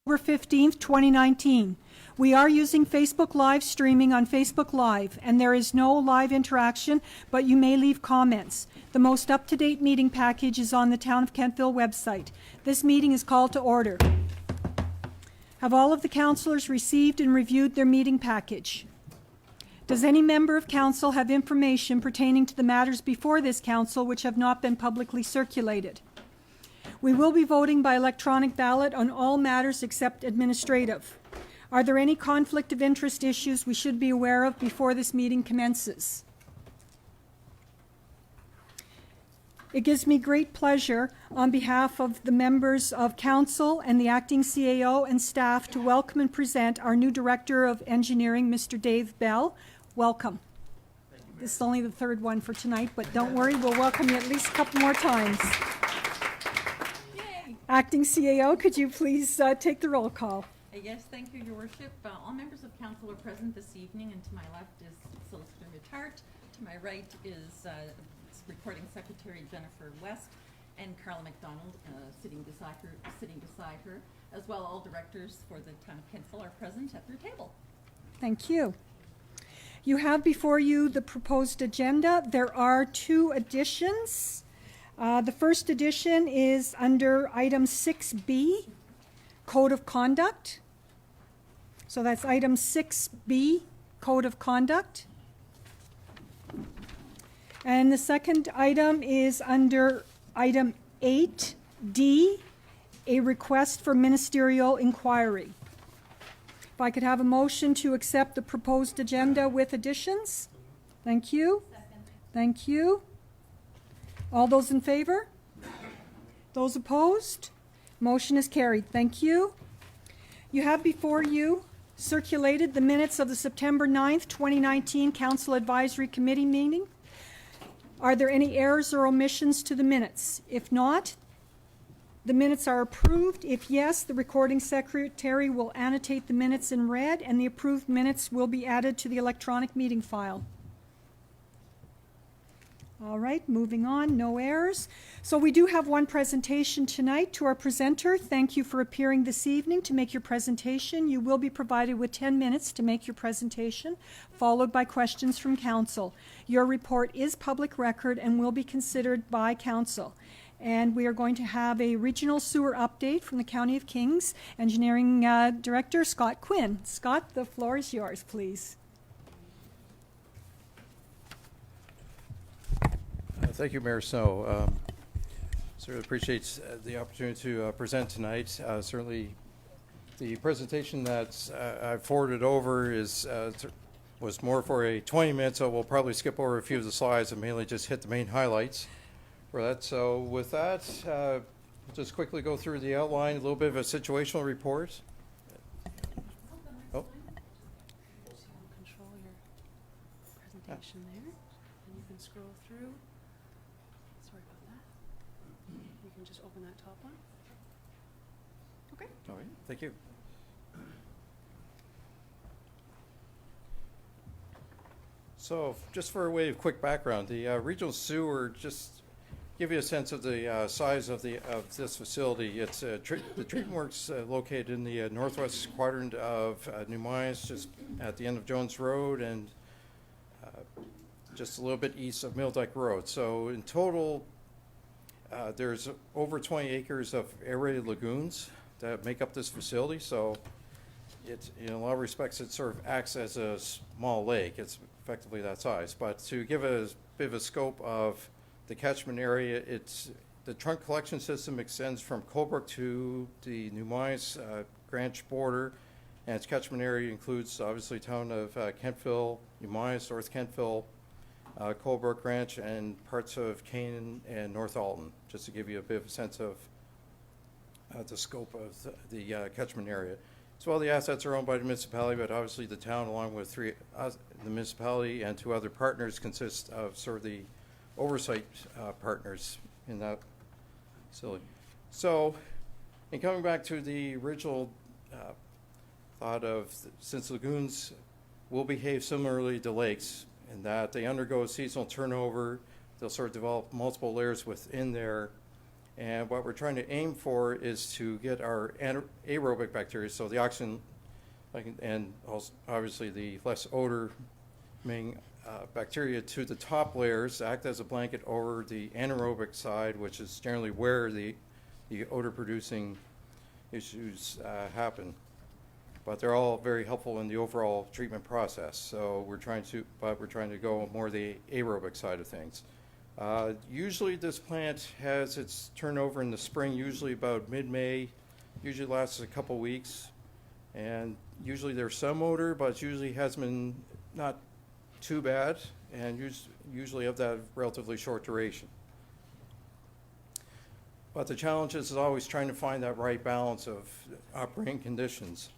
October 15th, 2019. We are using Facebook Live streaming on Facebook Live, and there is no live interaction, but you may leave comments. The most up-to-date meeting package is on the Town of Kentville website. This meeting is called to order. Have all of the councillors received and reviewed their meeting package? Does any member of council have information pertaining to the matters before this council which have not been publicly circulated? We will be voting by electronic ballot on all matters except administrative. Are there any conflict of interest issues we should be aware of before this meeting commences? It gives me great pleasure on behalf of the members of council and the acting CAO and staff to welcome and present our new Director of Engineering, Mr. Dave Bell. Welcome. Thank you, This is only the third one for tonight, but don't worry, we'll welcome you at least a couple more times. Acting CAO, could you please take the roll call? Yes, thank you, Your Worship. All members of council are present this evening, and to my left is Solicitor Mittart. To my right is Recording Secretary Jennifer West and Carla McDonald sitting beside her. As well, all directors for the Town of Kentville are present at their table. Thank you. You have before you the proposed agenda. There are two additions. The first addition is under item 6B, Code of Conduct. So that's item 6B, Code of Conduct. And the second item is under item 8D, a request for ministerial inquiry. If I could have a motion to accept the proposed agenda with additions. Thank you. Second. Thank you. All those in favor? Those opposed? Motion is carried. Thank you. You have before you circulated the minutes of the September 9th, 2019 Council Advisory Committee meeting. Are there any errors or omissions to the minutes? If not, the minutes are approved. If yes, the recording secretary will annotate the minutes in red, and the approved minutes will be added to the electronic meeting file. All right, moving on, no errors. So we do have one presentation tonight. To our presenter, thank you for appearing this evening to make your presentation. You will be provided with 10 minutes to make your presentation, followed by questions from council. Your report is public record and will be considered by council. And we are going to have a regional sewer update from the County of Kings. Engineering Director Scott Quinn. Scott, the floor is yours, please. Thank you, Mayor Snow. Certainly appreciate the opportunity to present tonight. Certainly, the presentation that I forwarded over was more for a 20-minute, so we'll probably skip over a few of the slides and mainly just hit the main highlights for that. So with that, we'll just quickly go through the outline, a little bit of a situational report. Oh. Control your presentation there, and you can scroll through. Sorry about that. You can just open that top one. Okay. All right, thank you. So just for a way of quick background, the regional sewer, just give you a sense of the size of this facility. It's the treatment works located in the northwest quadrant of New Mines, just at the end of Jones Road and just a little bit east of Mill Dyke Road. So in total, there's over 20 acres of aerated lagoons that make up this facility. So it, in a lot of respects, it sort of acts as a small lake. It's effectively that size. But to give a bit of a scope of the catchment area, the trunk collection system extends from Colebrook to the New Mines Branch border, and its catchment area includes obviously town of Kentville, New Mines, North Kentville, Colebrook Branch, and parts of Canaan and North Alton, just to give you a bit of a sense of the scope of the catchment area. So all the assets are owned by the municipality, but obviously the town, along with the municipality and two other partners, consist of sort of the oversight partners in that facility. So, in coming back to the original thought of, since lagoons will behave similarly to lakes in that they undergo seasonal turnover, they'll sort of develop multiple layers within their And what we're trying to aim for is to get our aerobic bacteria, so the oxygen, and also obviously the less odor-emitting bacteria to the top layers, act as a blanket over the anaerobic side, which is generally where the odor-producing issues happen. But they're all very helpful in the overall treatment process. So we're trying to go more the aerobic side of things. Usually this plant has its turnover in the spring, usually about mid-May, usually lasts a couple weeks. And usually there's some odor, but it usually has been not too bad, and usually of that relatively short duration. But the challenge is always trying to find that right balance of operating conditions.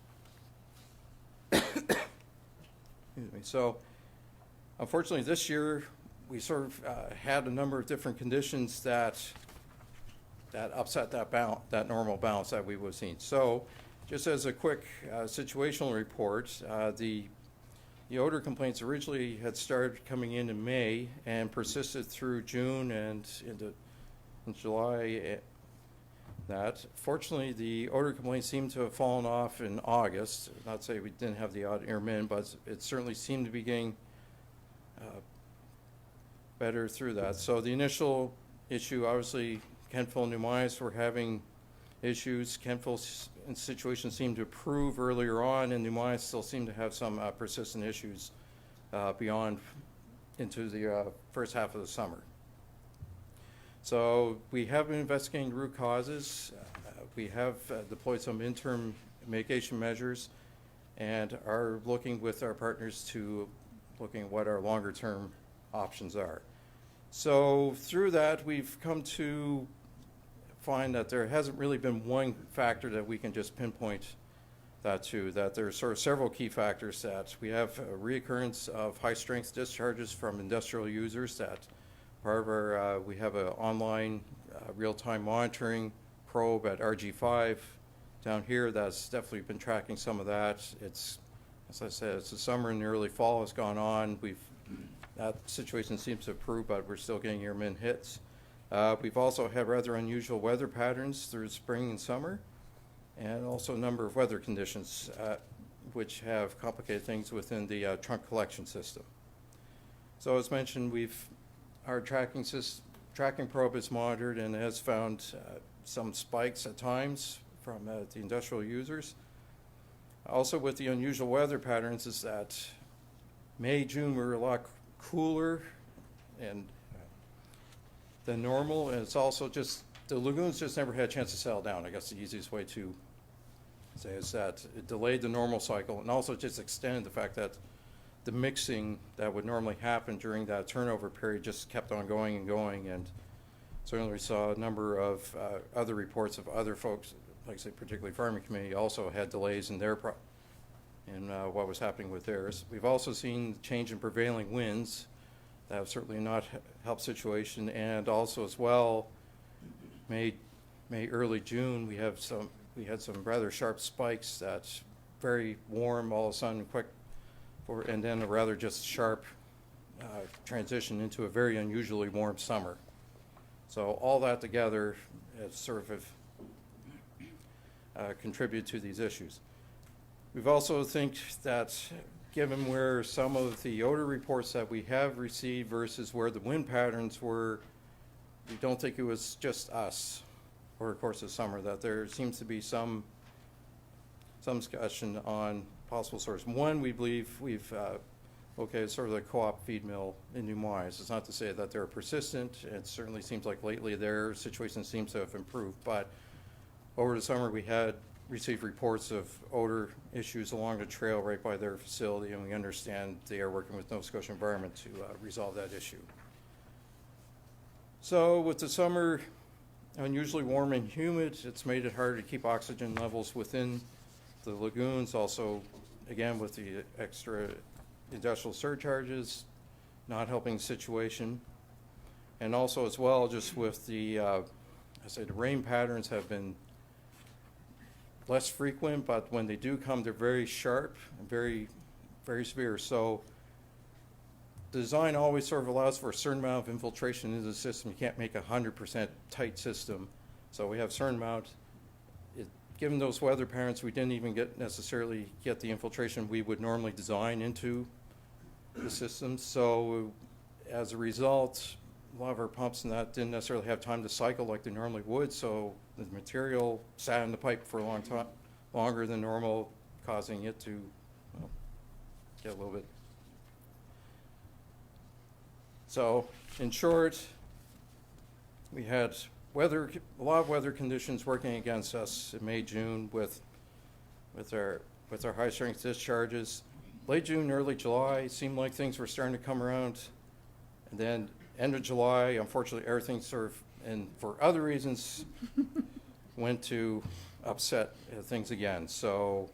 Excuse me. So, unfortunately, this year we sort of had a number of different conditions that upset that normal balance that we would have seen. So, just as a quick situational report, the odor complaints originally had started coming in May and persisted through June and in July. Fortunately, the odor complaints seemed to have fallen off in August. Not to say we didn't have the odd airmen, but it certainly seemed to be getting better through that. So the initial issue, obviously, Kentville and New Mias were having issues. Kentville's situation seemed to improve earlier on, and New Mias still seemed to have some persistent issues beyond into the first half of the summer. So we have been investigating root causes. We have deployed some interim mitigation measures and are looking with our partners to looking at what our longer term options are. So through that, we've come to find that there hasn't really been one factor that we can just pinpoint that to, that there's sort of several key factors. That we have a reoccurrence of high strength discharges from industrial users. That part of our, we have an online real-time monitoring probe at RG5 down here that's definitely been tracking some of that. It's, as I said, it's the summer and the early fall has gone on. That situation seems to improve, but we're still getting airmen hits. We've also had rather unusual weather patterns through spring and summer, and also a number of weather conditions which have complicated things within the trunk collection system. So as mentioned, our tracking probe is monitored and has found some spikes at times from the industrial users. Also with the unusual weather patterns is that May, June were a lot cooler than normal, and it's also just the lagoons just never had a chance to settle down. I guess the easiest way to say is that it delayed the normal cycle, and also just extended the fact that the mixing that would normally happen during that turnover period just kept on going and going. And certainly we saw a number of other reports of other folks, like I say, particularly farming community, also had delays in their what was happening with theirs. We've also seen change in prevailing winds that have certainly not helped situation, and also as well, May, early June, we had some rather sharp spikes. That's very warm all of a sudden, quick, and then a rather just sharp transition into a very unusually warm summer. So all that together has sort of contributed to these issues. We've also think that given where some of the odor reports that we have received versus where the wind patterns were, we don't think it was just us over the course of summer, that there seems to be some discussion on possible source. One, we believe we've located sort of the co-op feed mill in New Mias. It's not to say that they're persistent. It certainly seems like lately their situation seems to have improved, but over the summer we had received reports of odor issues along the trail right by their facility, and we understand they are working with Nova Scotia Environment to resolve that issue. So with the summer unusually warm and humid, it's made it harder to keep oxygen levels within the lagoons. Also, again, with the extra industrial surcharges, not helping the situation. And also as well, just with the, I say the rain patterns have been less frequent, but when they do come, they're very sharp and very, very severe. So design always sort of allows for a certain amount of infiltration into the system. You can't make a 100% tight system. So we have a certain amount. Given those weather patterns, we didn't even necessarily get the infiltration we would normally design into the system. So as a result, a lot of our pumps and that didn't necessarily have time to cycle like they normally would. So the material sat in the pipe for a long time, longer than normal, causing it to get a little bit. So in short, we had a lot of weather conditions working against us in May, June with our high strength discharges. Late June, early July, it seemed like things were starting to come around. And then end of July, unfortunately, everything sort of, and for other reasons, went to upset things again. So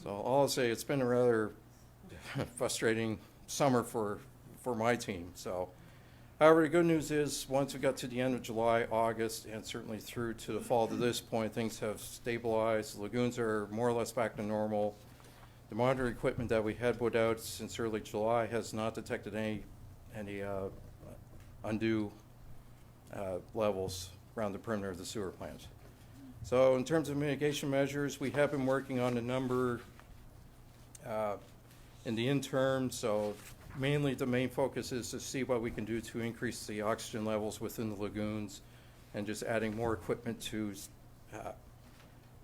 all I'll say, it's been a rather frustrating summer for my team. So, however, the good news is once we got to the end of July, August, and certainly through to the fall to this point, things have stabilized. The lagoons are more or less back to normal. The monitoring equipment that we had put out since early July has not detected any undue levels around the perimeter of the sewer plant. So in terms of mitigation measures, we have been working on a number in the interim. So mainly the main focus is to see what we can do to increase the oxygen levels within the lagoons and just adding more equipment to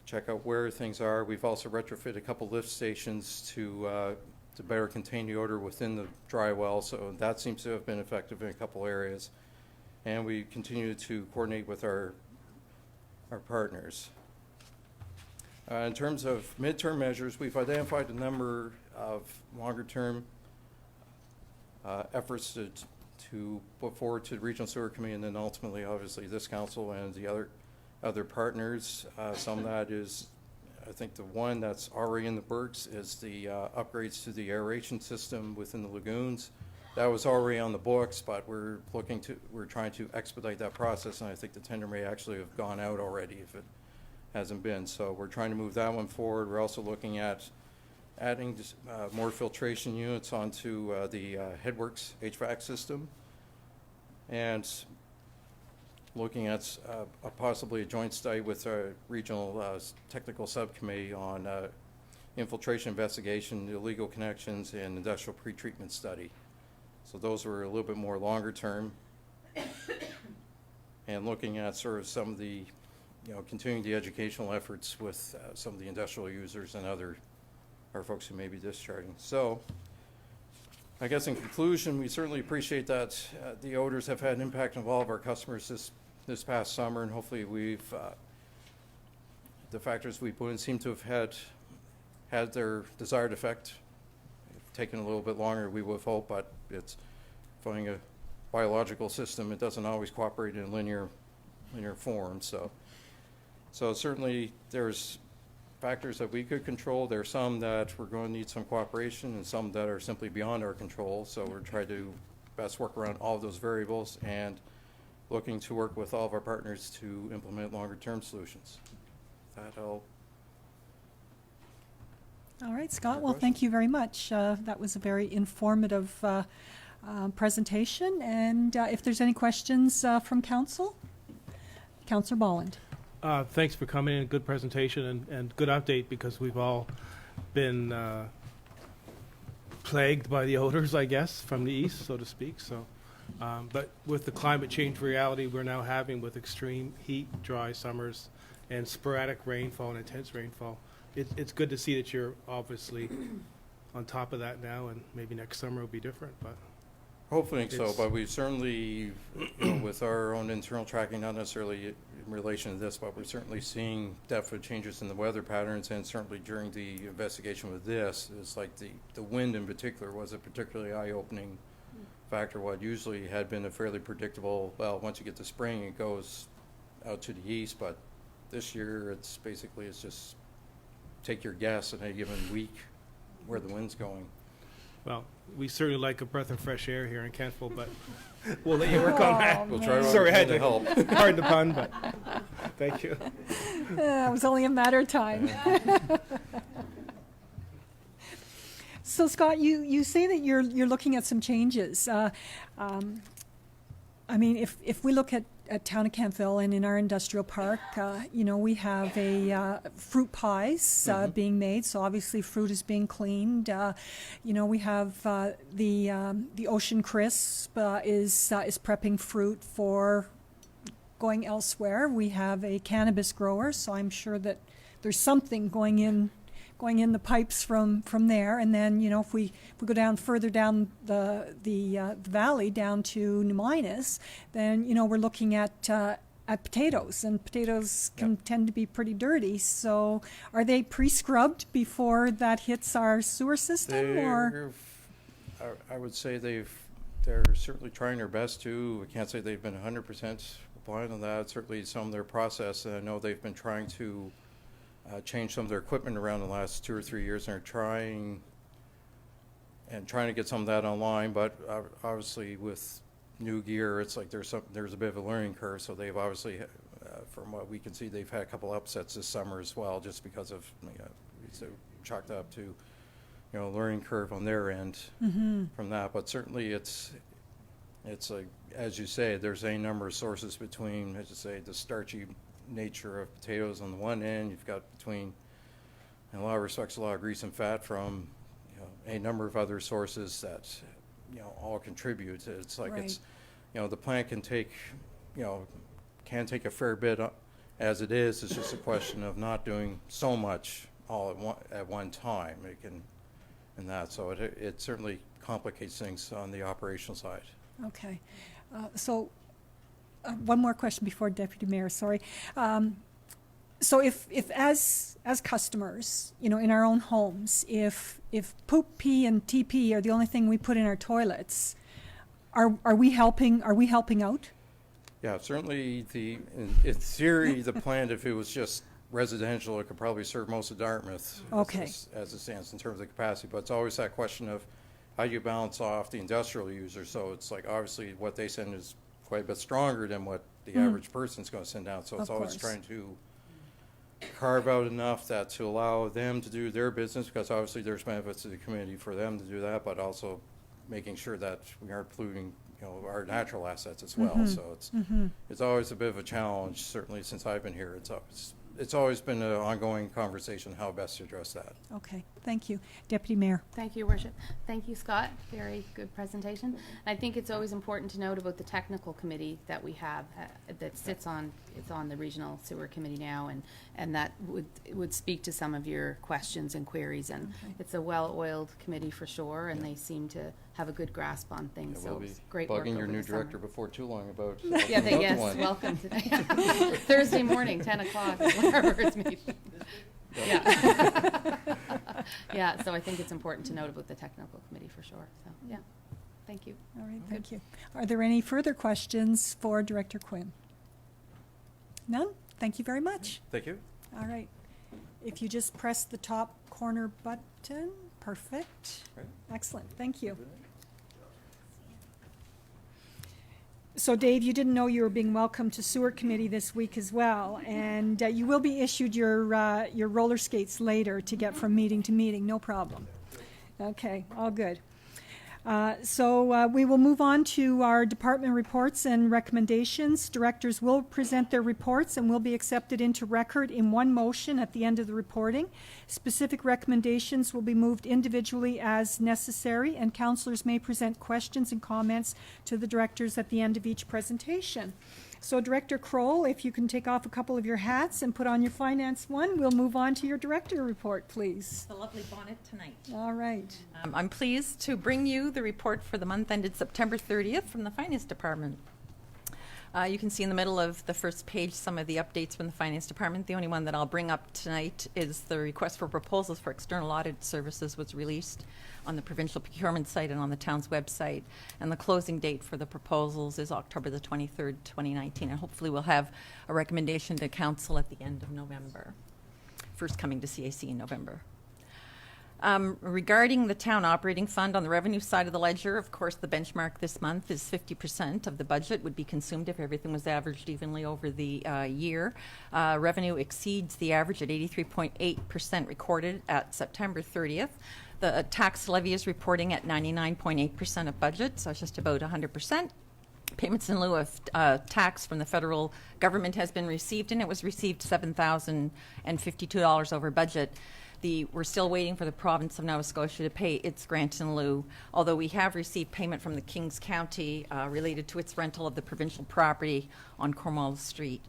check out where things are. We've also retrofitted a couple lift stations to better contain the odor within the dry well, so that seems to have been effective in a couple areas. And we continue to coordinate with our partners. In terms of midterm measures, we've identified a number of longer-term efforts to put forward to the Regional Sewer Committee, and then ultimately, obviously, this council and the other partners. Some of that is, I think the one that's already in the works is the upgrades to the aeration system within the lagoons. That was already on the books, but we're trying to expedite that process, and I think the tender may actually have gone out already if it hasn't been. So we're trying to move that one forward. We're also looking at adding more filtration units onto the Headworks HVAC system, and looking at possibly a joint study with our regional technical subcommittee on infiltration investigation, illegal connections, and industrial pretreatment study. So those were a little bit more longer term, and looking at sort of some of the, continuing the educational efforts with some of the industrial users and our folks who may be discharging. So I guess in conclusion, we certainly appreciate that the odors have had an impact on all of our customers this past summer, and hopefully the factors we put in seem to have had their desired effect. It's taken a little bit longer, we would have hoped, but it's finding a biological system. It doesn't always cooperate in linear form. So certainly there's factors that we could control. There are some that we're going to need some cooperation, and some that are simply beyond our control. So we're trying to best work around all of those variables and looking to work with all of our partners to implement longer-term solutions. All right, Scott. Well, thank you very much. That was a very informative presentation. And if there's any questions from Council, Councillor Bolland. Thanks for coming in. Good presentation and good update, because we've all been plagued by the odors, I guess, from the east, so to speak. So, but with the climate change reality we're now having with extreme heat, dry summers, and sporadic rainfall and intense rainfall, it's good to see that you're obviously on top of that now, and maybe next summer will be different. But hopefully so, but we certainly, with our own internal tracking, not necessarily in relation to this, but we're certainly seeing definite changes in the weather patterns, and certainly during the investigation with this, it's like the wind in particular was a particularly eye-opening factor. What usually had been a fairly predictable, well, once you get to spring, it goes out to the east, but this year it's just take your guess in a given week where the wind's going. well, we certainly like a breath of fresh air here in Kentville, but we'll let you work on that. We'll try Sorry, I had to help. Pardon the pun, but thank you. It was only a matter of time. So, Scott, you say that you're looking at some changes. I mean, if we look at at Town of Kentville and in our industrial park, we have fruit pies being made. So obviously fruit is being cleaned. We have the Ocean Crisp is prepping fruit for going elsewhere. We have a cannabis grower, so I'm sure that there's something going in the pipes from there. And then, if we go down further down the valley down to Numinus, then, we're looking at potatoes, and potatoes can tend to be pretty dirty. So are they pre-scrubbed before that hits our sewer system? Or I would say they're certainly trying their best to. I can't say they've been 100% compliant on that. Certainly some of their process, and I know they've been trying to change some of their equipment around the last 2 or 3 years, and are trying to get some of that online. But obviously, with new gear, it's like there's a bit of a learning curve. So they've obviously, from what we can see, they've had a couple upsets this summer as well, just because of it's chalked up to a learning curve on their end from that. But certainly, it's like, as you say, there's a number of sources between, as you say, the starchy nature of potatoes on the one end. You've got between, in a lot of respects, a lot of grease and fat from a number of other sources that all contribute. It's like Right. the plant can take a fair bit as it is. It's just a question of not doing so much all at one time. It can, and that, so it certainly complicates things on the operational side. Okay. So one more question before Deputy Mayor, sorry. So if as customers, in our own homes, if poop, pee, and TP are the only thing we put in our toilets, are we helping out? Yeah, certainly in theory, the plant, if it was just residential, it could probably serve most of Dartmouth Okay. as it stands in terms of capacity. But it's always that question of how you balance off the industrial user. So it's like, obviously, what they send is quite a bit stronger than what the average person's going to send out. So it's Of always course. trying to carve out enough that to allow them to do their business, because obviously there's benefits to the community for them to do that, but also making sure that we aren't polluting our natural assets as well. So it's always a bit of a challenge. Certainly since I've been here, it's always been an ongoing conversation how best to address that. Okay, thank you. Deputy Mayor. Thank you, Your Worship. Thank you, Scott. Very good presentation. I think it's always important to note about the technical committee that we have that sits on, it's on the Regional Sewer Committee now, and that would speak to some of your questions and queries. And it's a well-oiled committee for sure, and they seem to have a good grasp on things. We'll So be it's great work bugging your over new the summer. director before too long about Yeah, another yes, one. welcome today. Thursday morning, 10 o'clock is one of our first meeting. Yeah. Yeah, so I think it's important to note about the technical committee for sure. So, yeah, thank you. All right, thank you. Are there any further questions for Director Quinn? None? Thank you very much. Thank you. All right. If you just press the top corner button, perfect. Right. Excellent, thank you. So Dave, you didn't know you were being welcomed to Sewer Committee this week as well, and you will be issued your roller skates later to get from meeting to meeting, no problem. Okay, all good. So we will move on to our department reports and recommendations. Directors will present their reports and will be accepted into record in one motion at the end of the reporting. Specific recommendations will be moved individually as necessary, and councillors may present questions and comments to the directors at the end of each presentation. So Director Kroll, if you can take off a couple of your hats and put on your finance one, we'll move on to your director report, please. The lovely bonnet tonight. All right. I'm pleased to bring you the report for the month ended September 30th from the Finance Department. You can see in the middle of the first page some of the updates from the Finance Department. The only one that I'll bring up tonight is the request for proposals for external audit services was released on the provincial procurement site and on the town's website. And the closing date for the proposals is October the 23rd, 2019. And hopefully we'll have a recommendation to council at the end of November. First coming to CAC in November. Regarding the town operating fund on the revenue side of the ledger, of course, the benchmark this month is 50% of the budget would be consumed if everything was averaged evenly over the year. Revenue exceeds the average at 83.8% recorded at September 30th. The tax levy is reporting at 99.8% of budget, so it's just about 100%. Payments in lieu of tax from the federal government has been received, and it was received $7,052 over budget. We're still waiting for the province of Nova Scotia to pay its grant in lieu, although we have received payment from the Kings County related to its rental of the provincial property on Cornwallis Street.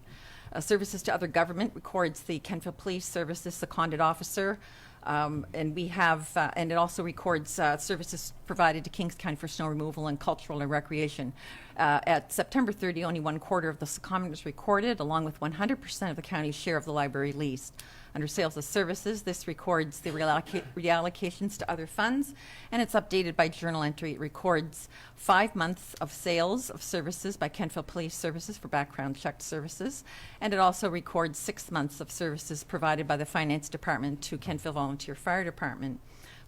Services to other government records the Kenfield Police Services seconded officer, and we have, and it also records services provided to Kings County for snow removal and cultural and recreation. At September 30, only 1/4 of the secondment was recorded, along with 100% of the county's share of the library lease. Under sales of services, this records the reallocations to other funds, and it's updated by journal entry. It records 5 months of sales of services by Kenfield Police Services for background check services, and it also records 6 months of services provided by the Finance Department to Kenfield Volunteer Fire Department.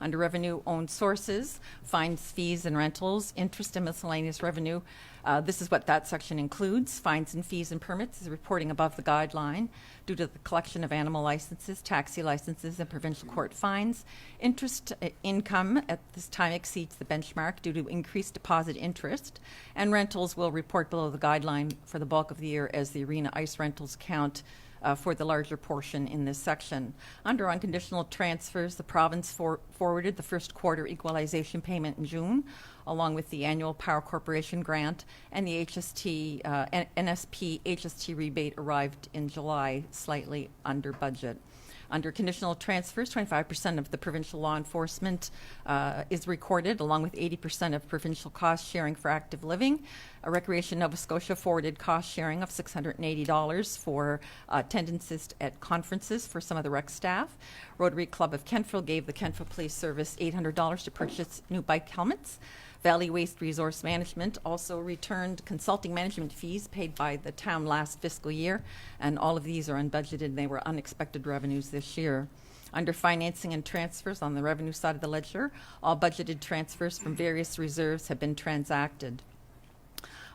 Under revenue-owned sources, fines, fees, and rentals, interest and miscellaneous revenue. This is what that section includes. Fines and fees and permits is reporting above the guideline due to the collection of animal licenses, taxi licenses, and provincial court fines. Interest income at this time exceeds the benchmark due to increased deposit interest, and rentals will report below the guideline for the bulk of the year as the arena ice rentals count for the larger portion in this section. Under unconditional transfers, the province forwarded the first quarter equalization payment in June, along with the annual Power Corporation grant, and the NSP HST rebate arrived in July, slightly under budget. Under conditional transfers, 25% of the provincial law enforcement is recorded, along with 80% of provincial cost sharing for active living. Recreation Nova Scotia forwarded cost sharing of $680 for attendances at conferences for some of the rec staff. Rotary Club of Kenfield gave the Kenfield Police Service $800 to purchase new bike helmets. Valley Waste Resource Management also returned consulting management fees paid by the town last fiscal year, and all of these are unbudgeted. They were unexpected revenues this year. Under financing and transfers on the revenue side of the ledger, all budgeted transfers from various reserves have been transacted.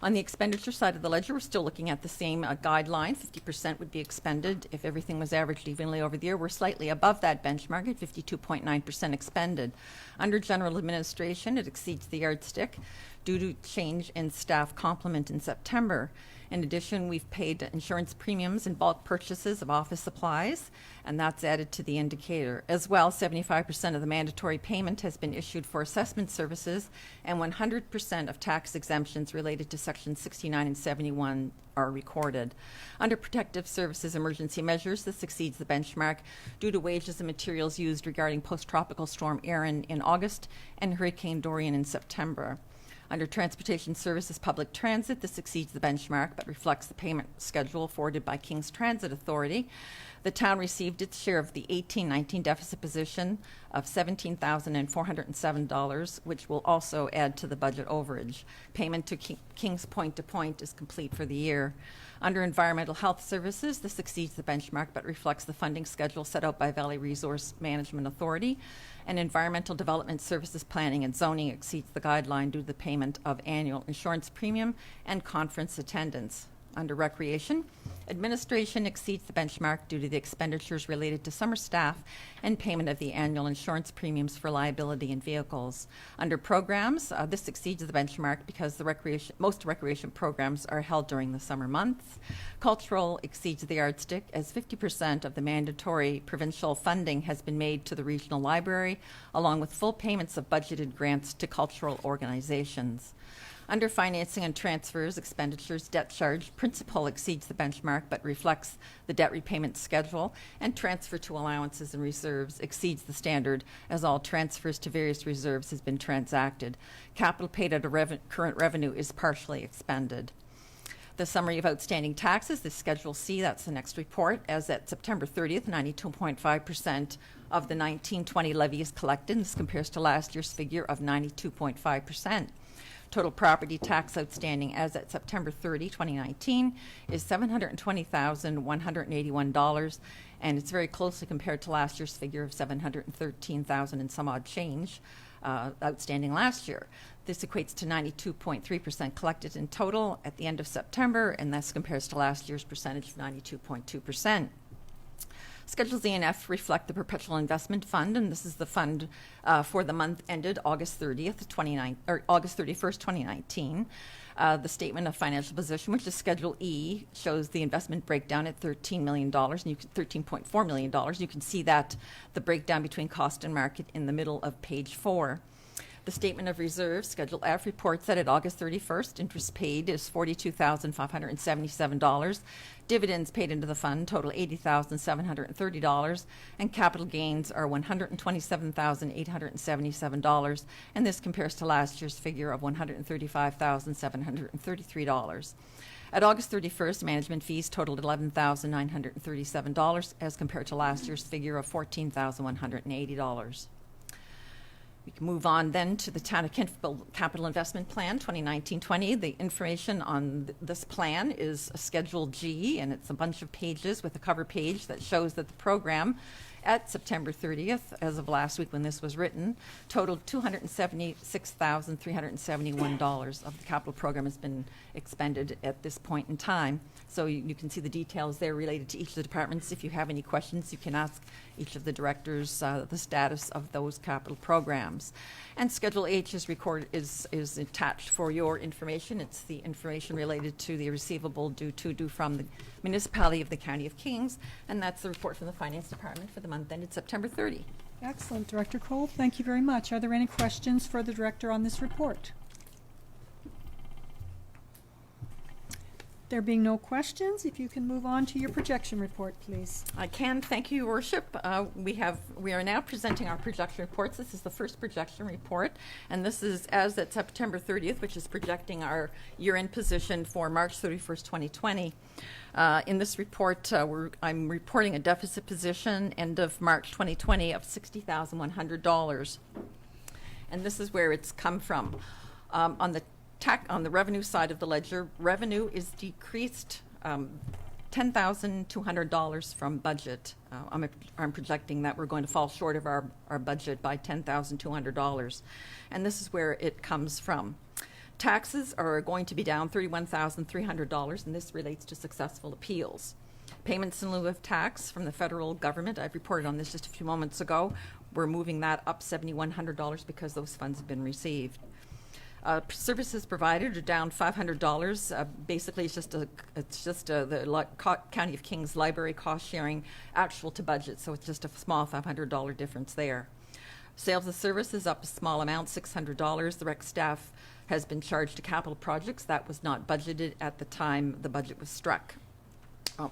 On the expenditure side of the ledger, we're still looking at the same guideline. 50% would be expended if everything was averaged evenly over the year. We're slightly above that benchmark at 52.9% expended. Under general administration, it exceeds the yardstick due to change in staff complement in September. In addition, we've paid insurance premiums and bulk purchases of office supplies, and that's added to the indicator. As well, 75% of the mandatory payment has been issued for assessment services, and 100% of tax exemptions related to Sections 69 and 71 are recorded. Under protective services emergency measures, this exceeds the benchmark due to wages and materials used regarding post-tropical storm Erin in August and Hurricane Dorian in September. Under transportation services public transit, this exceeds the benchmark but reflects the payment schedule forwarded by King's Transit Authority. The town received its share of the 18-19 deficit position of $17,407, which will also add to the budget overage. Payment to Kings Point to Point is complete for the year. Under environmental health services, this exceeds the benchmark but reflects the funding schedule set out by Valley Resource Management Authority. And environmental development services planning and zoning exceeds the guideline due to the payment of annual insurance premium and conference attendance. Under recreation, administration exceeds the benchmark due to the expenditures related to summer staff and payment of the annual insurance premiums for liability and vehicles. Under programs, this exceeds the benchmark because most recreation programs are held during the summer months. Cultural exceeds the yardstick as 50% of the mandatory provincial funding has been made to the regional library, along with full payments of budgeted grants to cultural organizations. Under financing and transfers, expenditures, debt charge, principal exceeds the benchmark but reflects the debt repayment schedule, and transfer to allowances and reserves exceeds the standard as all transfers to various reserves has been transacted. Capital paid out of current revenue is partially expended. The summary of outstanding taxes, this Schedule C, that's the next report. As at September 30th, 92.5% of the 1920 levy is collected. This compares to last year's figure of 92.5%. Total property tax outstanding as at September 30, 2019 is $720,181, and it's very closely compared to last year's figure of $713,000 and some odd change outstanding last year. This equates to 92.3% collected in total at the end of September, and this compares to last year's percentage of 92.2%. Schedules E and F reflect the Perpetual Investment Fund, and this is the fund for the month ended August 31st, 2019. The statement of financial position, which is Schedule E, shows the investment breakdown at $13 million, and $13.4 million. You can see that the breakdown between cost and market in the middle of page 4. The statement of reserves, Schedule F, reports that at August 31st, interest paid is $42,577. Dividends paid into the fund total $80,730, and capital gains are $127,877, and this compares to last year's figure of $135,733. At August 31st, management fees totaled $11,937 as compared to last year's figure of $14,180. We can move on then to the Town of Kemptville Capital Investment Plan 2019-20. The information on this plan is a Schedule G, and it's a bunch of pages with a cover page that shows that the program at September 30th, as of last week when this was written, totaled $276,371 of the capital program has been expended at this point in time. So you can see the details there related to each of the departments. If you have any questions, you can ask each of the directors the status of those capital programs. And Schedule H is attached for your information. It's the information related to the receivable due from the municipality of the County of Kings, and that's the report from the Finance Department for the month ended September 30. Excellent. Director Cole, thank you very much. Are there any questions for the director on this report? There being no questions, if you can move on to your projection report, please. I can. Thank you, Your Worship. We are now presenting our projection reports. This is the first projection report, and this is as at September 30th, which is projecting our year-end position for March 31st, 2020. In this report, I'm reporting a deficit position end of March 2020 of $60,100, and this is where it's come from. On the revenue side of the ledger, revenue is decreased $10,200 from budget. I'm projecting that we're going to fall short of our budget by $10,200, and this is where it comes from. Taxes are going to be down $31,300, and this relates to successful appeals. Payments in lieu of tax from the federal government, I've reported on this just a few moments ago. We're moving that up $7,100 because those funds have been received. Services provided are down $500. Basically, it's just the County of Kings library cost sharing actual to budget, so it's just a small $500 difference there. Sales of services up a small amount, $600. The rec staff has been charged to capital projects. That was not budgeted at the time the budget was struck.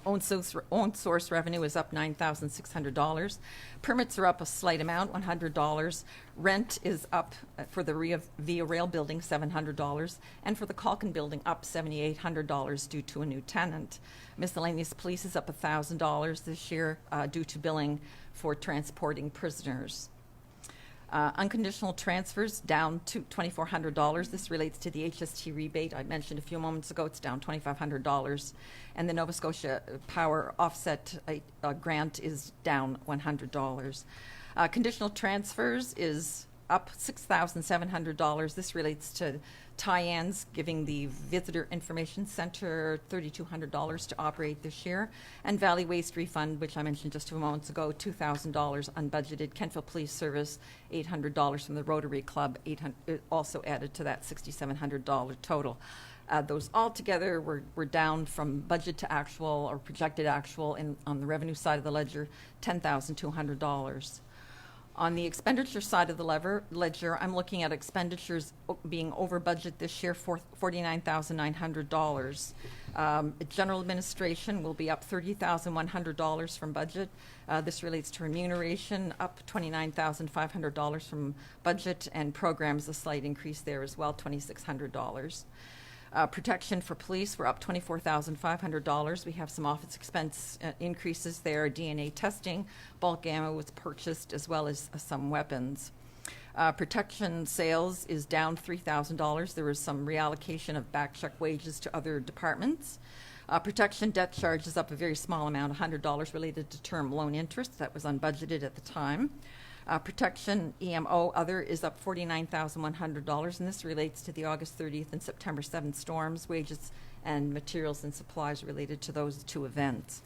Own source revenue is up $9,600. Permits are up a slight amount, $100. Rent is up for the Via Rail building, $700, and for the Calkin building up $7,800 due to a new tenant. Miscellaneous police is up $1,000 this year due to billing for transporting prisoners. Unconditional transfers down to $2,400. This relates to the HST rebate I mentioned a few moments ago. It's down $2,500. And the Nova Scotia Power Offset grant is down $100. Conditional transfers is up $6,700. This relates to tie-ins, giving the Visitor Information Center $3,200 to operate this year, and Valley Waste Refund, which I mentioned just a few moments ago, $2,000 unbudgeted. Kentville Police Service, $800 from the Rotary Club, also added to that $6,700 total. Those all together were down from budget to actual or projected actual on the revenue side of the ledger, $10,200. On the expenditure side of the ledger, I'm looking at expenditures being over budget this year for $49,900. General administration will be up $30,100 from budget. This relates to remuneration, up $29,500 from budget, and programs, a slight increase there as well, $2,600. Protection for police, we're up $24,500. We have some office expense increases there. DNA testing, bulk ammo was purchased, as well as some weapons. Protection sales is down $3,000. There was some reallocation of back check wages to other departments. Protection debt charge is up a very small amount, $100 related to term loan interest that was unbudgeted at the time. Protection EMO other is up $49,100, and this relates to the August 30th and September 7th storms. Wages and materials and supplies related to those two events.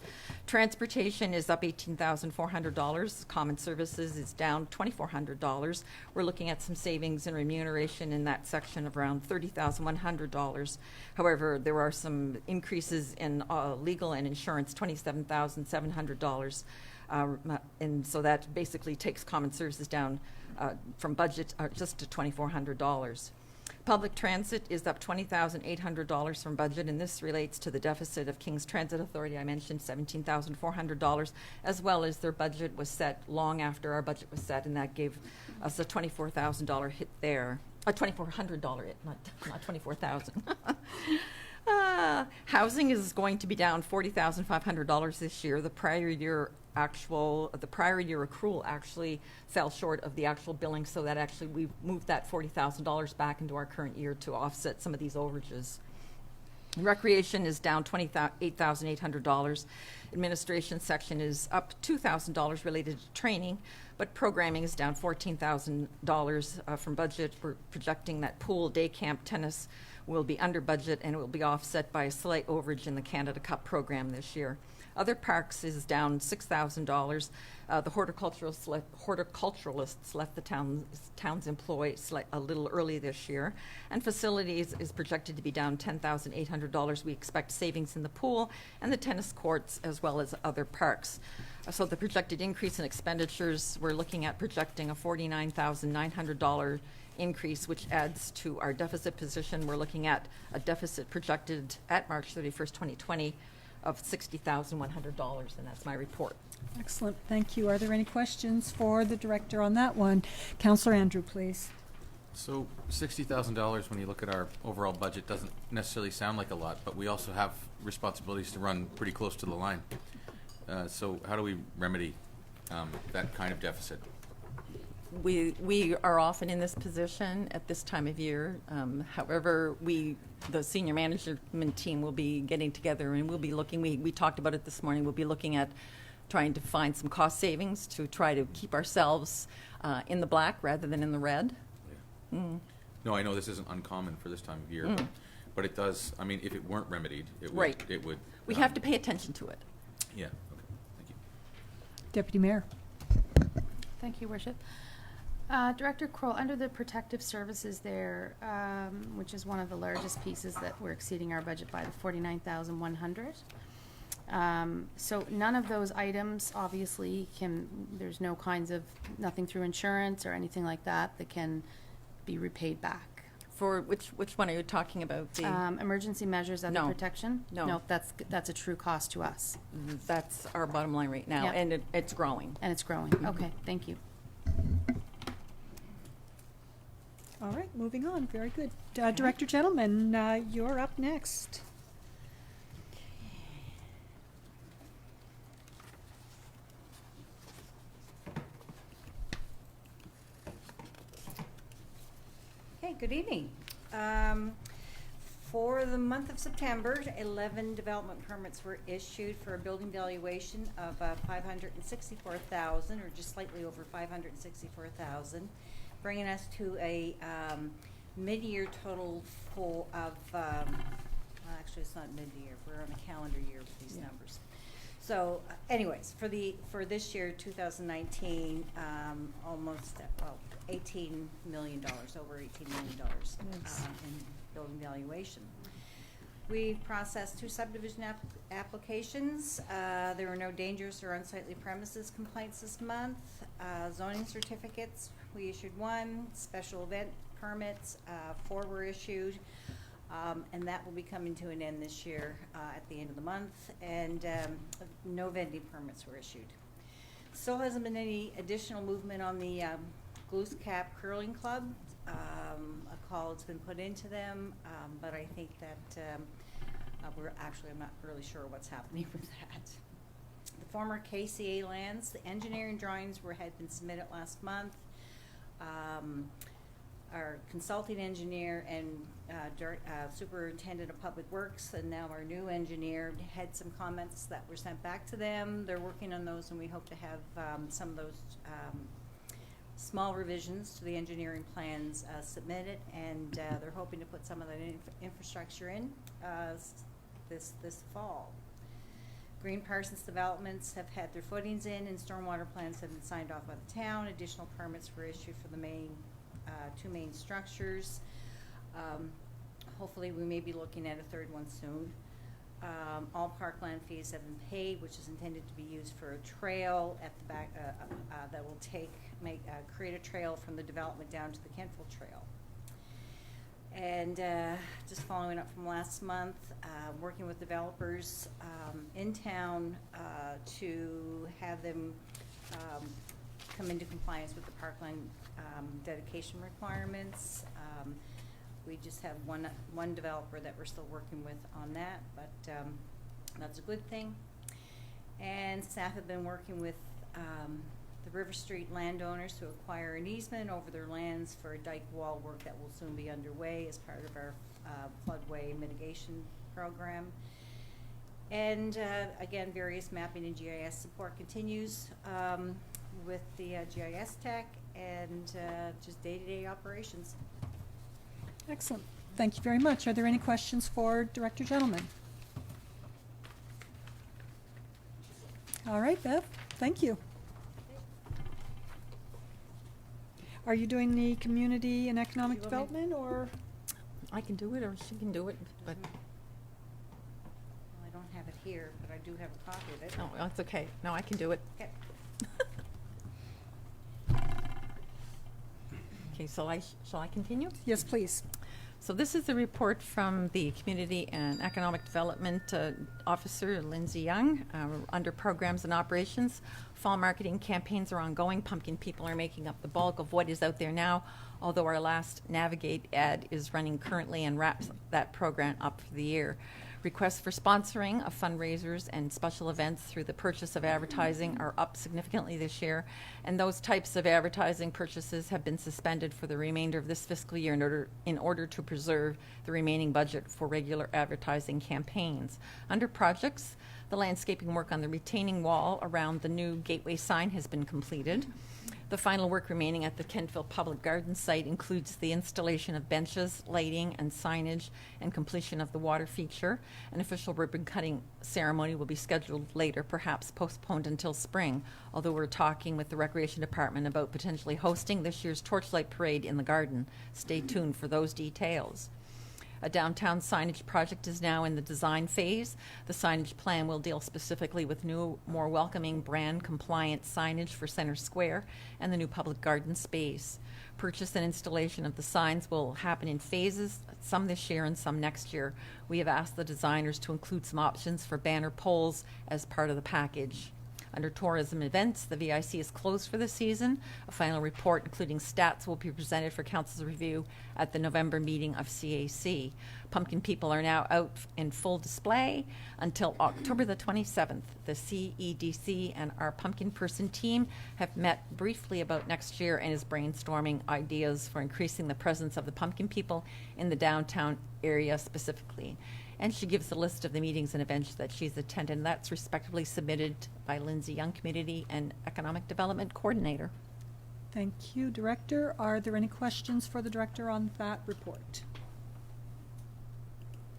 Transportation is up $18,400. Common services is down $2,400. We're looking at some savings in remuneration in that section of around $30,100. However, there are some increases in legal and insurance, $27,700. And so that basically takes common services down from budget just to $2,400. Public transit is up $20,800 from budget, and this relates to the deficit of King's Transit Authority. I mentioned $17,400, as well as their budget was set long after our budget was set, and that gave us a $24,000 hit there. A $2,400 hit, not $24,000. Housing is going to be down $40,500 this year. The prior year accrual actually fell short of the actual billing, so that actually we moved that $40,000 back into our current year to offset some of these overages. Recreation is down $28,800. Administration section is up $2,000 related to training, but programming is down $14,000 from budget. We're projecting that pool, day camp, tennis will be under budget, and it will be offset by a slight overage in the Canada Cup program this year. Other parks is down $6,000. The horticulturalists left the town's employ a little early this year. And facilities is projected to be down $10,800. We expect savings in the pool and the tennis courts as well as other parks. So the projected increase in expenditures, we're looking at projecting a $49,900 increase, which adds to our deficit position. We're looking at a deficit projected at March 31st, 2020 of $60,100, and that's my report. Excellent, thank you. Are there any questions for the director on that one? Councillor Andrew, please. So $60,000, when you look at our overall budget, doesn't necessarily sound like a lot, but we also have responsibilities to run pretty close to the line. So how do we remedy that kind of deficit? We are often in this position at this time of year. However, the senior management team will be getting together and we'll be looking, we talked about it this morning, we'll be looking at trying to find some cost savings to try to keep ourselves in the black rather than in the red. Yeah. No, I know this isn't uncommon for this time of year, but it does, I mean, if it weren't remedied, it would. Right. It would. We have to pay attention to it. Yeah, okay, thank you. Deputy Mayor. Thank you, Worship. Director Kroll, under the protective services there, which is one of the largest pieces that we're exceeding our budget by, the $49,100. So none of those items obviously there's no kinds of, nothing through insurance or anything like that can be repaid back. For which one are you talking about? The Emergency measures and No. protection? No. That's a true cost to us. That's our bottom line right now, Yeah. and it's growing. And it's growing. Okay, thank you. All right, moving on, very good. Director Gentleman, you're up next. Hey, good evening. For the month of September, 11 development permits were issued for a building valuation of $564,000, or just slightly over $564,000, bringing us to a mid-year total of, actually it's not mid-year, we're on a calendar year with these numbers. So anyways, for this year, 2019, almost, $18 million, over $18 million in building valuation. We processed 2 subdivision applications. There were no dangerous or unsightly premises complaints this month. Zoning certificates, we issued 1. Special event permits, 4 were issued. And that will be coming to an end this year at the end of the month. And no vending permits were issued. Still hasn't been any additional movement on the Goose Cap Curling Club. A call has been put into them, but I think that I'm not really sure what's happening with that. The former KCA lands, the engineering drawings had been submitted last month. Our consulting engineer and superintendent of public works, and now our new engineer, had some comments that were sent back to them. They're working on those, and we hope to have some of those small revisions to the engineering plans submitted, and they're hoping to put some of that infrastructure in this fall. Green Parsons Developments have had their footings in, and stormwater plans have been signed off by the town. Additional permits were issued for the main, two main structures. Hopefully, we may be looking at a third one soon. All parkland fees have been paid, which is intended to be used for a trail at the back that will create a trail from the development down to the Kentville Trail. And just following up from last month, working with developers in town to have them come into compliance with the parkland dedication requirements. We just have one developer that we're still working with on that, but that's a good thing. And staff have been working with the River Street landowners to acquire an easement over their lands for a dike wall work that will soon be underway as part of our floodway mitigation program. And again, various mapping and GIS support continues with the GIS tech and just day-to-day operations. Excellent. Thank you very much. Are there any questions for Director Gentleman? All right, Bev, thank you. Are you doing the community and economic development, or? I can do it, or she can do it, but, Well, I don't have it here, but I do have a copy of it. no, that's okay. No, I can do it. Okay. Okay, shall I continue? Yes, please. So this is the report from the Community and Economic Development Officer, Lindsay Young, under Programs and Operations. Fall marketing campaigns are ongoing. Pumpkin people are making up the bulk of what is out there now, although our last Navigate ad is running currently and wraps that program up for the year. Requests for sponsoring of fundraisers and special events through the purchase of advertising are up significantly this year, and those types of advertising purchases have been suspended for the remainder of this fiscal year in order to preserve the remaining budget for regular advertising campaigns. Under projects, the landscaping work on the retaining wall around the new gateway sign has been completed. The final work remaining at the Kentville Public Garden site includes the installation of benches, lighting, and signage, and completion of the water feature. An official ribbon-cutting ceremony will be scheduled later, perhaps postponed until spring, although we're talking with the Recreation Department about potentially hosting this year's Torchlight Parade in the garden. Stay tuned for those details. A downtown signage project is now in the design phase. The signage plan will deal specifically with new, more welcoming, brand-compliant signage for Center Square and the new public garden space. Purchase and installation of the signs will happen in phases, some this year and some next year. We have asked the designers to include some options for banner poles as part of the package. Under tourism events, the VIC is closed for the season. A final report, including stats, will be presented for Council's review at the November meeting of CAC. Pumpkin people are now out in full display until October the 27th. The CEDC and our pumpkin person team have met briefly about next year and is brainstorming ideas for increasing the presence of the pumpkin people in the downtown area specifically. And she gives a list of the meetings and events that she's attended. That's respectively submitted by Lindsay Young, Community and Economic Development Coordinator. Thank you, Director. Are there any questions for the Director on that report?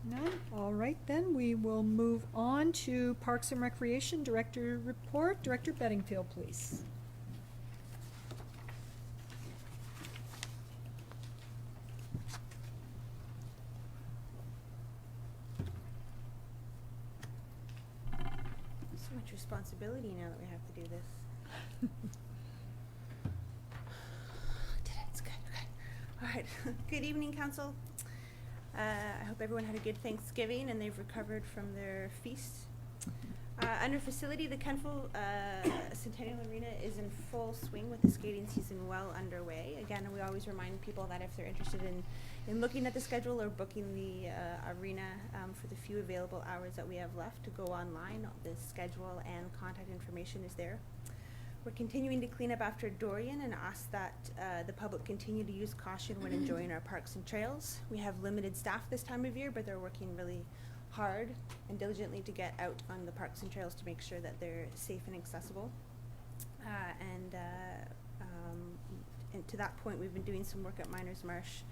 None? All right, then we will move on to Parks and Recreation Director report. Director Bedingfield, please. So much responsibility now that we have to do this. Did it? It's good. Okay. All right. Good evening, Council. I hope everyone had a good Thanksgiving and they've recovered from their feast. Under facility, the Kentville Centennial Arena is in full swing with the skating season well underway. Again, we always remind people that if they're interested in looking at the schedule or booking the arena for the few available hours that we have left, to go online. The schedule and contact information is there. We're continuing to clean up after Dorian and ask that the public continue to use caution when enjoying our parks and trails. We have limited staff this time of year, but they're working really hard and diligently to get out on the parks and trails to make sure that they're safe and accessible. and to that point, we've been doing some work at Miners Marsh.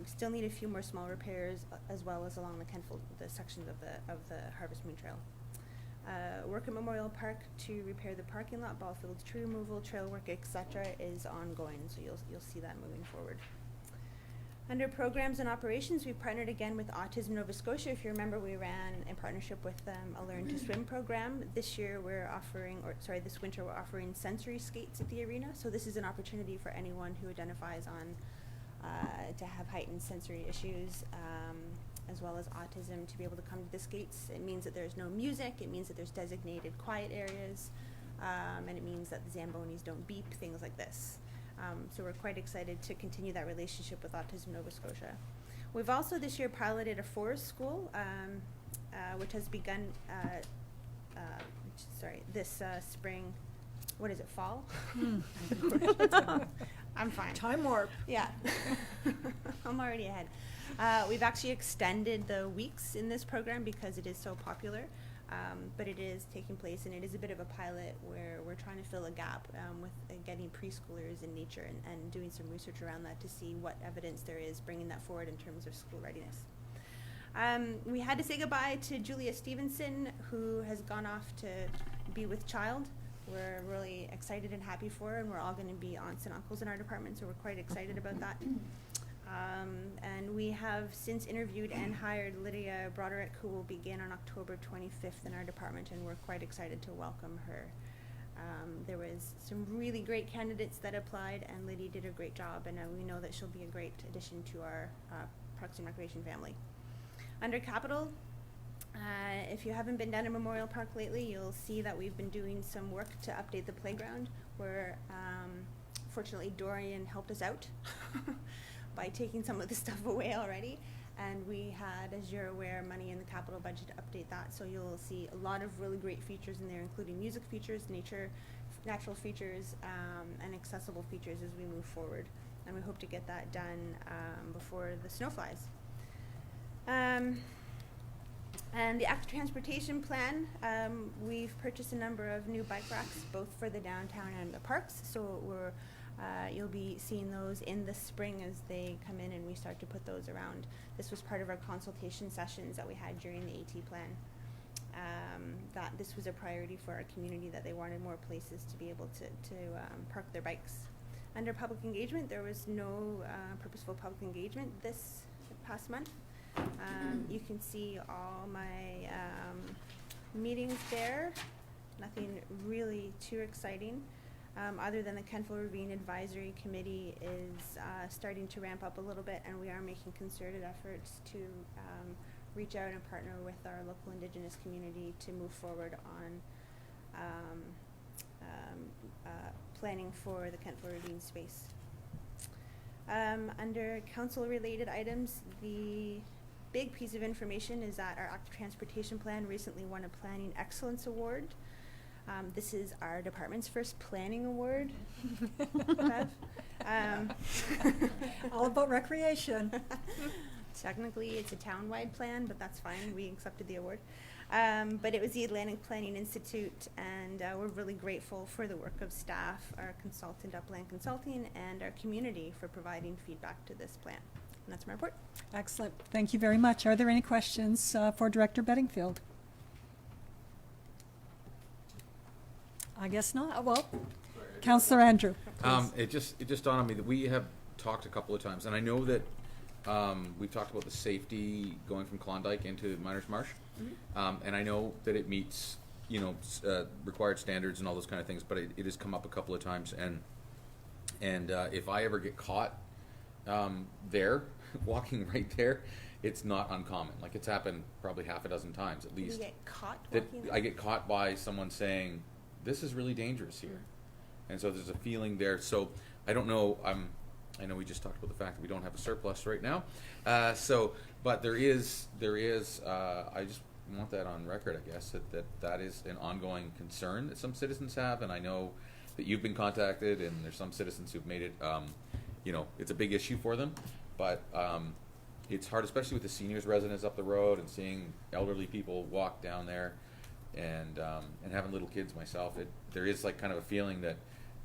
Still need a few more small repairs, as well as along the sections of the Harvest Moon Trail. Work at Memorial Park to repair the parking lot, ball fields, tree removal, trail work, etc. is ongoing, so you'll see that moving forward. Under programs and operations, we partnered again with Autism Nova Scotia. If you remember, we ran in partnership with them a Learn to Swim program. This winter we're offering sensory skates at the arena. So this is an opportunity for anyone who identifies to have heightened sensory issues, as well as autism, to be able to come to the skates. It means that there's no music. It means that there's designated quiet areas, and it means that the Zambonis don't beep, things like this. So we're quite excited to continue that relationship with Autism Nova Scotia. We've also this year piloted a forest school, which has begun this spring. What is it, fall? I'm fine. Time warp. Yeah, I'm already ahead. We've actually extended the weeks in this program because it is so popular. But it is taking place, and it is a bit of a pilot where we're trying to fill a gap with getting preschoolers in nature and doing some research around that to see what evidence there is bringing that forward in terms of school readiness. We had to say goodbye to Julia Stevenson, who has gone off to be with child. We're really excited and happy for her, and we're all going to be aunts and uncles in our department, so we're quite excited about that. And we have since interviewed and hired Lydia Broderick, who will begin on October 25th in our department, and we're quite excited to welcome her. There was some really great candidates that applied, and Lydia did a great job, and we know that she'll be a great addition to our Parks and Recreation family. Under Capital, if you haven't been down to Memorial Park lately, you'll see that we've been doing some work to update the playground, where fortunately Dorian helped us out by taking some of the stuff away already. And we had, as you're aware, money in the capital budget to update that. So you'll see a lot of really great features in there, including music features, natural features, and accessible features as we move forward. And we hope to get that done before the snow flies. And the active transportation plan, we've purchased a number of new bike racks, both for the downtown and the parks. So you'll be seeing those in the spring as they come in and we start to put those around. This was part of our consultation sessions that we had during the AT plan. That this was a priority for our community, that they wanted more places to be able to park their bikes. Under public engagement, there was no purposeful public engagement this past month. You can see all my meetings there. Nothing really too exciting. Other than the Kentville Ravine Advisory Committee is starting to ramp up a little bit, and we are making concerted efforts to reach out and partner with our local Indigenous community to move forward on planning for the Kentville Ravine space. Under council-related items, the big piece of information is that our active transportation plan recently won a Planning Excellence Award. This is our department's first planning award. All about recreation. Technically, it's a town-wide plan, but that's fine. We accepted the award. But it was the Atlantic Planning Institute, and we're really grateful for the work of staff, our consultant, Upland Consulting, and our community for providing feedback to this plan. And that's my report. Excellent. Thank you very much. Are there any questions for Director Bedingfield? I guess not. Well, Councillor Andrew. It just dawned on me that we have talked a couple of times, and I know that we've talked about the safety going from Klondike into Miners Marsh, and I know that it meets required standards and all those kind of things, but it has come up a couple of times, and if I ever get caught there, walking right there, it's not uncommon. Like, it's happened probably half a dozen times at least. You get caught That walking there? I get caught by someone saying, "This is really dangerous here," and so there's a feeling there. So I don't know. I know we just talked about the fact that we don't have a surplus right now. But there is. I just want that on record, I guess, that is an ongoing concern that some citizens have, and I know that you've been contacted, and there's some citizens who've made it. It's a big issue for them, but it's hard, especially with the seniors residents up the road and seeing elderly people walk down there, and having little kids myself. There is like kind of a feeling that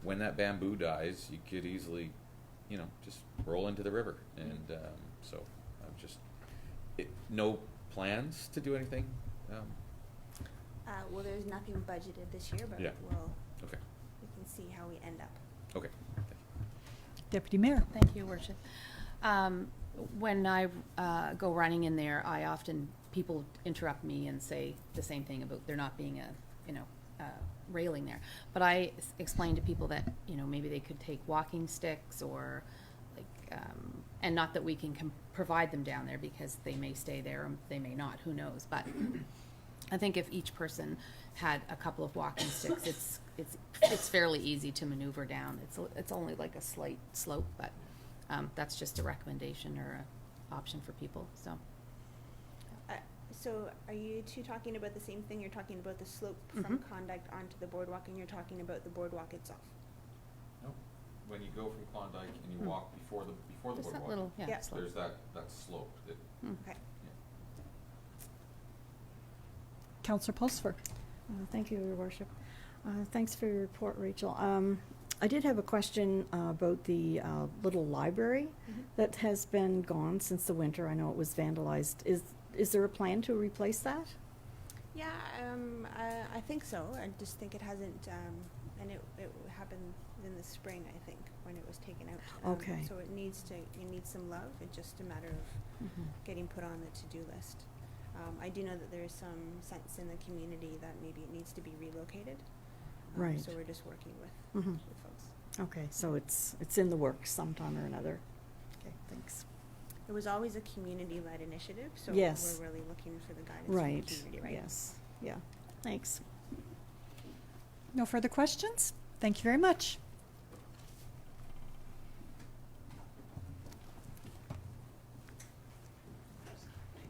when that bamboo dies, you could easily, just roll into the river. And so I'm just, no plans to do anything. Well, there's nothing budgeted this year, but Yeah. Okay. we can see how we end up. Okay. Deputy Mayor. Thank you, Worship. When I go running in there, people interrupt me and say the same thing about there not being a railing there. But I explain to people that, maybe they could take walking sticks or and not that we can provide them down there because they may stay there or they may not, who knows. But I think if each person had a couple of walking sticks, it's fairly easy to maneuver down. It's only like a slight slope, but that's just a recommendation or a option for people. So are you two talking about the same thing? You're talking about the slope from Conduct onto the boardwalk, and you're talking about the boardwalk itself? No. When you go from Klondike and you walk before the Just that boardwalk, little, Yeah. slope. there's that slope that. Okay. Councillor Pulsford. Thank you, Your Worship. Thanks for your report, Rachel. I did have a question about the little library that has been gone since the winter. I know it was vandalized. Is there a plan to replace that? Yeah, I think so. I just think it hasn't, and it happened in the spring, I think, when it was taken out. Okay. So it needs some love. It's just a matter of getting put on the to-do list. I do know that there is some sense in the community that maybe it needs to be relocated. Right. So we're just working with folks. Okay, so it's in the works sometime or another. Okay, thanks. It was always a community-led initiative, so Yes. we're really looking for the guidance Right, from the community, right? yes, yeah, thanks. No further questions? Thank you very much.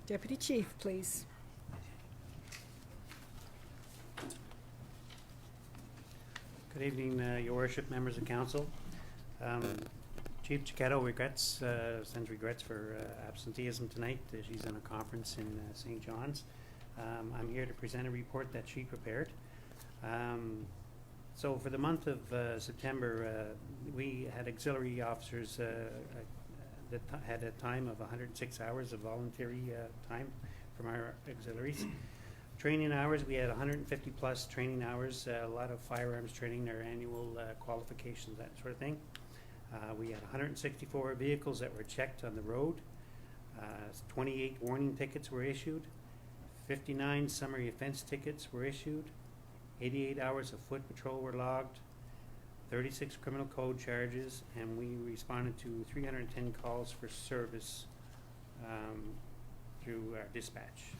Deputy Chief, please. Good evening, Your Worship, members of council. Chief Chiquetto sends regrets for absenteeism tonight. She's in a conference in St. John's. I'm here to present a report that she prepared. So for the month of September, we had auxiliary officers that had a time of 106 hours of voluntary time from our auxiliaries. Training hours, we had 150 plus training hours, a lot of firearms training, their annual qualifications, that sort of thing. We had 164 vehicles that were checked on the road. 28 warning tickets were issued. 59 summary offense tickets were issued. 88 hours of foot patrol were logged. 36 criminal code charges, and we responded to 310 calls for service through our dispatch.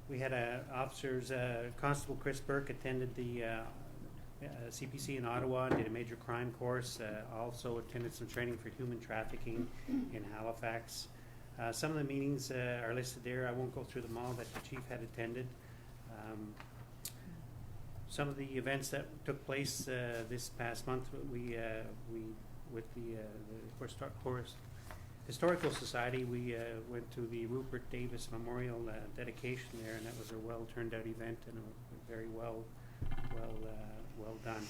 We had officers, Constable Chris Burke attended the CPC in Ottawa and did a major crime course, also attended some training for human trafficking in Halifax. Some of the meetings are listed there. I won't go through them all that the chief had attended. Some of the events that took place this past month, we with the Historical Society, we went to the Rupert Davis Memorial dedication there, and that was a well turned out event and very well done.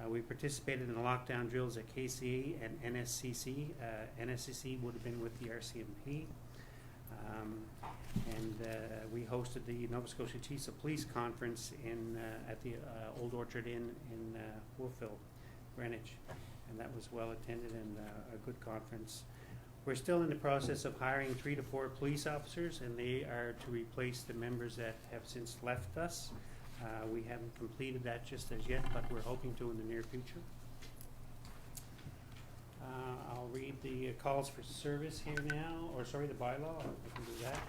We participated in the lockdown drills at KCA and NSCC. NSCC would have been with the RCMP. And we hosted the Nova Scotia Chiefs of Police Conference at the Old Orchard Inn in Wolfville, Greenwich, and that was well attended and a good conference. We're still in the process of hiring 3 to 4 police officers, and they are to replace the members that have since left us. We haven't completed that just as yet, but we're hoping to in the near future. I'll read the calls for service here now, or sorry, the bylaw. I can do that.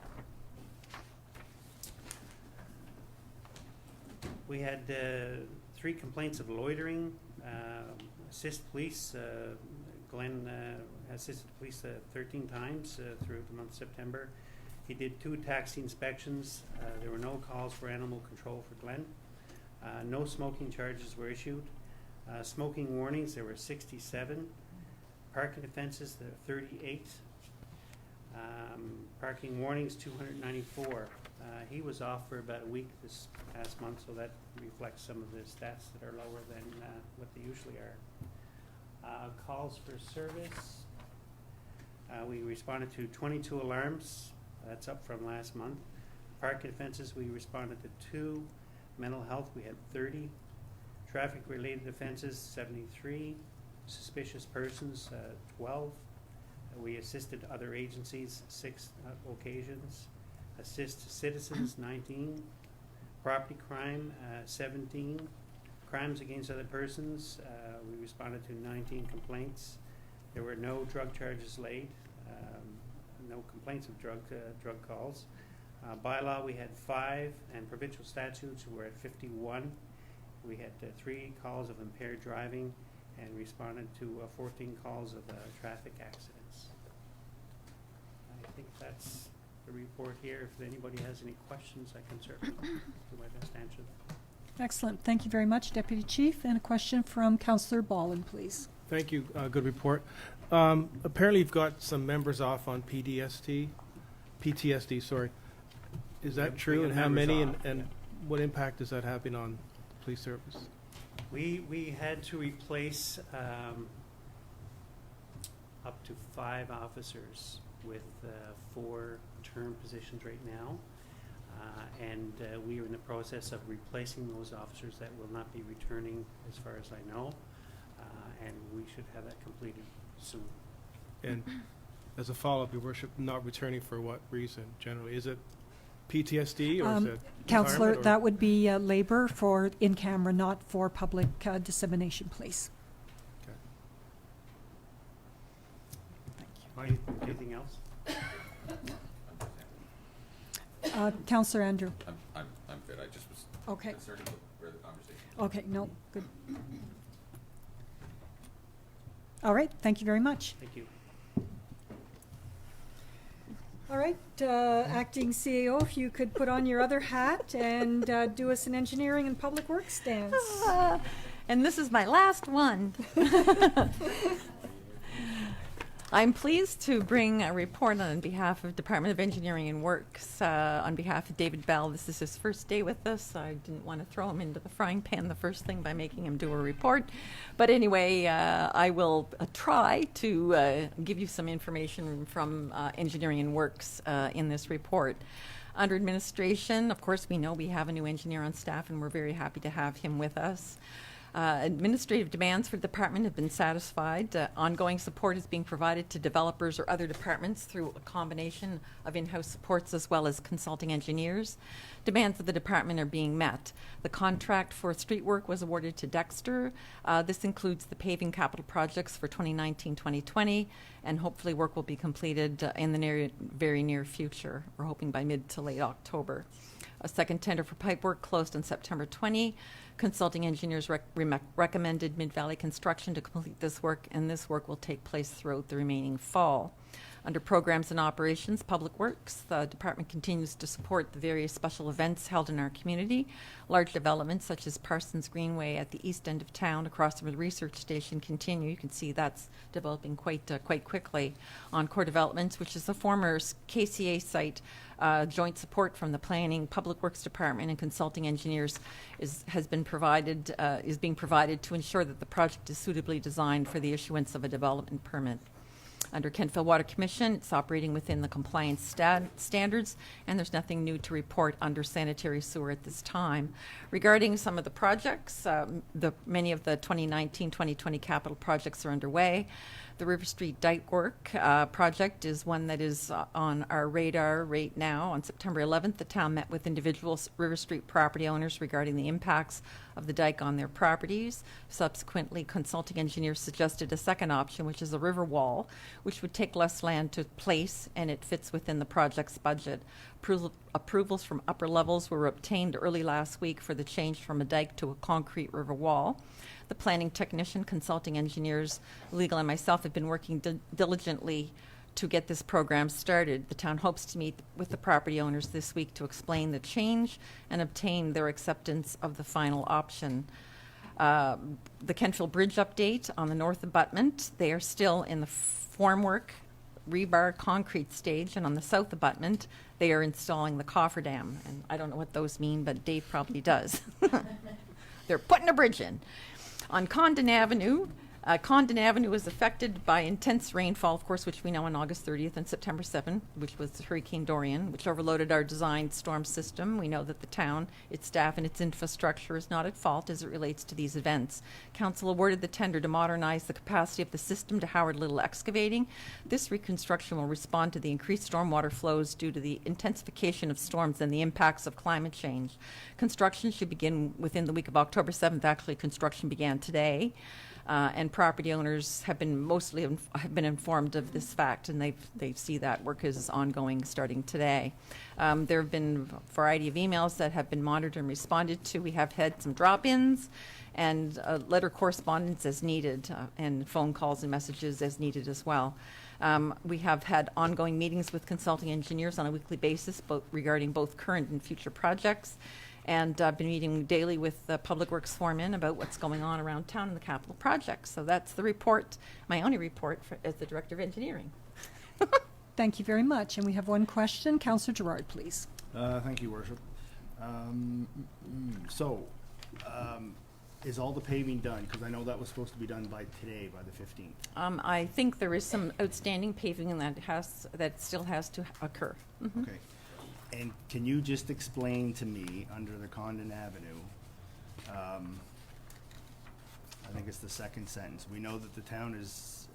We had 3 complaints of loitering. Assist police, Glenn assisted police 13 times through the month of September. He did 2 taxi inspections. There were no calls for animal control for Glenn. No smoking charges were issued. Smoking warnings, there were 67. Parking offenses, there are 38. Parking warnings, 294. He was off for about a week this past month, so that reflects some of the stats that are lower than what they usually are. Calls for service. We responded to 22 alarms. That's up from last month. Parking offenses, we responded to 2. Mental health, we had 30. Traffic-related offenses, 73. Suspicious persons, 12. We assisted other agencies, 6 occasions. Assist citizens, 19. Property crime, 17. Crimes against other persons, we responded to 19 complaints. There were no drug charges laid, no complaints of drug calls. Bylaw, we had 5, and provincial statutes were at 51. We had 3 calls of impaired driving and responded to 14 calls of traffic accidents. I think that's the report here. If anybody has any questions, I can certainly do my best to answer them. Excellent. Thank you very much, Deputy Chief. And a question from Councillor Ballin, please. Thank you. Good report. Apparently, you've got some members off on PTSD. Sorry. Is that We true? have And how members many? off, And yeah. what impact is that having on police service? We had to replace up to 5 officers with 4 term positions right now. And we are in the process of replacing those officers that will not be returning as far as I know. And we should have that completed soon. And as a follow-up, Your Worship, not returning for what reason generally? Is it PTSD or is it Councillor, environment, or- that would be labor for in-camera, not for public dissemination, please. Okay. Anything else? Councillor Andrew. I'm good. I just was Okay. concerned about where the conversation. Okay, no, good. All right, thank you very much. Thank you. All right, acting CAO, if you could put on your other hat and do us an engineering and public works dance. And this is my last one. I'm pleased to bring a report on behalf of Department of Engineering and Works, on behalf of David Bell. This is his first day with us. I didn't want to throw him into the frying pan the first thing by making him do a report. But anyway, I will try to give you some information from Engineering and Works in this report. Under administration, of course, we know we have a new engineer on staff, and we're very happy to have him with us. Administrative demands for the department have been satisfied. Ongoing support is being provided to developers or other departments through a combination of in-house supports as well as consulting engineers. Demands of the department are being met. The contract for street work was awarded to Dexter. This includes the paving capital projects for 2019-2020, and hopefully work will be completed in the very near future. We're hoping by mid to late October. A second tender for pipe work closed on September 20. Consulting engineers recommended Mid-Valley Construction to complete this work, and this work will take place throughout the remaining fall. Under programs and operations, Public Works, the department continues to support the various special events held in our community. Large developments such as Parsons Greenway at the east end of town across from the research station continue. You can see that's developing quite quickly. Encore developments, which is a former KCA site, joint support from the Planning, Public Works Department, and consulting engineers is being provided to ensure that the project is suitably designed for the issuance of a development permit. Under Kentville Water Commission, it's operating within the compliance standards, and there's nothing new to report under sanitary sewer at this time. Regarding some of the projects, many of the 2019-2020 capital projects are underway. The River Street Dike Work project is one that is on our radar right now. On September 11th, the town met with individual River Street property owners regarding the impacts of the dike on their properties. Subsequently, consulting engineers suggested a second option, which is a river wall, which would take less land to place, and it fits within the project's budget. Approvals from upper levels were obtained early last week for the change from a dike to a concrete river wall. The planning technician, consulting engineers, legal, and myself have been working diligently to get this program started. The town hopes to meet with the property owners this week to explain the change and obtain their acceptance of the final option. The Kentville Bridge update on the north abutment, they are still in the formwork, rebar, concrete stage, and on the south abutment, they are installing the cofferdam. And I don't know what those mean, but Dave probably does. They're putting a bridge in. On Condon Avenue was affected by intense rainfall, of course, which we know on August 30th and September 7th, which was Hurricane Dorian, which overloaded our designed storm system. We know that the town, its staff, and its infrastructure is not at fault as it relates to these events. Council awarded the tender to modernize the capacity of the system to Howard Little Excavating. This reconstruction will respond to the increased stormwater flows due to the intensification of storms and the impacts of climate change. Construction should begin within the week of October 7th. Actually, construction began today. And property owners have been informed of this fact, and they see that work is ongoing starting today. There have been a variety of emails that have been monitored and responded to. We have had some drop-ins and letter correspondence as needed, and phone calls and messages as needed as well. We have had ongoing meetings with consulting engineers on a weekly basis, regarding both current and future projects. And I've been meeting daily with the Public Works foreman about what's going on around town in the capital projects. So that's the report, my only report as the Director of Engineering. Thank you very much. And we have one question. Councillor Gerard, please. Thank you, Worship. Is all the paving done? Because I know that was supposed to be done by today, by the 15th. I think there is some outstanding paving that still has to occur. Mhm. Okay. And can you just explain to me, under the Condon Avenue, I think it's the second sentence, we know that the town is,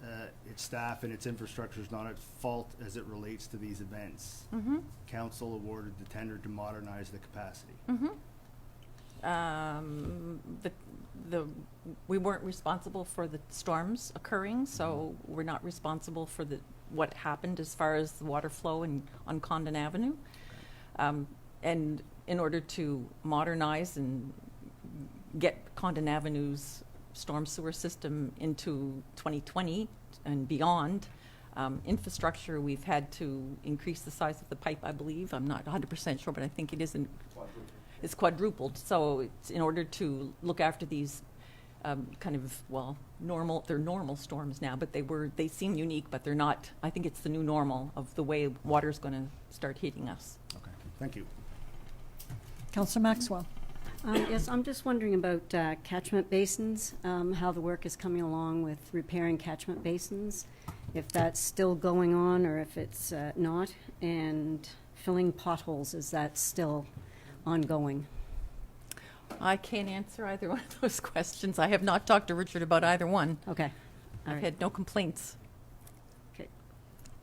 its staff and its infrastructure is not at fault as it relates to these events. Mm-hmm. Council awarded the tender to modernize the capacity. Mm-hmm. We weren't responsible for the storms occurring, so we're not responsible for what happened as far as the water flow on Condon Avenue. And in order to modernize and get Condon Avenue's storm sewer system into 2020 and beyond, infrastructure, we've had to increase the size of the pipe, I believe. I'm not 100% sure, but I think it isn't. It's quadrupled. So it's in order to look after these normal, they're normal storms now, but they seem unique, but they're not. I think it's the new normal of the way water's going to start hitting us. Okay, thank you. Councillor Maxwell. Yes, I'm just wondering about catchment basins, how the work is coming along with repairing catchment basins, if that's still going on or if it's not, and filling potholes, is that still ongoing? I can't answer either one of those questions. I have not talked to Richard about either one. Okay. All I've right. had no complaints. Okay.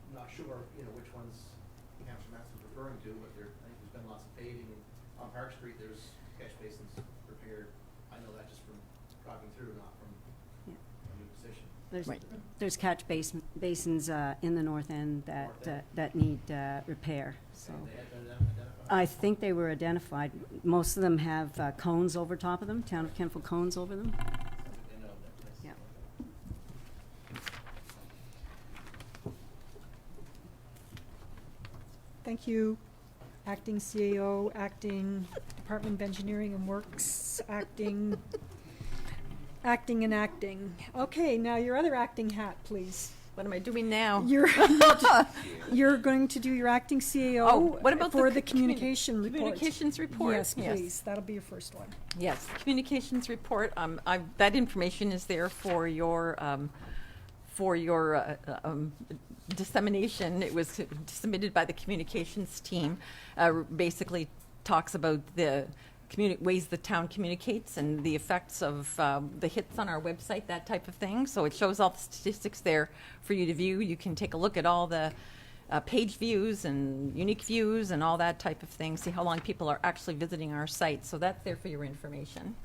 I'm not sure, which ones Councilor Matson is referring to, but I think there's been lots of paving. On Park Street, there's catch basins repaired. I know that just from driving through, not from a new position. Right. There's catch basins in the north end that need repair. So And they had been identified. I think they were identified. Most of them have cones over top of them, Town of Kentville cones over them. They know that place. Yeah. Thank you. Acting CAO, Acting Department of Engineering and Works, Acting and Acting. Okay, now your other acting hat, please. What am I doing now? You're going to do your acting CAO Oh, what about for the the communication report. Communications report? Yes, please. That'll be your first one. Yes, communications report. That information is there for your dissemination. It was submitted by the communications team. Basically, talks about the ways the town communicates and the effects of the hits on our website, that type of thing. So it shows all the statistics there for you to view. You can take a look at all the page views and unique views and all that type of thing, see how long people are actually visiting our site. So that's there for your information.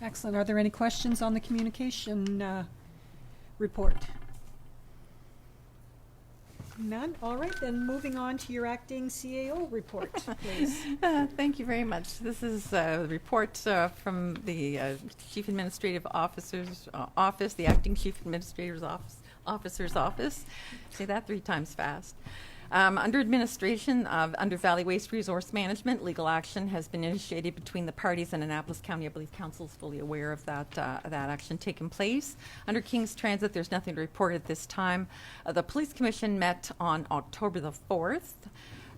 Excellent. Are there any questions on the communication report? None? All right, then moving on to your acting CAO report, please. Thank you very much. This is a report from the Chief Administrative Officer's Office, the Acting Chief Administrator's Officer's Office. Say that 3 times fast. Under administration, under Valley Waste Resource Management, legal action has been initiated between the parties in Annapolis County. I believe council is fully aware of that action taking place. Under King's Transit, there's nothing to report at this time. The Police Commission met on October the 4th.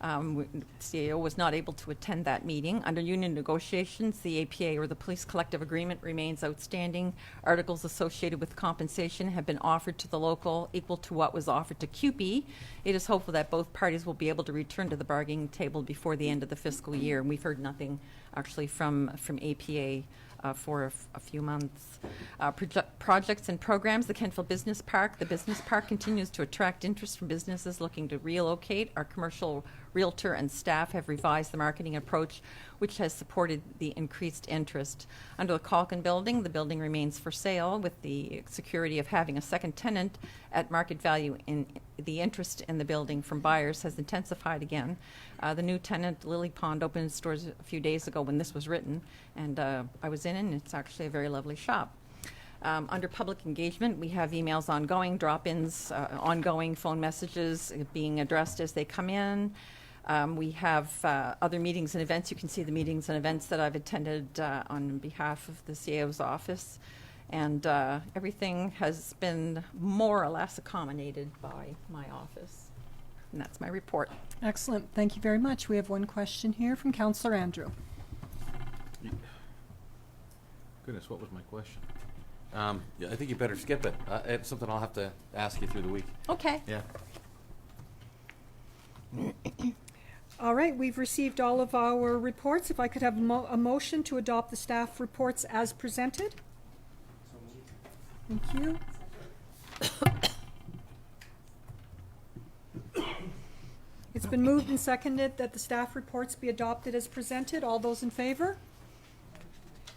CAO was not able to attend that meeting. Under union negotiations, the APA, or the Police Collective Agreement, remains outstanding. Articles associated with compensation have been offered to the local, equal to what was offered to CUPE. It is hopeful that both parties will be able to return to the bargaining table before the end of the fiscal year. And we've heard nothing actually from APA for a few months. Projects and programs, the Kentville Business Park. The business park continues to attract interest from businesses looking to relocate. Our commercial realtor and staff have revised the marketing approach, which has supported the increased interest. Under the Calkin building, the building remains for sale with the security of having a second tenant at market value. In the interest in the building from buyers has intensified again. The new tenant, Lily Pond, opened its doors a few days ago when this was written, and I was in, and it's actually a very lovely shop. Under public engagement, we have emails ongoing, drop-ins, ongoing phone messages being addressed as they come in. We have other meetings and events. You can see the meetings and events that I've attended on behalf of the CAO's office. And everything has been more or less accommodated by my office. And that's my report. Excellent. Thank you very much. We have one question here from Councillor Andrew. Goodness, what was my question? Yeah, I think you better skip it. It's something I'll have to ask you through the week. Okay. Yeah. All right, we've received all of our reports. If I could have a motion to adopt the staff reports as presented. Thank you. It's been moved and seconded that the staff reports be adopted as presented. All those in favor?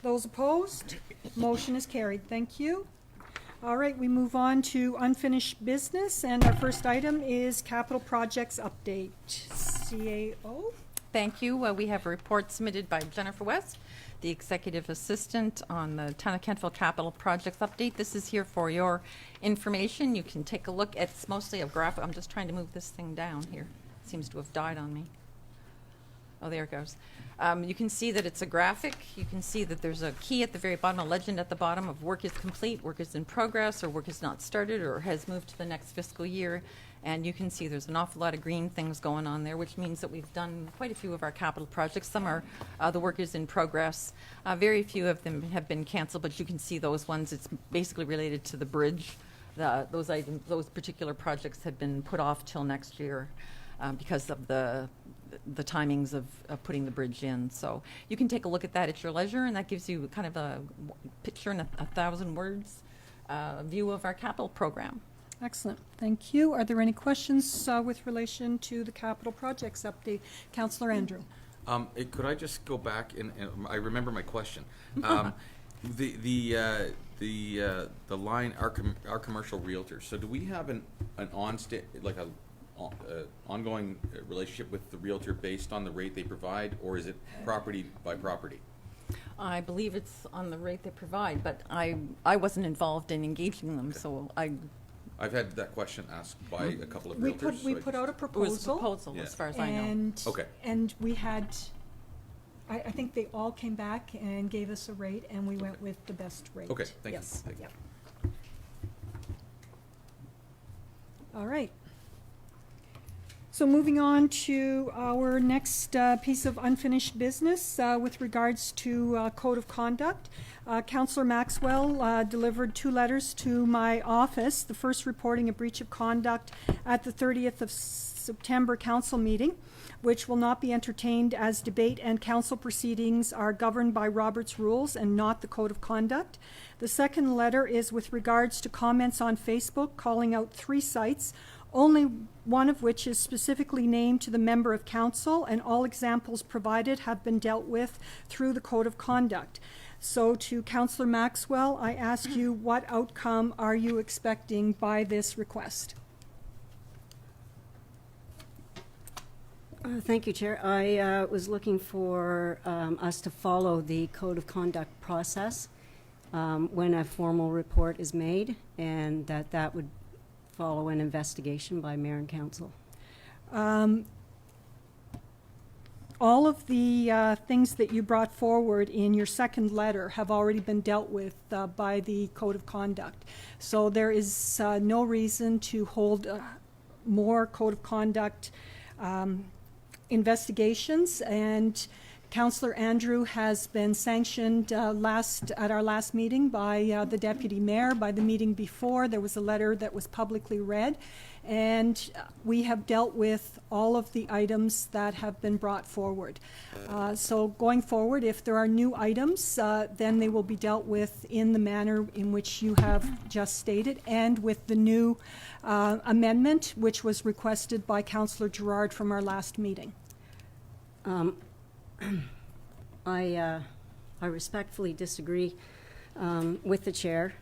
Those opposed? Motion is carried. Thank you. All right, we move on to unfinished business, and our first item is capital projects update. CAO? Thank you. We have a report submitted by Jennifer West, the Executive Assistant on the Town of Kentville Capital Projects Update. This is here for your information. You can take a look. It's mostly a graph. I'm just trying to move this thing down here. It seems to have died on me. Oh, there it goes. You can see that it's a graphic. You can see that there's a key at the very bottom, a legend at the bottom of work is complete, work is in progress, or work is not started, or has moved to the next fiscal year. And you can see there's an awful lot of green things going on there, which means that we've done quite a few of our capital projects. Some are the work is in progress. Very few of them have been canceled, but you can see those ones. It's basically related to the bridge. Those particular projects have been put off till next year because of the timings of putting the bridge in. So you can take a look at that at your leisure, and that gives you kind of a picture in 1,000 words view of our capital program. Excellent. Thank you. Are there any questions with relation to the capital projects update? Councillor Andrew. Could I just go back and I remember my question. The line our commercial realtors. So do we have an ongoing relationship with the realtor based on the rate they provide, or is it property by property? I believe it's on the rate they provide, but I wasn't involved in engaging them, so I've had that question asked by a couple of realtors. We put out a it was a proposal. proposal, Yeah. as far as I know. Okay. And we had, I think they all came back and gave us a rate, and we went with the best rate. Okay, thank you. Yes. Thank you. Yep. All right. So moving on to our next piece of unfinished business with regards to code of conduct. Councillor Maxwell delivered 2 letters to my office, the first reporting a breach of conduct at the 30th of September council meeting, which will not be entertained as debate, and council proceedings are governed by Robert's rules and not the code of conduct. The second letter is with regards to comments on Facebook calling out 3 sites, only one of which is specifically named to the member of council, and all examples provided have been dealt with through the code of conduct. So to Councillor Maxwell, I ask you, what outcome are you expecting by this request? Thank you, Chair. I was looking for us to follow the code of conduct process when a formal report is made, and that would follow an investigation by Mayor and Council. All of the things that you brought forward in your second letter have already been dealt with by the Code of Conduct. So there is no reason to hold more Code of Conduct investigations, and Councillor Andrew has been sanctioned at our last meeting by the Deputy Mayor. By the meeting before, there was a letter that was publicly read, and we have dealt with all of the items that have been brought forward. So going forward, if there are new items, then they will be dealt with in the manner in which you have just stated, and with the new amendment which was requested by Councillor Gerard from our last meeting. I respectfully disagree with the chair.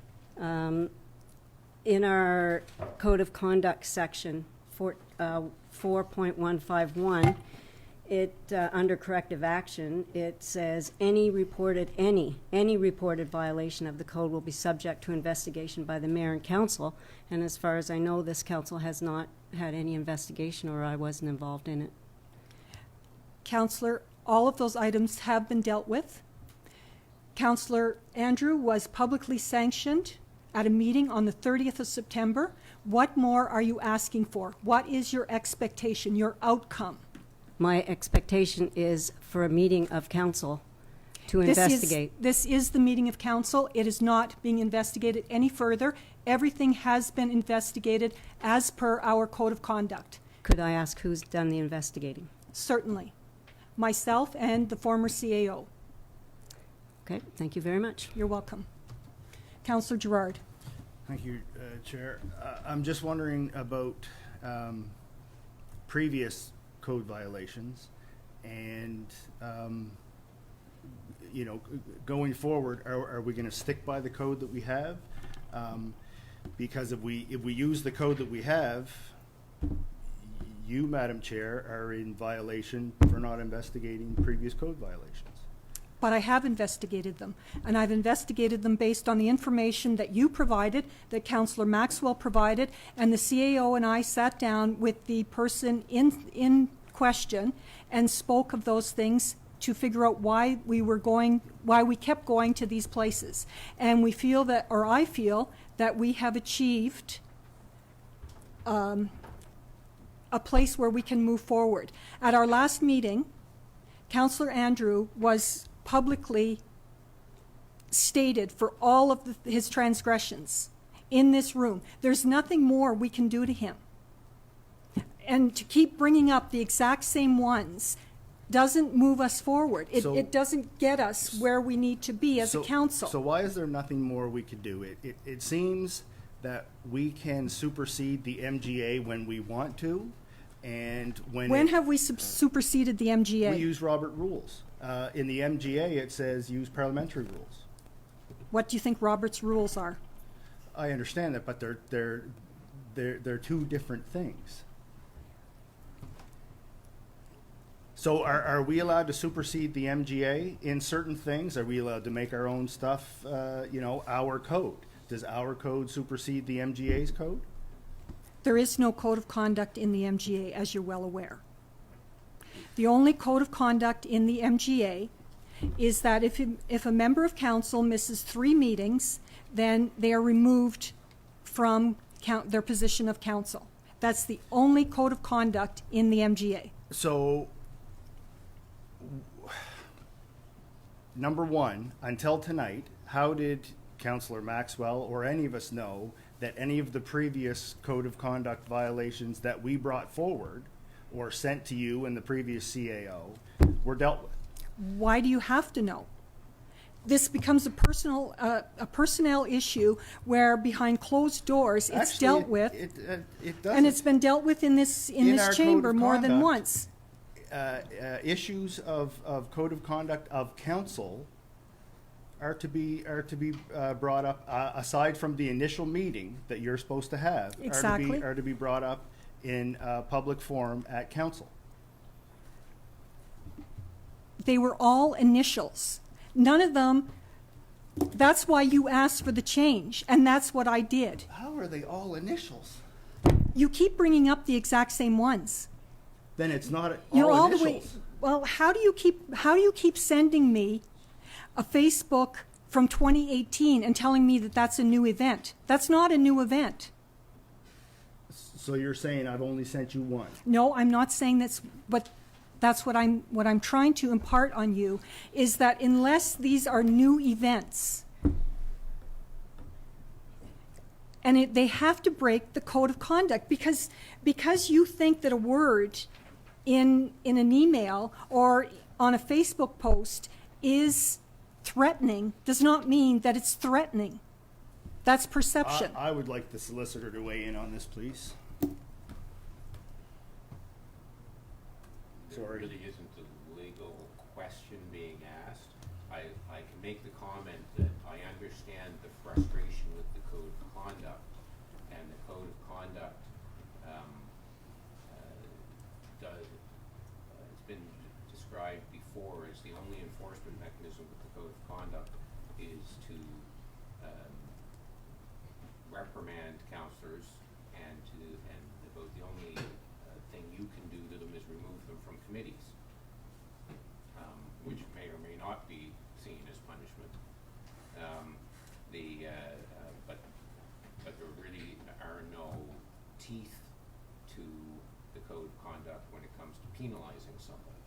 In our Code of Conduct section 4.151, under corrective action, it says any reported violation of the code will be subject to investigation by the mayor and council. And as far as I know, this council has not had any investigation, or I wasn't involved in it. Councillor, all of those items have been dealt with. Councillor Andrew was publicly sanctioned at a meeting on the 30th of September. What more are you asking for? What is your expectation, your outcome? My expectation is for a meeting of council to investigate. This is the meeting of council. It is not being investigated any further. Everything has been investigated as per our Code of Conduct. Could I ask who's done the investigating? Certainly. Myself and the former CAO. Okay, thank you very much. You're welcome. Councillor Gerard. Thank you, Chair. I'm just wondering about previous code violations, and you know, going forward, are we going to stick by the code that we have? Because if we use the code that we have, you, Madam Chair, are in violation for not investigating previous code violations. But I have investigated them, and I've investigated them based on the information that you provided, that Councillor Maxwell provided, and the CAO and I sat down with the person in question and spoke of those things to figure out why we kept going to these places. And we feel that, or I feel, that we have achieved a place where we can move forward. At our last meeting, Councillor Andrew was publicly stated for all of his transgressions in this room. There's nothing more we can do to him. And to keep bringing up the exact same ones doesn't move us forward. It doesn't get us where we need to be as a council. So why is there nothing more we could do? It seems that we can supersede the MGA when we want to, and when have we superseded the MGA? We use Robert rules. In the MGA, it says use parliamentary rules. What do you think Robert's rules are? I understand that, but they're two different things. So are we allowed to supersede the MGA in certain things? Are we allowed to make our own stuff, our code? Does our code supersede the MGA's code? There is no code of conduct in the MGA, as you're well aware. The only code of conduct in the MGA is that if a member of council misses 3 meetings, then they are removed from their position of council. That's the only code of conduct in the MGA. So, number one, until tonight, how did Councillor Maxwell or any of us know that any of the previous code of conduct violations that we brought forward or sent to you in the previous CAO were dealt with? Why do you have to know? This becomes a personnel issue where behind closed doors it's Actually, dealt with. It doesn't. And it's been dealt with in this our chamber code of more than conduct, once. Issues of code of conduct of council are to be brought up aside from the initial meeting that you're supposed to have. Exactly. Are to be brought up in a public forum at council. They were all initials. None of them. That's why you asked for the change, and that's what I did. How are they all initials? You keep bringing up the exact same ones. Then it's not You're all all the way, initials. well, how do you keep sending me a Facebook from 2018 and telling me that that's a new event? That's not a new event. So you're saying I've only sent you one? No, I'm not saying that's, but that's what I'm trying to impart on you, is that unless these are new events, and they have to break the code of conduct, because you think that a word in an email or on a Facebook post is threatening does not mean that it's threatening. That's perception. I would like the solicitor to weigh in on this, please. There Sorry. really isn't a legal question being asked. I can make the comment that I understand the frustration with the code of conduct, and the code of conduct it's been described before as the only enforcement mechanism with the code of conduct is to reprimand counselors, and about the only thing you can do to them is remove them from committees, which may or may not be seen as punishment. But there really are no teeth to the code of conduct when it comes to penalizing somebody.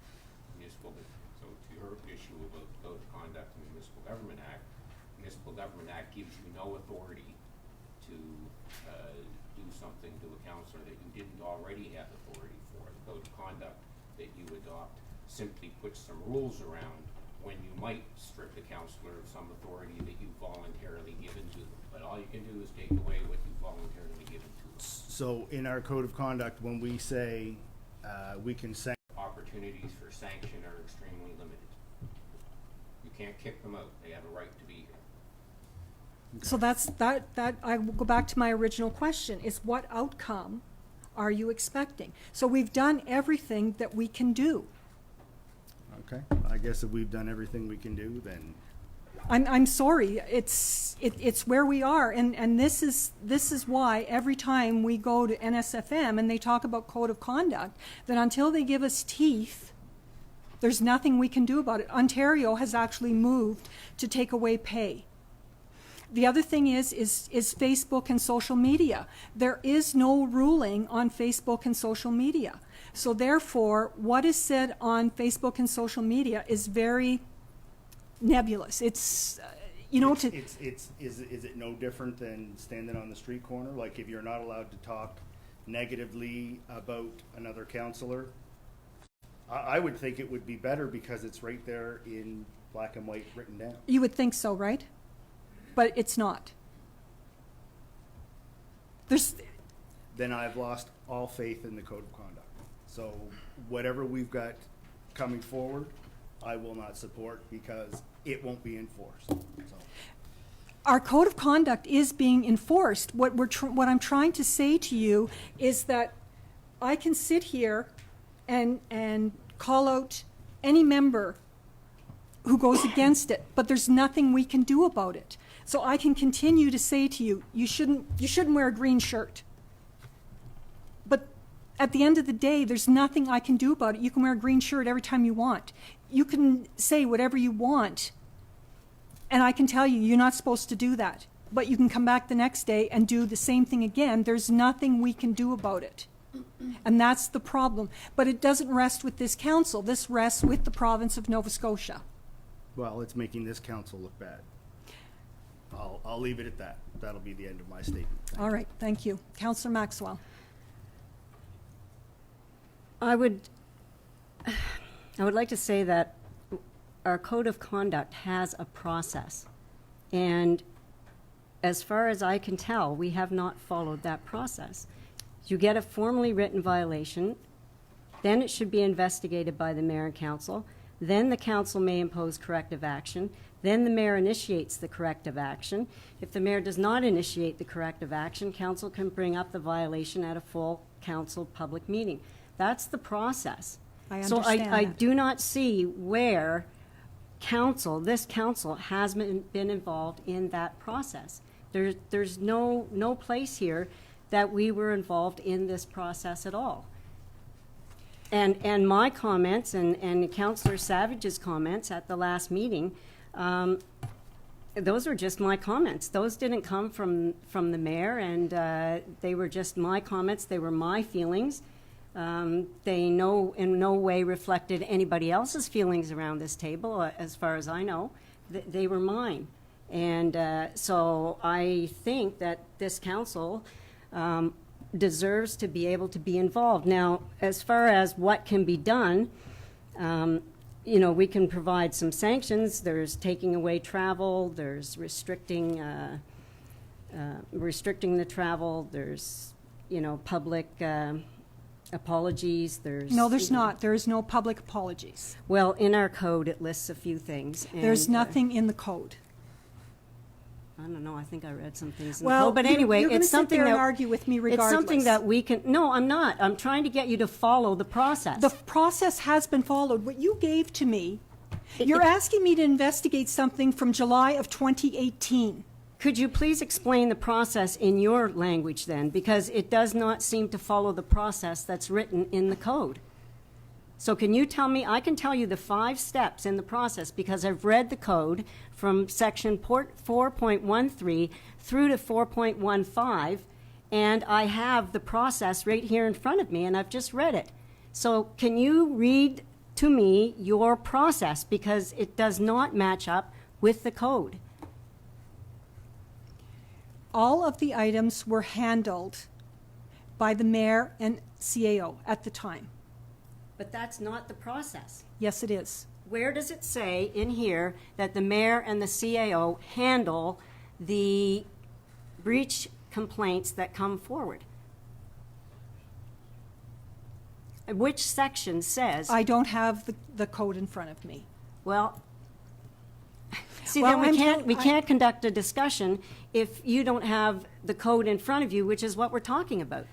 So to your issue about the code of conduct and the Municipal Government Act gives you no authority to do something to a counselor that you didn't already have authority for. The code of conduct that you adopt simply puts some rules around when you might strip a counselor of some authority that you've voluntarily given to them. But all you can do is take away what you've voluntarily given to them. So in our code of conduct, when we say we can sanction, Opportunities for sanction are extremely limited. You can't kick them out. They have a right to be here. So that I will go back to my original question, is what outcome are you expecting? So we've done everything that we can do. okay, I guess if we've done everything we can do, then I'm sorry, it's where we are, and this is why every time we go to NSFM and they talk about code of conduct, that until they give us teeth, there's nothing we can do about it. Ontario has actually moved to take away pay. The other thing is Facebook and social media. There is no ruling on Facebook and social media. So therefore, what is said on Facebook and social media is very nebulous. It's, is it no different than standing on the street corner? Like, if you're not allowed to talk negatively about another counselor, I would think it would be better because it's right there in black and white written down. You would think so, right? But it's not. Then I've lost all faith in the code of conduct. So whatever we've got coming forward, I will not support because it won't be enforced. So. Our code of conduct is being enforced. What I'm trying to say to you is that I can sit here and call out any member who goes against it, but there's nothing we can do about it. So I can continue to say to you, you shouldn't wear a green shirt. But at the end of the day, there's nothing I can do about it. You can wear a green shirt every time you want. You can say whatever you want, and I can tell you, you're not supposed to do that. But you can come back the next day and do the same thing again. There's nothing we can do about it. And that's the problem. But it doesn't rest with this council. This rests with the province of Nova Scotia. Well, it's making this council look bad. I'll leave it at that. That'll be the end of my statement. All right, thank you. Councillor Maxwell. I would like to say that our code of conduct has a process, and as far as I can tell, we have not followed that process. You get a formally written violation, then it should be investigated by the mayor and council, then the council may impose corrective action, then the mayor initiates the corrective action. If the mayor does not initiate the corrective action, council can bring up the violation at a full council public meeting. That's the process. I So understand I that. do not see where this council has been involved in that process. There's no place here that we were involved in this process at all. And my comments and Councillor Savage's comments at the last meeting, those were just my comments. Those didn't come from the mayor, and they were just my comments. They were my feelings. They in no way reflected anybody else's feelings around this table, as far as I know. They were mine. And so I think that this council deserves to be able to be involved. Now, as far as what can be done, we can provide some sanctions. There's taking away travel. There's restricting the travel. There's, public apologies. No, there's not. There is no public apologies. Well, in our code, it lists a few things. There's and, nothing in the code. I don't know. I think I read some things in Well, the code. But anyway, you're it's something sit there that and argue with me regardless. It's something that we can. No, I'm not. I'm trying to get you to follow the process. The process has been followed. What you gave to me, you're asking me to investigate something from July of 2018. Could you please explain the process in your language then? Because it does not seem to follow the process that's written in the code. So can you tell me, I can tell you the 5 steps in the process because I've read the code from section 4.13 through to 4.15, and I have the process right here in front of me, and I've just read it. So can you read to me your process because it does not match up with the code? All of the items were handled by the mayor and CAO at the time. But that's not the process. Yes, it is. Where does it say in here that the mayor and the CAO handle the breach complaints that come forward? Which section says? I don't have the code in front of me. Well, see, Well, then we I- can't conduct a discussion if you don't have the code in front of you, which is what we're talking about.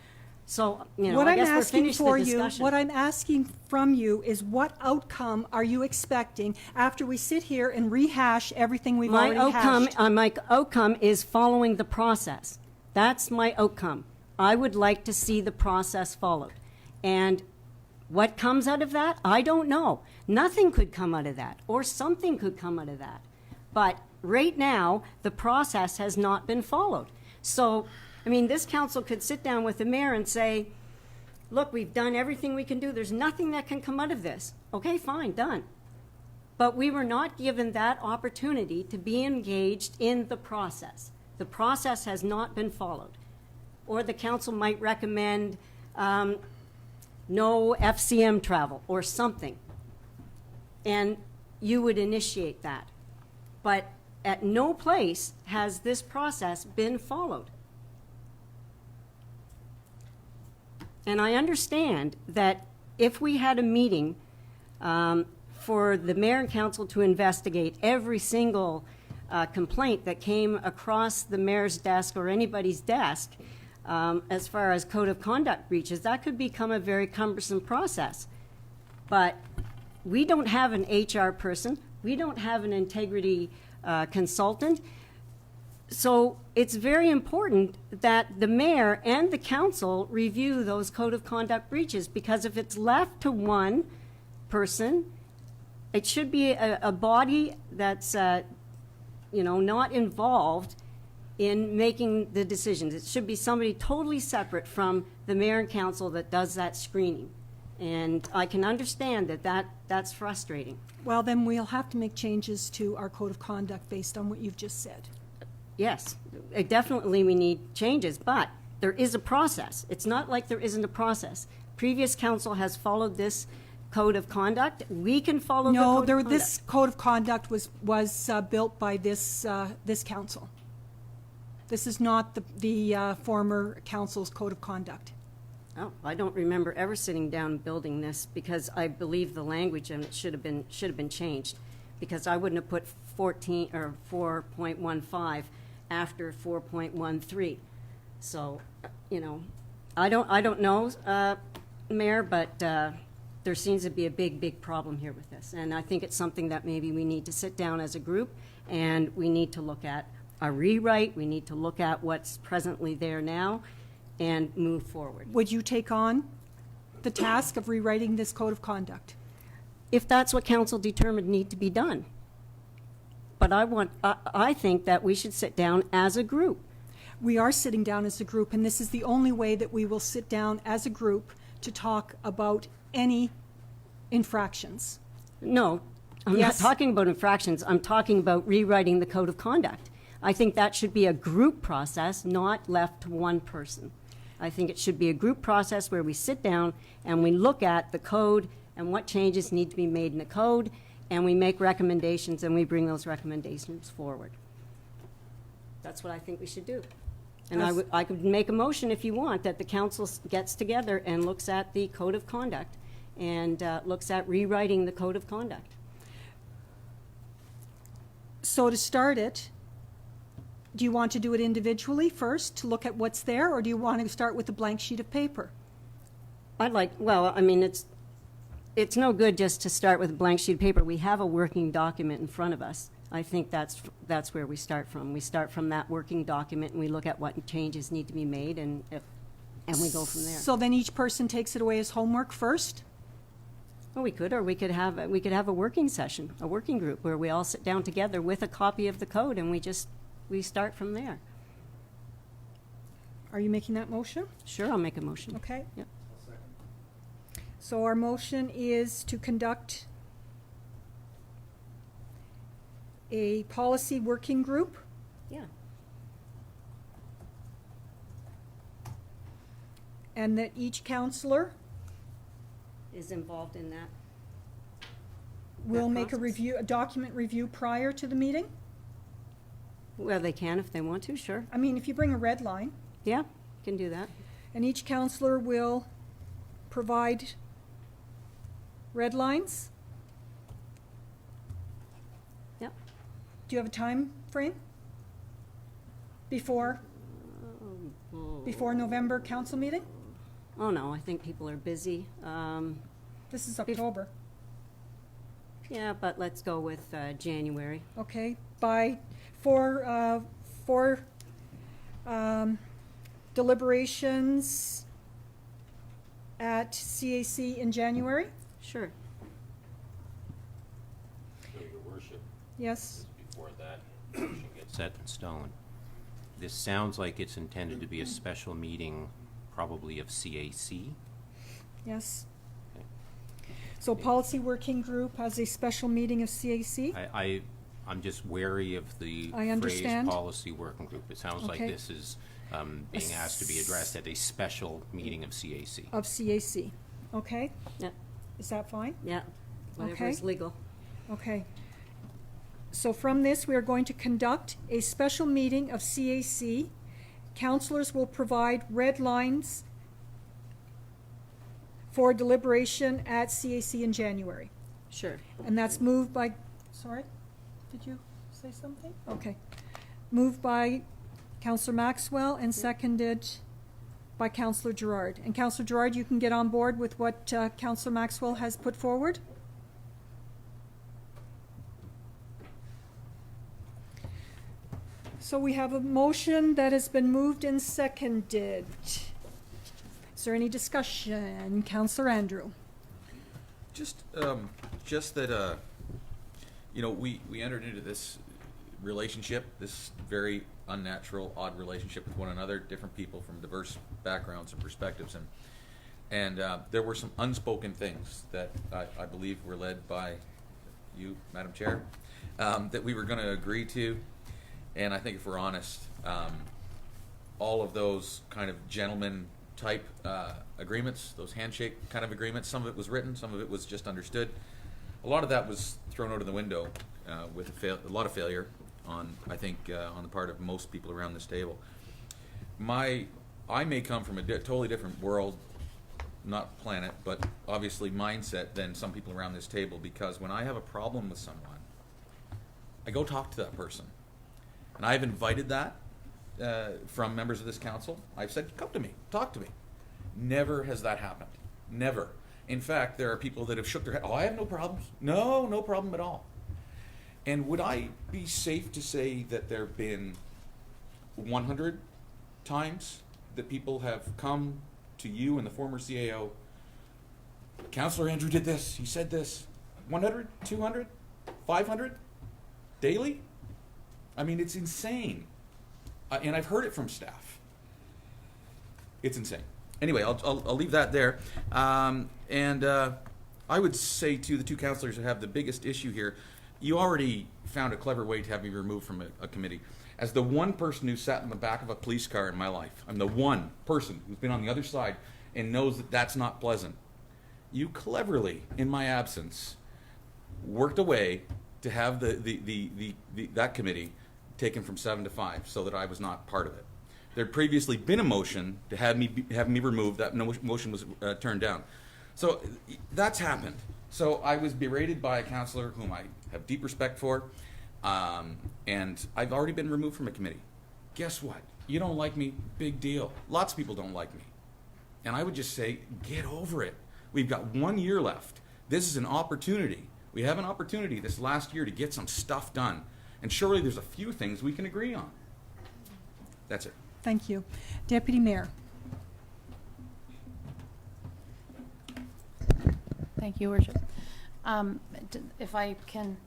So, What I I'm guess we're asking finished the for you, discussion. what I'm asking from you is what outcome are you expecting after we sit here and rehash everything we've My already hashed? my outcome is following the process. That's my outcome. I would like to see the process followed. And what comes out of that? I don't know. Nothing could come out of that, or something could come out of that. But right now, the process has not been followed. So, this council could sit down with the mayor and say, look, we've done everything we can do. There's nothing that can come out of this. Okay, fine, done. But we were not given that opportunity to be engaged in the process. The process has not been followed. Or the council might recommend no FCM travel or something. And you would initiate that. But at no place has this process been followed. And I understand that if we had a meeting for the mayor and council to investigate every single complaint that came across the mayor's desk or anybody's desk, as far as code of conduct breaches, that could become a very cumbersome process. But we don't have an HR person. We don't have an integrity consultant. So it's very important that the mayor and the council review those code of conduct breaches, because if it's left to one person, it should be a body that's not involved in making the decisions. It should be somebody totally separate from the mayor and council that does that screening. And I can understand that's frustrating. Well, then we'll have to make changes to our code of conduct based on what you've just said. Yes, definitely we need changes, but there is a process. It's not like there isn't a process. Previous council has followed this code of conduct. We can follow the code of conduct. This code of conduct was built by this council. This is not the former council's code of conduct. Oh, I don't remember ever sitting down and building this, because I believe the language in it should have been changed, because I wouldn't have put 14 or 4.15 after 4.13. So, I don't know, Mayor, but there seems to be a big problem here with this, and I think it's something that maybe we need to sit down as a group and we need to look at a rewrite. We need to look at what's presently there now and move forward. Would you take on the task of rewriting this code of conduct. If that's what council determined need to be done. But I think that we should sit down as a group. We are sitting down as a group, and this is the only way that we will sit down as a group to talk about any infractions. No, I'm Yes. not talking about infractions. I'm talking about rewriting the code of conduct. I think that should be a group process, not left to one person. I think it should be a group process where we sit down and we look at the code and what changes need to be made in the code, and we make recommendations and we bring those recommendations forward. That's what I think we should do. And I could make a motion if you want that the council gets together and looks at the code of conduct and looks at rewriting the code of conduct. So to start it, do you want to do it individually first to look at what's there, or do you want to start with a blank sheet of paper? Well, I mean, it's no good just to start with a blank sheet of paper. We have a working document in front of us. I think that's where we start from. We start from that working document and we look at what changes need to be made and we go from there. So then each person takes it away as homework first? Well, we could have a working session, a working group where we all sit down together with a copy of the code and we start from there. Are you making that motion? Sure, I'll make a motion. Okay. Yep. So our motion is to conduct a policy working group, Yeah. and that each counselor Is involved in that. will make a process. a document review prior to the meeting? Well, they can if they want to, sure. I mean, if you bring a red line, Yeah, can do that. and each counselor will provide red lines? Yep. Do you have a time frame? Before November council meeting? Oh, no, I think people are busy. This is October, Yeah, but let's go with January. okay? For deliberations at CAC in January? Sure. So, Your Worship, Yes? before that motion gets set in stone, this sounds like it's intended to be a special meeting, probably of CAC. Yes. Okay. So policy working group has a special meeting of CAC? I'm just wary of the I phrase understand. policy working group. It sounds like Okay. this is being asked to be addressed at a special meeting of CAC. Of CAC, okay? Yeah, Is that fine? yeah, whatever Okay. is legal. Okay. So from this, we are going to conduct a special meeting of CAC. Counselors will provide red lines for deliberation at CAC in January. Sure. And that's moved by, sorry, did you say something? Okay. Moved by Counselor Maxwell and seconded by Counselor Gerard. And Counselor Gerard, you can get on board with what Counselor Maxwell has put forward? So we have a motion that has been moved and seconded. Is there any discussion? Counselor Andrew? Just that, we entered into this relationship, this very unnatural, odd relationship with one another, different people from diverse backgrounds and perspectives, and there were some unspoken things that I believe were led by you, Madam Chair, that we were going to agree to, and I think if we're honest, all of those kind of gentleman type agreements, those handshake kind of agreements, some of it was written, some of it was just understood. A lot of that was thrown out of the window with a lot of failure on the part of most people around this table. I may come from a totally different world, not planet, but obviously mindset than some people around this table, because when I have a problem with someone, I go talk to that person. And I've invited that from members of this council. I've said, come to me, talk to me. Never has that happened. Never. In fact, there are people that have shook their head. Oh, I have no problems. No problem at all. And would I be safe to say that there have been 100 times that people have come to you and the former CAO Counselor Andrew did this, he said this. 100, 200, 500 daily? I mean, it's insane. And I've heard it from staff. It's insane. Anyway, I'll leave that there. I would say to the two counselors who have the biggest issue here, you already found a clever way to have me removed from a committee. As the one person who sat in the back of a police car in my life, I'm the one person who's been on the other side and knows that that's not pleasant. You cleverly, in my absence, worked a way to have that committee taken from 7 to 5 so that I was not part of it. There had previously been a motion to have me removed. That motion was turned down. So that's happened. So I was berated by a counselor whom I have deep respect for, and I've already been removed from a committee. Guess what? You don't like me, big deal. Lots of people don't like me. And I would just say, get over it. We've got 1 year left. This is an opportunity. We have an opportunity this last year to get some stuff done. And surely there's a few things we can agree on. That's it. Thank you. Deputy Mayor. Thank you, Worship. If I can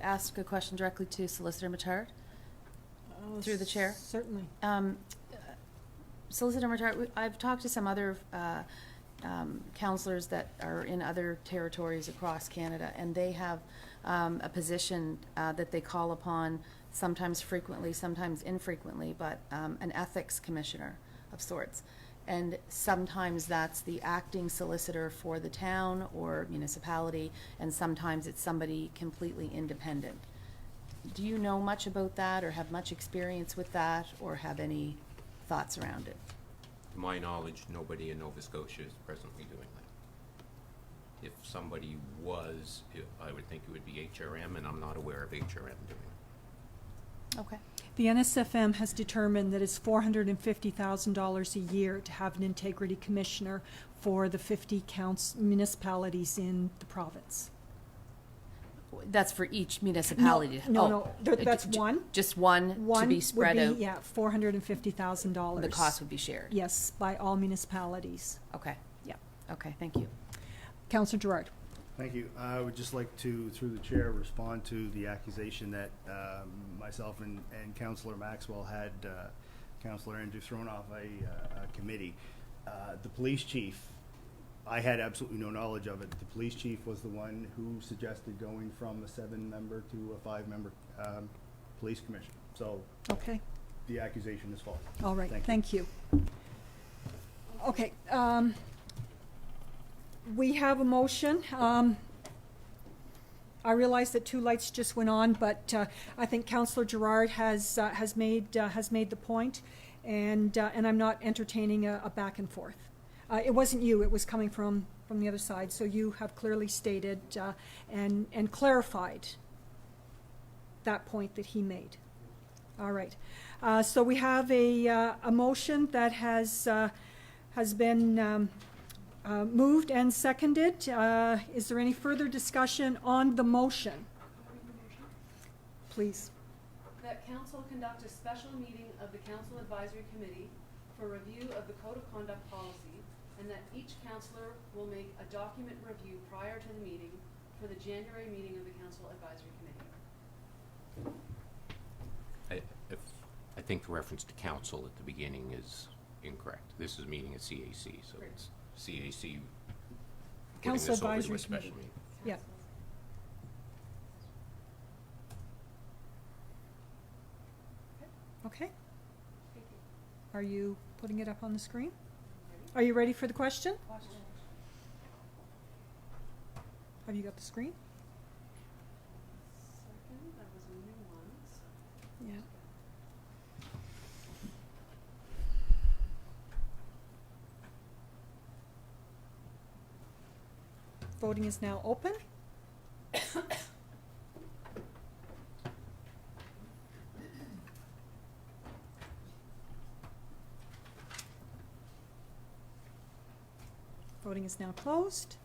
ask a question directly to Solicitor Matard through the chair. Certainly. Solicitor Matard, I've talked to some other counselors that are in other territories across Canada, and they have a position that they call upon sometimes frequently, sometimes infrequently, but an ethics commissioner of sorts. And sometimes that's the acting solicitor for the town or municipality, and sometimes it's somebody completely independent. Do you know much about that, or have much experience with that, or have any thoughts around it? To my knowledge, nobody in Nova Scotia is presently doing that. If somebody was, I would think it would be HRM, and I'm not aware of HRM doing it. Okay. The NSFM has determined that it's $450,000 a year to have an integrity commissioner for the 50 municipalities in the province. That's for each municipality? No, that's one. Just one to be spread out? Yeah, $450,000. The cost would be shared? Yes, by all municipalities. Okay. Yeah. Okay, thank you. Councillor Gerard. Thank you. I would just like to, through the chair, respond to the accusation that myself and Councillor Maxwell had Councillor Andrew thrown off a committee. The police chief, I had absolutely no knowledge of it. The police chief was the one who suggested going from a 7-member to a 5-member police commission. So okay, the accusation is false. All right, thank you. Okay, we have a motion. I realize that 2 lights just went on, but I think Councillor Gerard has made the point, and I'm not entertaining a back and forth. It wasn't you; it was coming from the other side. So you have clearly stated and clarified that point that he made. All right. So we have a motion that has been moved and seconded. Is there any further discussion on the motion? Please. That council conduct a special meeting of the Council Advisory Committee for review of the Code of Conduct policy, and that each councillor will make a document review prior to the meeting for the January meeting of the Council Advisory Committee. I think the reference to council at the beginning is incorrect. This is meeting at CAC, so it's CAC putting Council this over to Advisory a special Committee. meeting. Yeah. Okay. Are you putting it up on the screen? Are you ready for the question? Have you got the screen? That was a new one. Yeah. Voting is now open. Voting is now closed.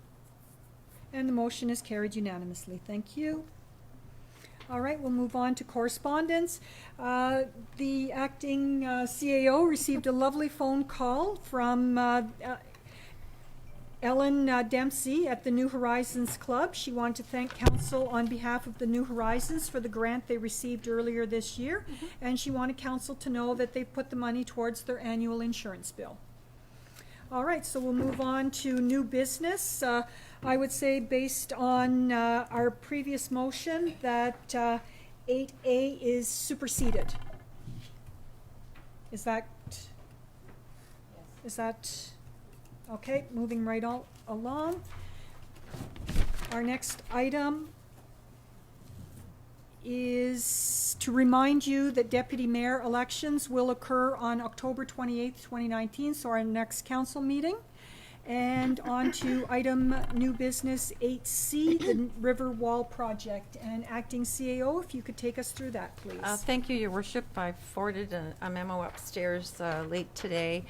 And the motion is carried unanimously. Thank you. All right, we'll move on to correspondence. The acting CAO received a lovely phone call from Ellen Dempsey at the New Horizons Club. She wanted to thank council on behalf of the New Horizons for the grant they received earlier this year. And she wanted council to know that they've put the money towards their annual insurance bill. All right, so we'll move on to new business. I would say based on our previous motion that 8A is superseded. Is that okay? Moving right along. Our next item is to remind you that deputy mayor elections will occur on October 28th, 2019, so our next council meeting. And on to item new business 8C, the River Wall Project. And acting CAO, if you could take us through that, please. Thank you, Your Worship. I forwarded a memo upstairs late today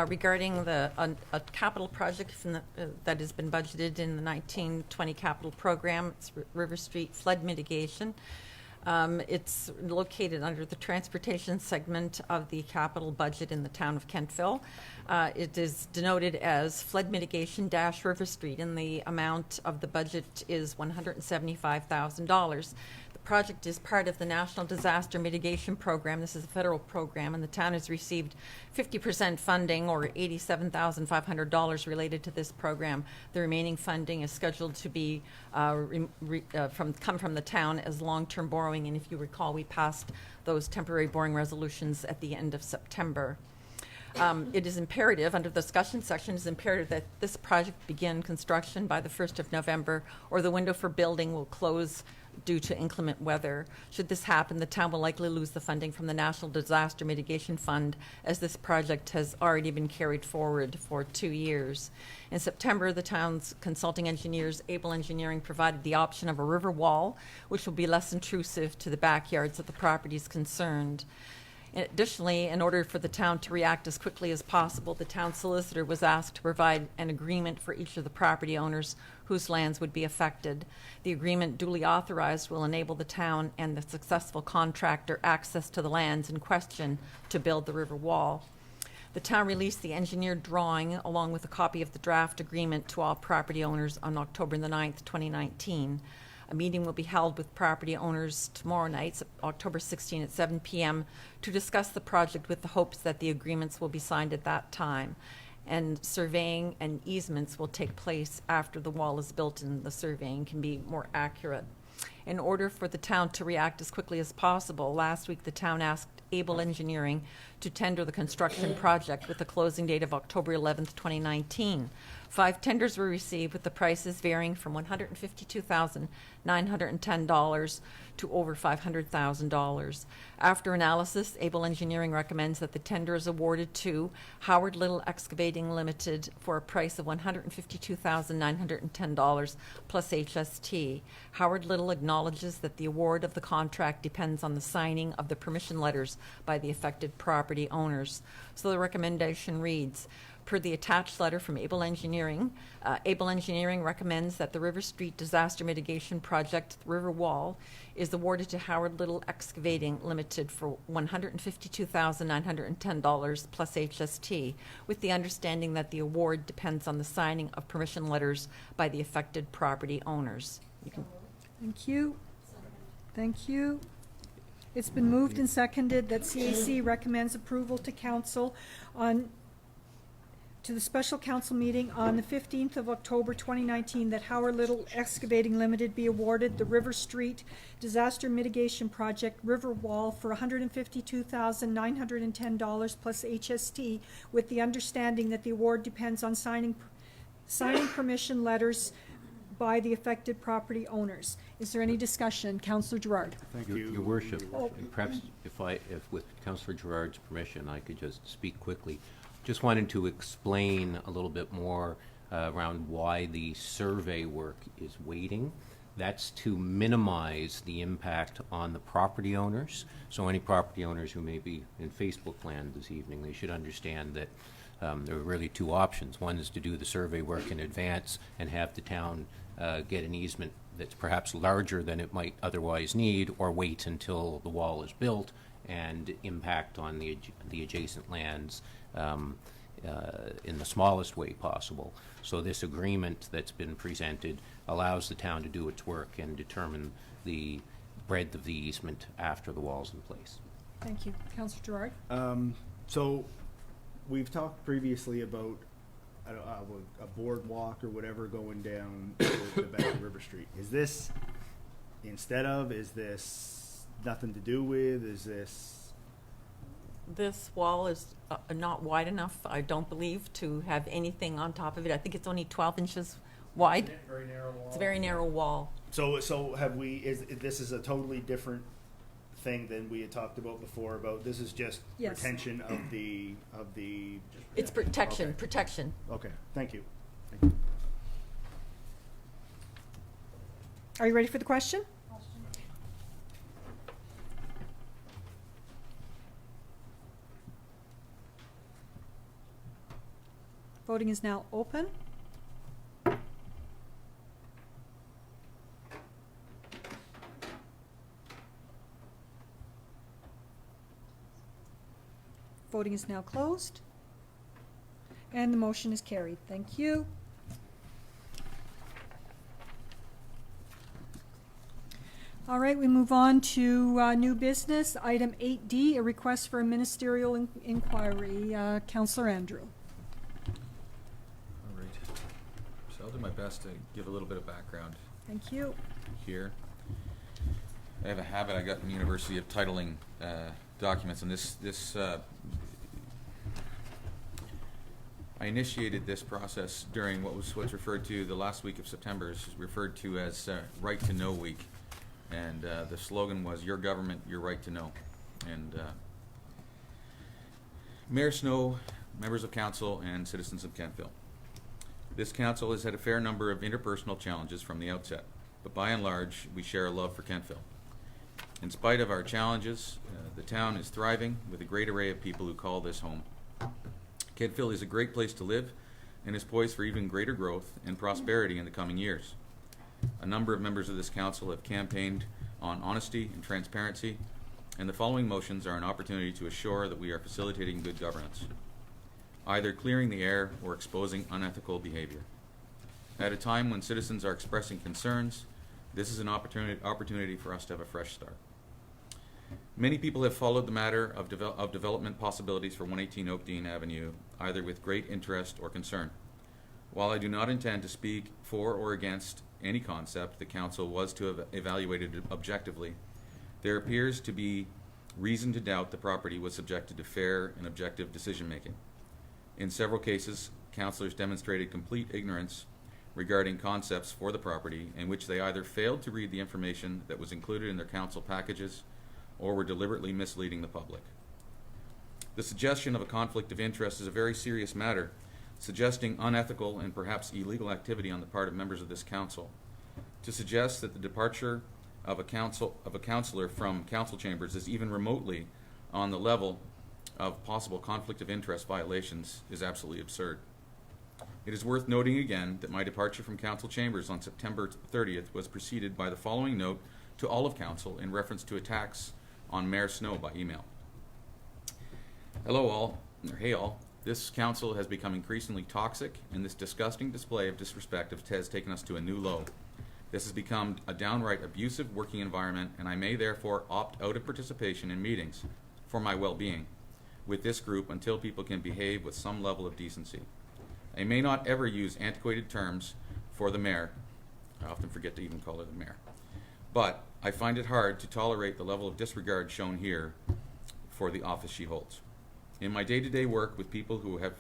regarding a capital project that has been budgeted in the 1920 capital program. It's River Street flood mitigation. It's located under the transportation segment of the capital budget in the town of Kentville. It is denoted as flood mitigation - River Street, and the amount of the budget is $175,000. The project is part of the National Disaster Mitigation Program. This is a federal program, and the town has received 50% funding, or $87,500 related to this program. The remaining funding is scheduled to be come from the town as long-term borrowing, and if you recall, we passed those temporary borrowing resolutions at the end of September. It is imperative, under the discussion section, is imperative that this project begin construction by the 1st of November, or the window for building will close due to inclement weather. Should this happen, the town will likely lose the funding from the National Disaster Mitigation Fund, as this project has already been carried forward for 2 years. In September, the town's consulting engineers, Able Engineering, provided the option of a river wall, which will be less intrusive to the backyards of the properties concerned. Additionally, in order for the town to react as quickly as possible, the town solicitor was asked to provide an agreement for each of the property owners whose lands would be affected. The agreement, duly authorized, will enable the town and the successful contractor access to the lands in question to build the river wall. The town released the engineered drawing along with a copy of the draft agreement to all property owners on October the 9th, 2019. A meeting will be held with property owners tomorrow night, October 16 at 7 p.m., to discuss the project with the hopes that the agreements will be signed at that time. And surveying and easements will take place after the wall is built and the surveying can be more accurate. In order for the town to react as quickly as possible, last week the town asked Able Engineering to tender the construction project with a closing date of October 11th, 2019. 5 tenders were received, with the prices varying from $152,910 to over $500,000. After analysis, Able Engineering recommends that the tender is awarded to Howard Little Excavating Limited for a price of $152,910 plus HST. Howard Little acknowledges that the award of the contract depends on the signing of the permission letters by the affected property owners. So the recommendation reads, per the attached letter from Able Engineering recommends that the River Street Disaster Mitigation Project River Wall is awarded to Howard Little Excavating Limited for $152,910 plus HST, with the understanding that the award depends on the signing of permission letters by the affected property owners. Thank you. Thank you. It's been moved and seconded that CAC recommends approval to council to the special council meeting on the 15th of October 2019 that Howard Little Excavating Limited be awarded the River Street Disaster Mitigation Project River Wall for $152,910 plus HST, with the understanding that the award depends on signing permission letters by the affected property owners. Is there any discussion? Councillor Gerard. Thank Your Worship, perhaps if with Councillor Gerard's permission, I could just speak quickly. Just wanted to explain a little bit more around why the survey work is waiting. That's to minimize the impact on the property owners. So any property owners who may be in Facebook land this evening, they should understand that there are really 2 options. One is to do the survey work in advance and have the town get an easement that's perhaps larger than it might otherwise need, or wait until the wall is built and impact on the adjacent lands in the smallest way possible. So this agreement that's been presented allows the town to do its work and determine the breadth of the easement after the wall's in place. Thank you. Councillor Gerard? So we've talked previously about a boardwalk or whatever going down the back of River Street. Is this instead of? Is this nothing to do with? Is this? This wall is not wide enough, I don't believe, to have anything on top of it. I think it's only 12 inches wide. Very narrow wall. It's a very narrow wall. So have we? This is a totally different thing than we had talked about before. About this is just Yes. retention of the. It's protection, Okay. protection. Okay. Thank you. Thank you. Are you ready for the question? Voting is now open. Voting is now closed. And the motion is carried. Thank you. All right, we move on to new business. Item 8D, a request for a ministerial inquiry. Councillor Andrew. All right. So I'll do my best to give a little bit of background Thank you. here. I have a habit I got in the university of titling documents, and I initiated this process during what's referred to the last week of September, is referred to as Right to Know Week, and the slogan was "Your government, your right to know." And Mayor Snow, members of council, and citizens of Kentville. This council has had a fair number of interpersonal challenges from the outset, but by and large, we share a love for Kentville. In spite of our challenges, the town is thriving with a great array of people who call this home. Kentville is a great place to live and is poised for even greater growth and prosperity in the coming years. A number of members of this council have campaigned on honesty and transparency, and the following motions are an opportunity to assure that we are facilitating good governance, either clearing the air or exposing unethical behavior. At a time when citizens are expressing concerns, this is an opportunity for us to have a fresh start. Many people have followed the matter of development possibilities for 118 Oakdean Avenue, either with great interest or concern. While I do not intend to speak for or against any concept the council was to have evaluated objectively, there appears to be reason to doubt the property was subjected to fair and objective decision-making. In several cases, councillors demonstrated complete ignorance regarding concepts for the property, in which they either failed to read the information that was included in their council packages or were deliberately misleading the public. The suggestion of a conflict of interest is a very serious matter, suggesting unethical and perhaps illegal activity on the part of members of this council. To suggest that the departure of a councillor from council chambers is even remotely on the level of possible conflict of interest violations is absolutely absurd. It is worth noting again that my departure from council chambers on September 30th was preceded by the following note to all of council in reference to attacks on Mayor Snow by email. Hello all, or hey all. This council has become increasingly toxic, and this disgusting display of disrespect has taken us to a new low. This has become a downright abusive working environment, and I may therefore opt out of participation in meetings for my well-being with this group until people can behave with some level of decency. I may not ever use antiquated terms for the mayor. I often forget to even call her the mayor. But I find it hard to tolerate the level of disregard shown here for the office she holds. In my day-to-day work with people who have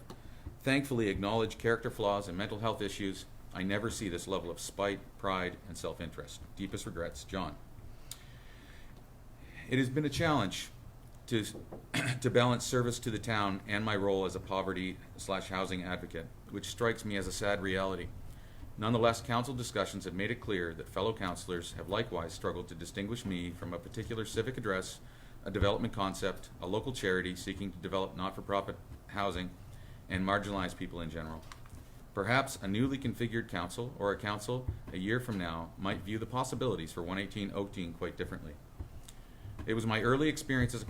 thankfully acknowledged character flaws and mental health issues, I never see this level of spite, pride, and self-interest. Deepest regrets, John. It has been a challenge to balance service to the town and my role as a poverty/housing advocate, which strikes me as a sad reality. Nonetheless, council discussions have made it clear that fellow councillors have likewise struggled to distinguish me from a particular civic address, a development concept, a local charity seeking to develop not-for-profit housing, and marginalized people in general. Perhaps a newly configured council, or a council a year from now, might view the possibilities for 118 Oakdean quite differently. It was my early experience as a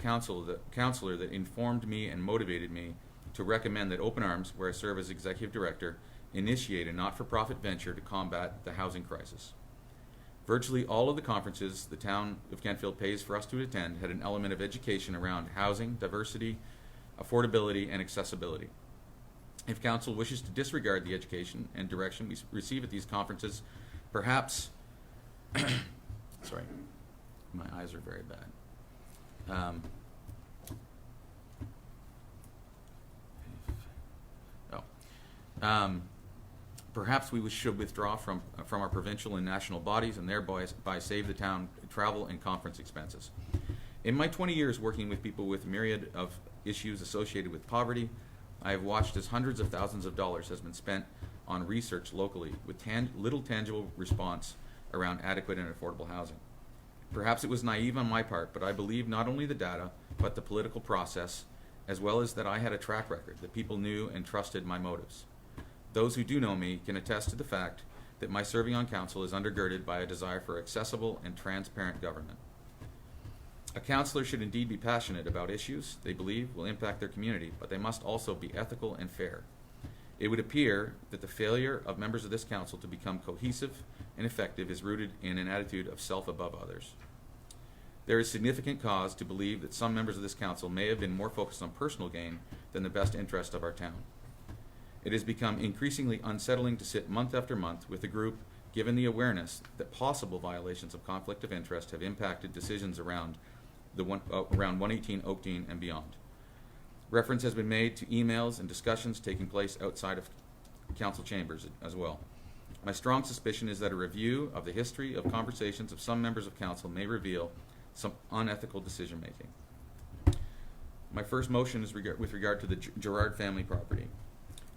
councillor that informed me and motivated me to recommend that Open Arms, where I serve as executive director, initiate a not-for-profit venture to combat the housing crisis. Virtually all of the conferences the town of Kentfield pays for us to attend had an element of education around housing, diversity, affordability, and accessibility. If council wishes to disregard the education and direction we receive at these conferences, perhaps, sorry, my eyes are very bad. Perhaps we should withdraw from our provincial and national bodies and thereby save the town travel and conference expenses. In my 20 years working with people with a myriad of issues associated with poverty, I have watched as hundreds of thousands of dollars has been spent on research locally with little tangible response around adequate and affordable housing. Perhaps it was naive on my part, but I believe not only the data, but the political process, as well as that I had a track record, that people knew and trusted my motives. Those who do know me can attest to the fact that my serving on council is undergirded by a desire for accessible and transparent government. A councillor should indeed be passionate about issues they believe will impact their community, but they must also be ethical and fair. It would appear that the failure of members of this council to become cohesive and effective is rooted in an attitude of self above others. There is significant cause to believe that some members of this council may have been more focused on personal gain than the best interest of our town. It has become increasingly unsettling to sit month after month with a group, given the awareness that possible violations of conflict of interest have impacted decisions around 118 Oakdean and beyond. Reference has been made to emails and discussions taking place outside of council chambers as well. My strong suspicion is that a review of the history of conversations of some members of council may reveal some unethical decision making. My first motion is with regard to the Gerard family property.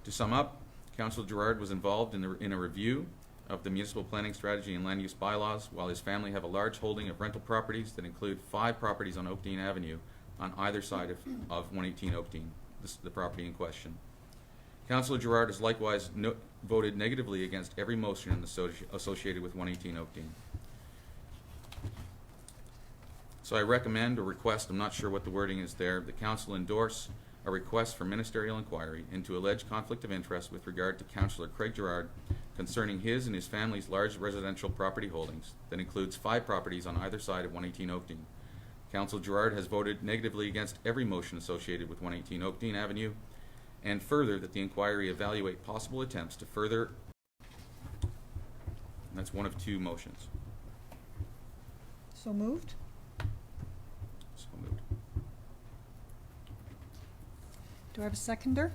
To sum up, Councillor Gerard was involved in a review of the municipal planning strategy and land use bylaws, while his family have a large holding of rental properties that include 5 properties on Oakdean Avenue on either side of 118 Oakdean, the property in question. Councillor Gerard has likewise voted negatively against every motion associated with 118 Oakdean. So I recommend or request, I'm not sure what the wording is there, the council endorse a request for ministerial inquiry into alleged conflict of interest with regard to Councillor Craig Gerard concerning his and his family's large residential property holdings that includes 5 properties on either side of 118 Oakdean. Councillor Gerard has voted negatively against every motion associated with 118 Oakdean Avenue, and further that the inquiry evaluate possible attempts to further, and that's one of 2 motions. So moved? So moved. Do I have a seconder?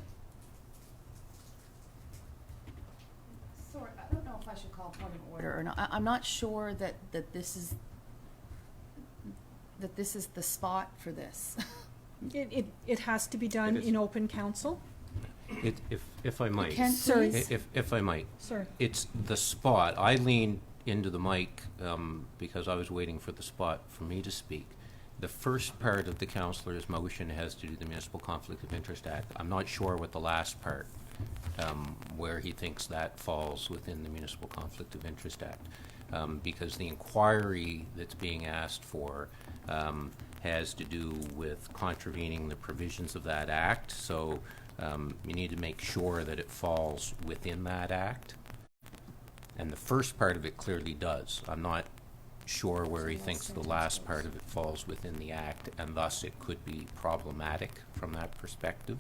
Sorry, I don't know if I should call point of order or not. I'm not sure that this is the spot for this. It has to be done in open council. If I might. Sorry. If I might. Sorry. It's the spot. I leaned into the mic because I was waiting for the spot for me to speak. The first part of the councillor's motion has to do the Municipal Conflict of Interest Act. I'm not sure what the last part, where he thinks that falls within the Municipal Conflict of Interest Act, because the inquiry that's being asked for has to do with contravening the provisions of that act. So you need to make sure that it falls within that act. And the first part of it clearly does. I'm not sure where he thinks the last part of it falls within the act, and thus it could be problematic from that perspective.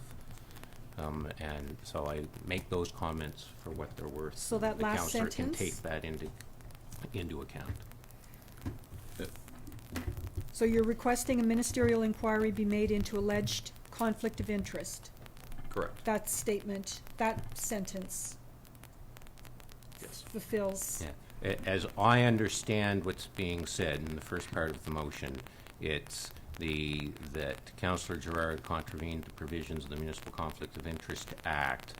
And so I make those comments for what they're worth. So that the last councillor can sentence? take that into account. So you're requesting a ministerial inquiry be made into alleged conflict of interest? Correct. That statement, that sentence Yes. fulfills. Yeah. As I understand what's being said in the first part of the motion, it's that Councillor Gerard contravened the provisions of the Municipal Conflict of Interest Act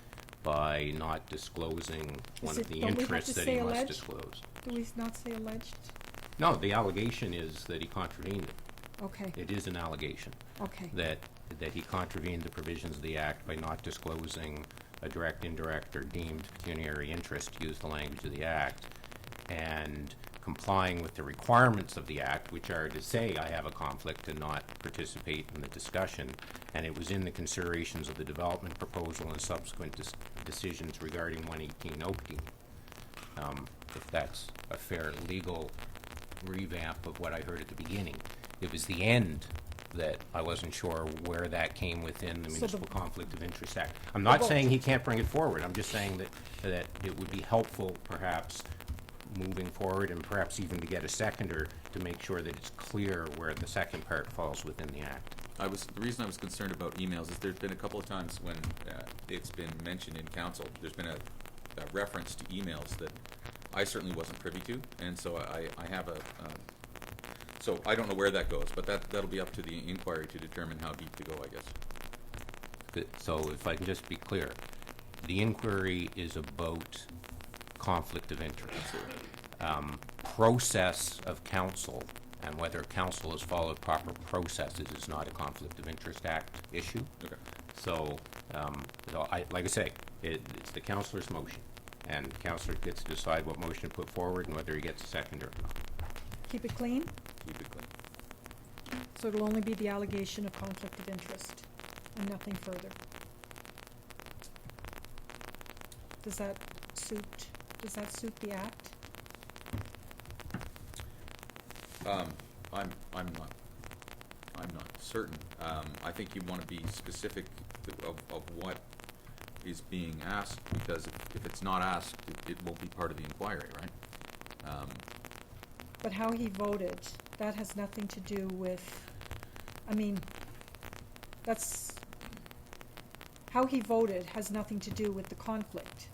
by not disclosing one of the Don't we have interests to that say he must alleged? disclose. Do we not say alleged? No, the allegation is that he contravened it. Okay, It is an allegation okay. that he contravened the provisions of the Act by not disclosing a direct, indirect, or deemed pecuniary interest, to use the language of the Act, and complying with the requirements of the Act, which are to say I have a conflict and not participate in the discussion, and it was in the considerations of the development proposal and subsequent decisions regarding 118 Oakdene. If that's a fair legal revamp of what I heard at the beginning. It was the end that I wasn't sure where that came within the Municipal Conflict of Interest Act. I'm not saying he can't bring it forward. I'm just saying that it would be helpful, perhaps, moving forward, and perhaps even to get a seconder to make sure that it's clear where the second part falls within the Act. The reason I was concerned about emails is there's been a couple of times when it's been mentioned in council. There's been a reference to emails that I certainly wasn't privy to, and so I have so I don't know where that goes, but that'll be up to the inquiry to determine how deep to go, I guess. Good. So if I can just be clear, the inquiry is about conflict of interest. Process of council and whether council has followed proper processes is not a Conflict of Interest Act issue. Okay. So, like I say, it's the councillor's motion, and the councillor gets to decide what motion to put forward and whether he gets a seconder or not. Keep it clean, Keep it clean. so it'll only be the allegation of conflict of interest and nothing further. Does that suit the Act? I'm not certain. I think you want to be specific of what is being asked, because if it's not asked, it won't be part of the inquiry, right? But how he voted, that has nothing to do with, I mean, that's, how he voted has nothing to do with the conflict.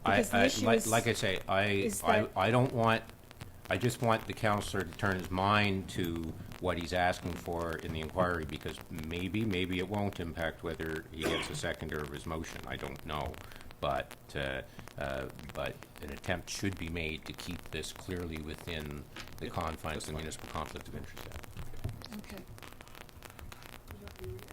Because the issue is, like I say, I don't want, I just want the councillor to turn his mind to what he's asking for in the inquiry, because maybe it won't impact whether he gets a seconder of his motion. I don't know, but an attempt should be made to keep this clearly within the confines of the Municipal Conflict of Interest Act. okay.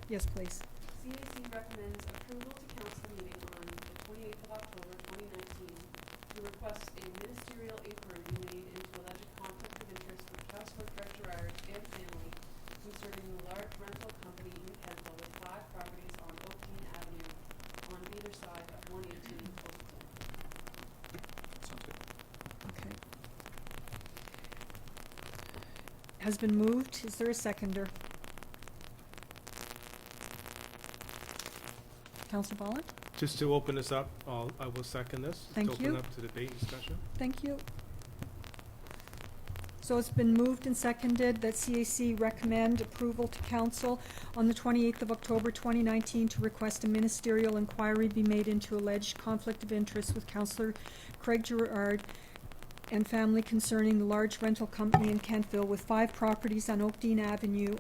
Yes, please. CAC recommends approval to council meeting on the 28th of October 2019 to request a ministerial inquiry be made into alleged conflict of interest with Councillor Craig Gerard and family concerning the large rental company in Kentville with 5 properties on Oakdene Avenue on either side of 118 Oakdene. Sounds good. Okay. Has been moved. Is there a seconder? Councillor Bolland? Just to open this up, I will second this. Thank To you. open up to debate and discussion. Thank you. So it's been moved and seconded that CAC recommend approval to council on the 28th of October 2019 to request a ministerial inquiry be made into alleged conflict of interest with Councillor Craig Gerard and family concerning the large rental company in Kentville with 5 properties on Oakdene Avenue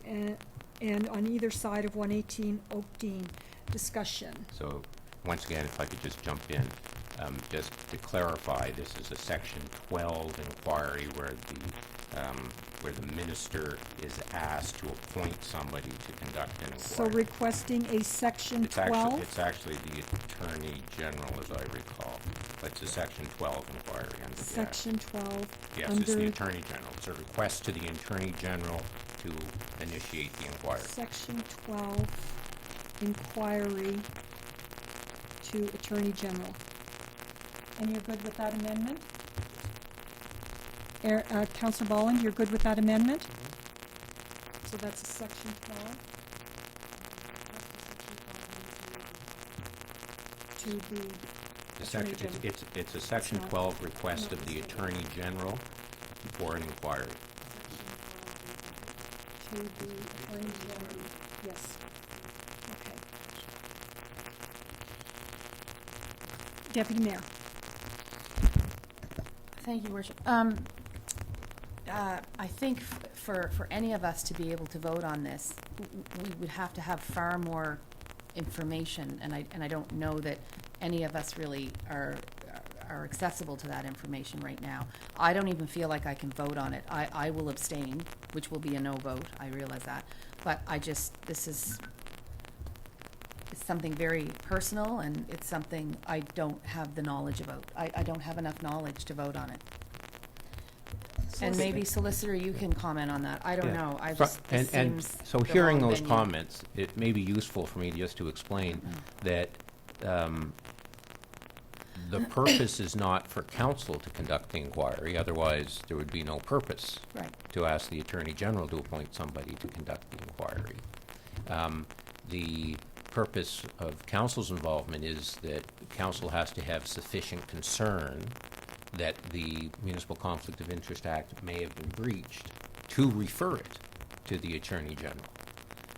and on either side of 118 Oakdene. Discussion. So, once again, if I could just jump in, just to clarify, this is a Section 12 inquiry where the minister is asked to appoint somebody to conduct an So inquiry. requesting a Section 12? It's actually the Attorney General, as I recall. But it's a Section 12 inquiry under the Act. Section 12. Yes, under it's the Attorney General. It's a request to the Attorney General to initiate the inquiry. Section 12, inquiry to Attorney General. And you're good with that amendment? Councillor Bolland, you're good with that amendment? So that's a Section 12 to the Attorney General. It's a Section 12 request of the Attorney General for an inquiry. To the Attorney General, yes. Okay. Deputy Mayor. Thank you, Worship. I think for any of us to be able to vote on this, we would have to have far more information, and I don't know that any of us really are accessible to that information right now. I don't even feel like I can vote on it. I will abstain, which will be a no vote. I realize that, but it's something very personal, and it's something I don't have the knowledge about. I don't have enough knowledge to vote on it. And maybe solicitor, you can comment on that. I don't Yeah. know. I Fro- just, this and seems so the hearing wrong those venue. comments, it may be useful for me just to explain that the purpose is not for council to conduct the inquiry, otherwise there would be no purpose Right. to ask the Attorney General to appoint somebody to conduct the inquiry. The purpose of council's involvement is that council has to have sufficient concern that the Municipal Conflict of Interest Act may have been breached to refer it to the Attorney General,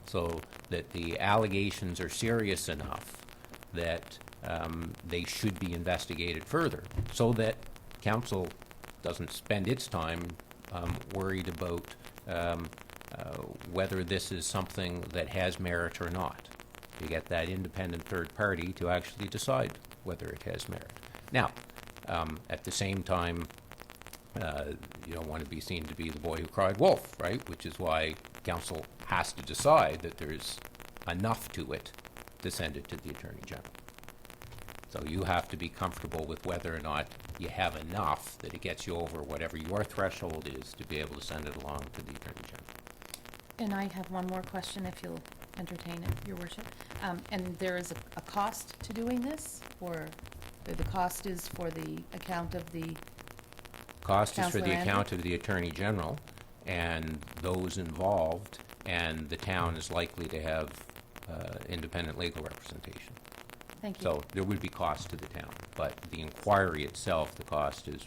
so that the allegations are serious enough that they should be investigated further, so that council doesn't spend its time worried about whether this is something that has merit or not. You get that independent third party to actually decide whether it has merit. Now, at the same time, you don't want to be seen to be the boy who cried wolf, right? Which is why council has to decide that there's enough to it to send it to the Attorney General. So you have to be comfortable with whether or not you have enough that it gets you over whatever your threshold is to be able to send it along to the Attorney General. And I have one more question, if you'll entertain it, Your Worship. And there is a cost to doing this, or the cost is for the account of the Cost is for Councillor the Andrew? account of the Attorney General and those involved, and the town is likely to have independent legal representation. Thank you. So there would be cost to the town, but the inquiry itself, the cost is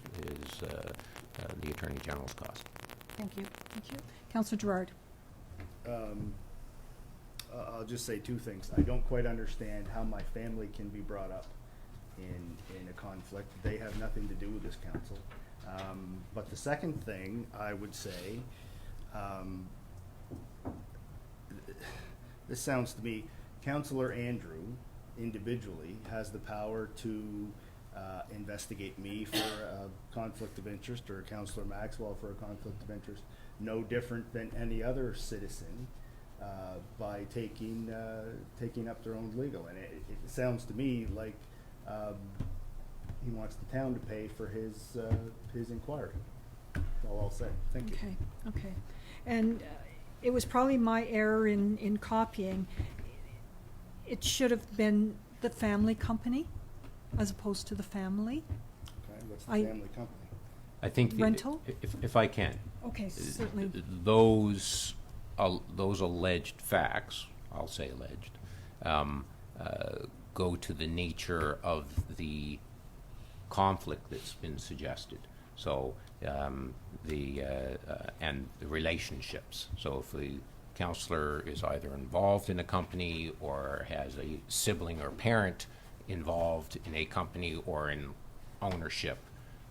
the Attorney General's cost. Thank you. Thank you. Councillor Gerard. I'll just say two things. I don't quite understand how my family can be brought up in a conflict. They have nothing to do with this council. But the second thing I would say, this sounds to me, Councillor Andrew individually has the power to investigate me for a conflict of interest, or Councillor Maxwell for a conflict of interest, no different than any other citizen, by taking up their own legal. And it sounds to me like he wants the town to pay for his inquiry. That's all I'll say. Thank you. Okay, okay. And it was probably my error in copying. It should have been the family company as opposed to the family. Okay, what's the I- family company? I think, Rental? if I can, Okay, certainly. those alleged facts, I'll say alleged, go to the nature of the conflict that's been suggested. So and the relationships. So if the counselor is either involved in a company or has a sibling or parent involved in a company or in ownership,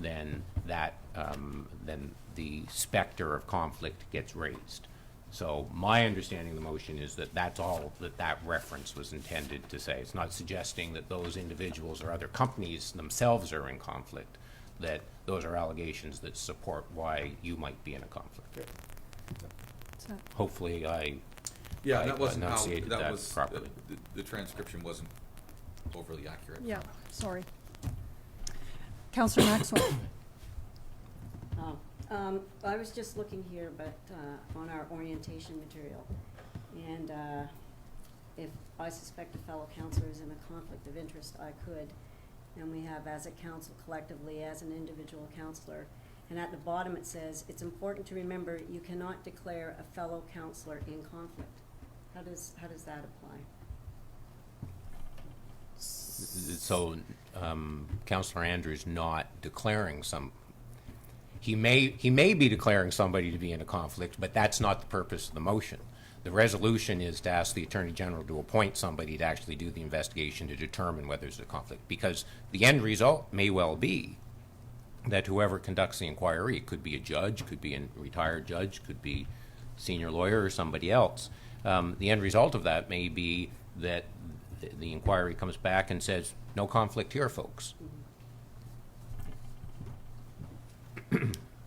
then then the specter of conflict gets raised. So my understanding of the motion is that that's all that reference was intended to say. It's not suggesting that those individuals or other companies themselves are in conflict, that those are allegations that support why you might be in a conflict. So- Hopefully I That wasn't how, enunciated that that was, properly. the transcription wasn't overly accurate. Yeah, sorry. Councillor Maxwell. I was just looking here, but on our orientation material, and if I suspect a fellow councillor is in a conflict of interest, I could. And we have as a council collectively, as an individual councillor. And at the bottom it says, it's important to remember you cannot declare a fellow councillor in conflict. How does that apply? So Councillor Andrews not declaring he may be declaring somebody to be in a conflict, but that's not the purpose of the motion. The resolution is to ask the Attorney General to appoint somebody to actually do the investigation to determine whether there's a conflict, because the end result may well be that whoever conducts the inquiry, it could be a judge, could be a retired judge, could be senior lawyer or somebody else. The end result of that may be that the inquiry comes back and says, no conflict here, folks.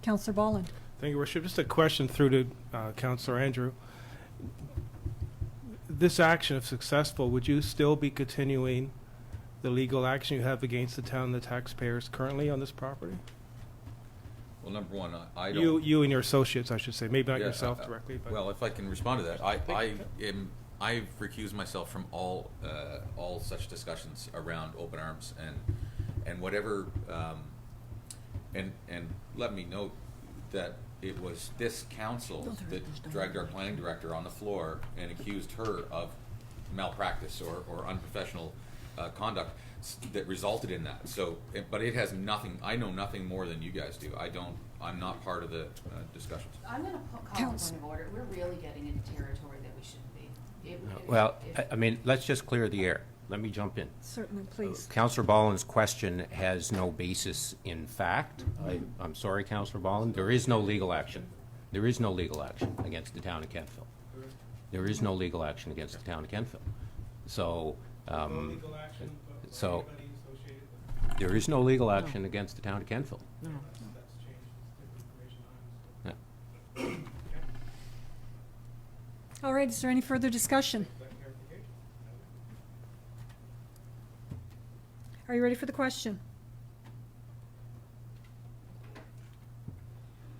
Councillor Bolland. Thank you, Your Worship. Just a question through to Councillor Andrew. This action, if successful, would you still be continuing the legal action you have against the town and the taxpayers currently on this property? Well, number one, I don't. You and your associates, I should say, maybe not Yeah, yourself directly, but. Well, if I can respond to that, I've recused myself from all such discussions around open arms and whatever, and let me note that it was this council that dragged our planning director on the floor and accused her of malpractice or unprofessional conduct that resulted in that. So, but it has nothing. I know nothing more than you guys do. I'm not part of the discussions. I'm gonna call a point of order. We're really getting into territory that we shouldn't be. Well, I mean, let's just clear the air. Let me jump in. Certainly, please. Councillor Bolland's question has no basis in fact. I'm sorry, Councillor Bolland. There is no legal action. There is no legal action against the town of Kentville. There is no legal action against the town of Kentville. So, so there is no legal action against the town of Kentville. No. Yeah. All right, is there any further discussion? Are you ready for the question?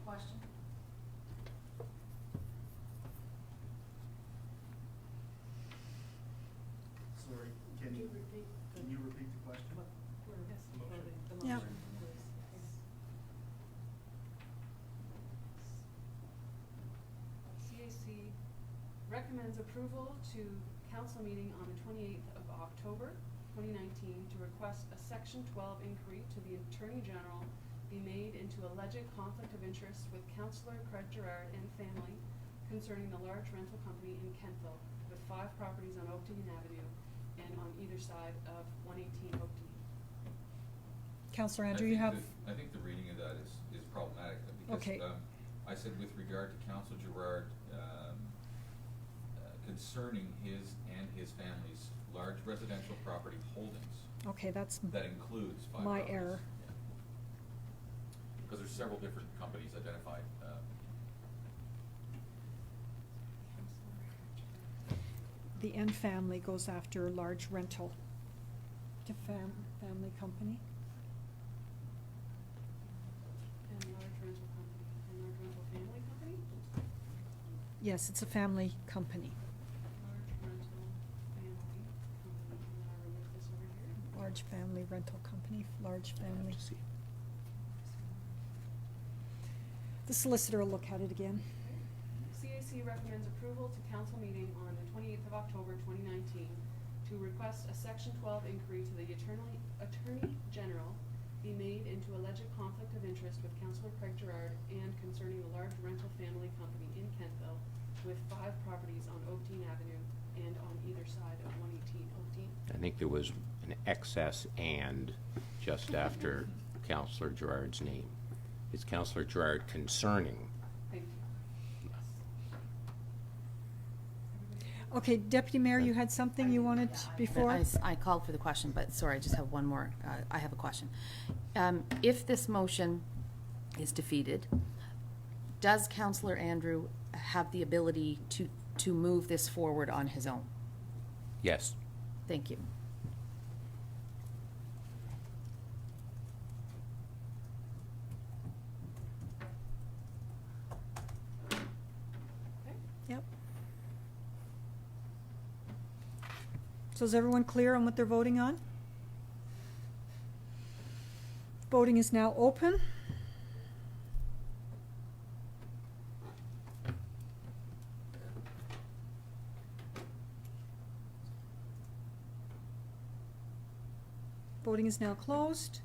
Question? Sorry, can you repeat the question? Yeah. CAC recommends approval to council meeting on the 28th of October, 2019, to request a Section 12 inquiry to the Attorney General be made into alleged conflict of interest with Councillor Craig Gerard and family concerning the large rental company in Kentville with 5 properties on Oakdean Avenue and on either side of 118 Oakdean. Councillor Andrew, you have... I think the reading of that is problematic because Okay. I said with regard to Councillor Gerard concerning his and his family's large residential property holdings. Okay, that's That includes 5 my properties. error. Yeah. Because there's several different companies identified. The N family goes after large rental. The family company. And large rental company, and large rental family company? Yes, it's a family company. Large rental family company, and then I remove this over here. Large family rental company, large family. The solicitor will look at it again. CAC recommends approval to council meeting on the 28th of October 2019 to request a Section 12 inquiry to the Attorney General be made into alleged conflict of interest with Councillor Craig Gerard and concerning the large rental family company in Kentville with 5 properties on Oakdean Avenue and on either side of 118 Oakdean. I think there was an excess "and" just after Councillor Gerard's name. It's Councillor Gerard concerning. Thank you. Okay, Deputy Mayor, you had something you wanted before? I called for the question, but sorry, I just have one more. I have a question. If this motion is defeated, does Councillor Andrew have the ability to move this forward on his own? Yes. Thank you. Yep. So is everyone clear on what they're voting on? Voting is now open. Voting is now closed.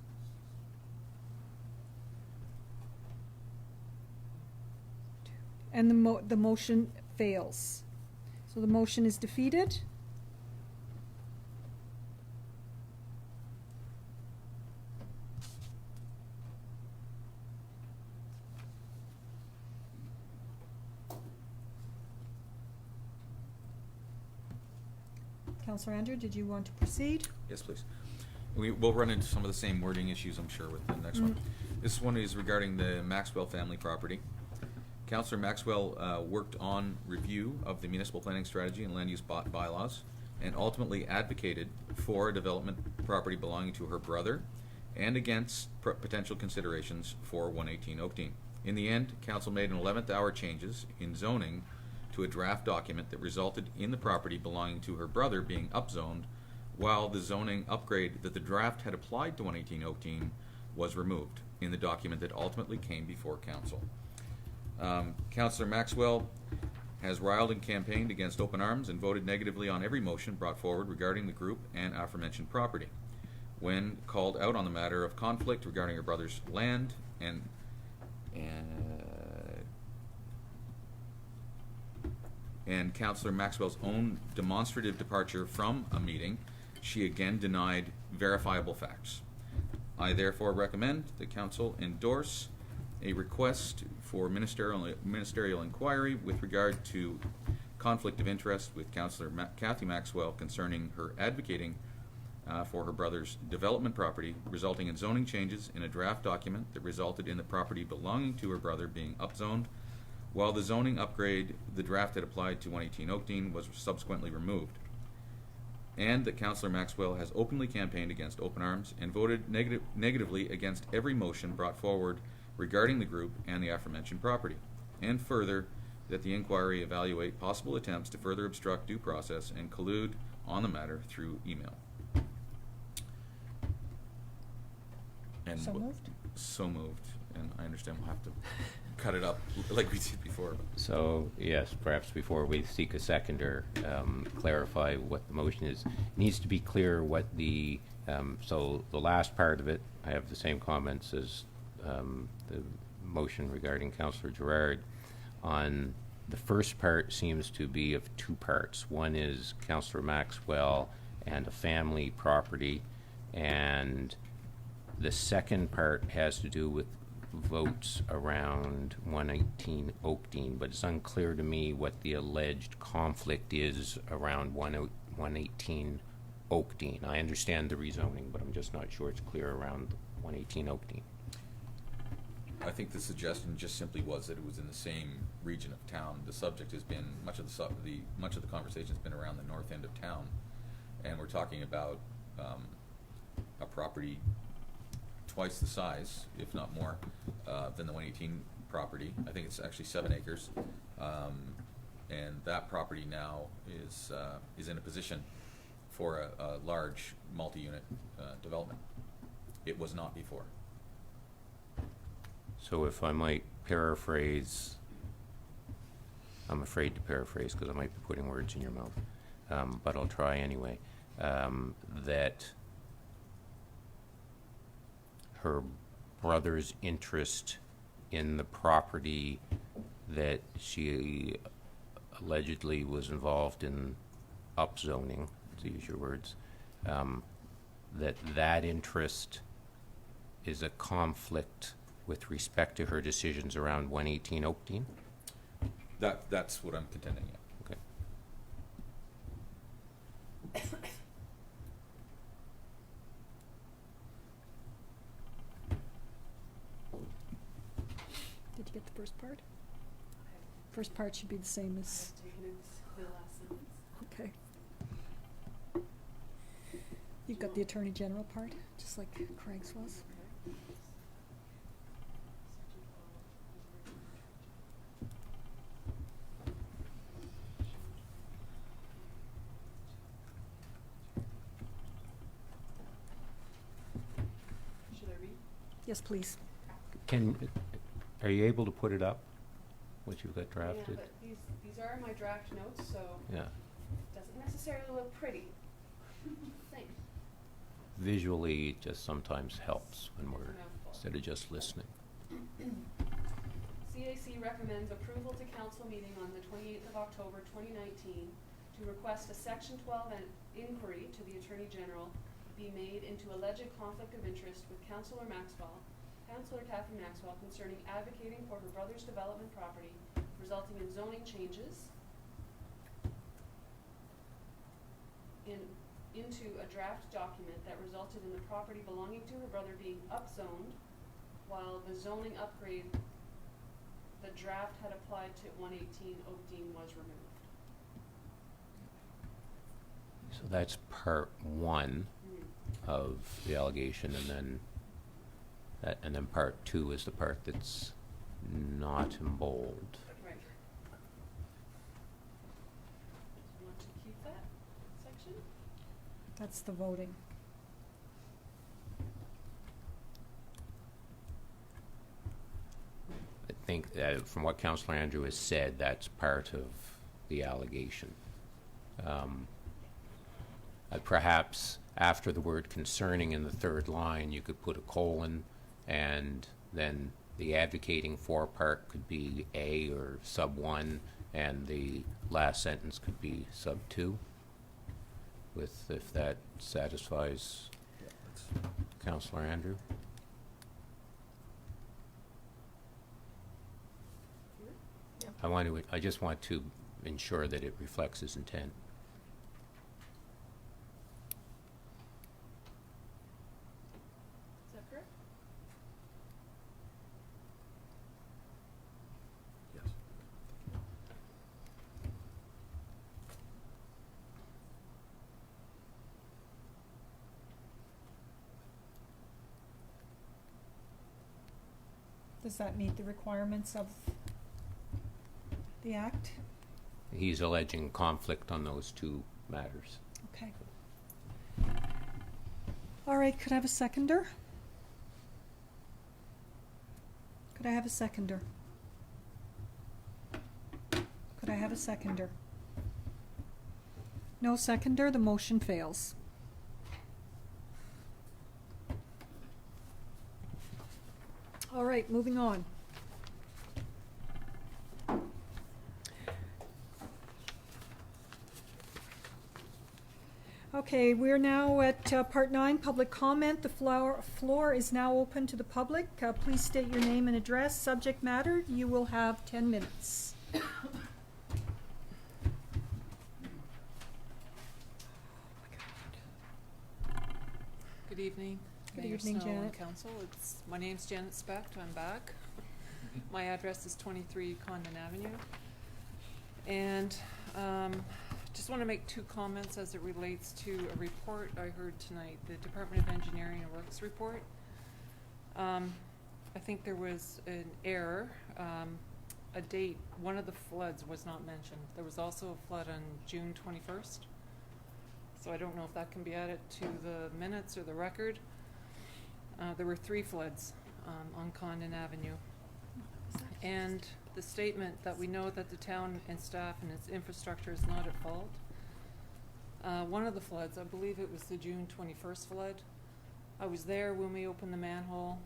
And the motion fails. So the motion is defeated. Councillor Andrew, did you want to proceed? Yes, please. We'll run into some of the same wording issues, I'm sure, with the next one. This one is regarding the Maxwell family property. Councillor Maxwell worked on review of the municipal planning strategy and land use bylaws and ultimately advocated for a development property belonging to her brother and against potential considerations for 118 Oakdean. In the end, council made an 11th hour changes in zoning to a draft document that resulted in the property belonging to her brother being upzoned, while the zoning upgrade that the draft had applied to 118 Oakdean was removed in the document that ultimately came before council. Councillor Maxwell has riled and campaigned against open arms and voted negatively on every motion brought forward regarding the group and aforementioned property. When called out on the matter of conflict regarding her brother's land and Councillor Maxwell's own demonstrative departure from a meeting, she again denied verifiable facts. I therefore recommend the council endorse a request for ministerial inquiry with regard to conflict of interest with Councillor Kathy Maxwell concerning her advocating for her brother's development property, resulting in zoning changes in a draft document that resulted in the property belonging to her brother being upzoned, while the zoning upgrade the draft had applied to 118 Oakdean was subsequently removed. And that Councillor Maxwell has openly campaigned against open arms and voted negatively against every motion brought forward regarding the group and the aforementioned property. And further, that the inquiry evaluate possible attempts to further obstruct due process and collude on the matter through email. And So moved? So moved. And I understand we'll have to cut it up like we did before. So, yes, perhaps before we seek a seconder, clarify what the motion is. It needs to be clear what the, so the last part of it, I have the same comments as the motion regarding Councillor Gerard. On the first part seems to be of two parts. One is Councillor Maxwell and a family property, and the second part has to do with votes around 118 Oakdean, but it's unclear to me what the alleged conflict is around 118 Oakdean. I understand the rezoning, but I'm just not sure it's clear around 118 Oakdean. I think the suggestion just simply was that it was in the same region of town. The subject has been much of the conversation has been around the north end of town, and we're talking about a property twice the size, if not more, than the 118 property. I think it's actually 7 acres, and that property now is in a position for a large multi-unit development. It was not before. So if I might paraphrase, I'm afraid to paraphrase because I might be putting words in your mouth, but I'll try anyway, that her brother's interest in the property that she allegedly was involved in upzoning, to use your words, that interest is a conflict with respect to her decisions around 118 Oakdean? That's what I'm contending, yeah. Okay. Did you get the first part? First part should be the same as, okay. You've got the Attorney General part, just like Craig's was. Should I read? Yes, please. Are you able to put it up, what you've got drafted? Yeah, but these are my draft notes, so Yeah. it doesn't necessarily look pretty. Thanks. Visually, it just sometimes helps when we're, Mouthful. instead of just listening. CAC recommends approval to council meeting on the 28th of October 2019 to request a Section 12 inquiry to the Attorney General be made into alleged conflict of interest with Councillor Kathy Maxwell concerning advocating for her brother's development property, resulting in zoning changes into a draft document that resulted in the property belonging to her brother being upzoned, while the zoning upgrade the draft had applied to 118 Oakdean was removed. So that's part one of the allegation, and then And then part 2 is the part that's not in bold. Right. Do you want to keep that section? That's the voting. I think from what Councillor Andrew has said, that's part of the allegation. Perhaps after the word concerning in the third line, you could put a colon, and then the advocating for part could be A or sub 1, and the last sentence could be sub 2, if that satisfies Councillor Andrew. I just want to ensure that it reflects his intent. Is that correct? Yes. Does that meet the requirements of the Act? He's alleging conflict on those two matters. Okay. All right, could I have a seconder? Could I have a seconder? Could I have a seconder? No seconder, the motion fails. All right, moving on. Okay, we're now at part 9, public comment. The floor is now open to the public. Please state your name and address, subject matter. You will have 10 minutes. Good evening. Good Mayor evening, Snow and Janet. Council. My name's Janet Specht. I'm back. My address is 23 Condon Avenue. And just want to make 2 comments as it relates to a report I heard tonight, the Department of Engineering and Works report. I think there was an error. A date, one of the floods was not mentioned. There was also a flood on June 21st. So I don't know if that can be added to the minutes or the record. There were 3 floods on Condon Avenue. And the statement that we know that the town and staff and its infrastructure is not at fault. One of the floods, I believe it was the June 21st flood. I was there when we opened the manhole.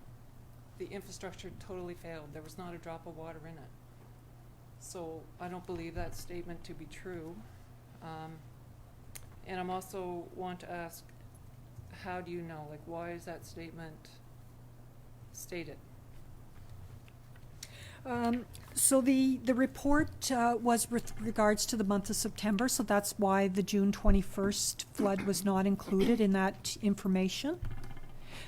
The infrastructure totally failed. There was not a drop of water in it. So I don't believe that statement to be true. And I'm also want to ask, how do you know? Like, why is that statement stated? So the report was with regards to the month of September, so that's why the June 21st flood was not included in that information.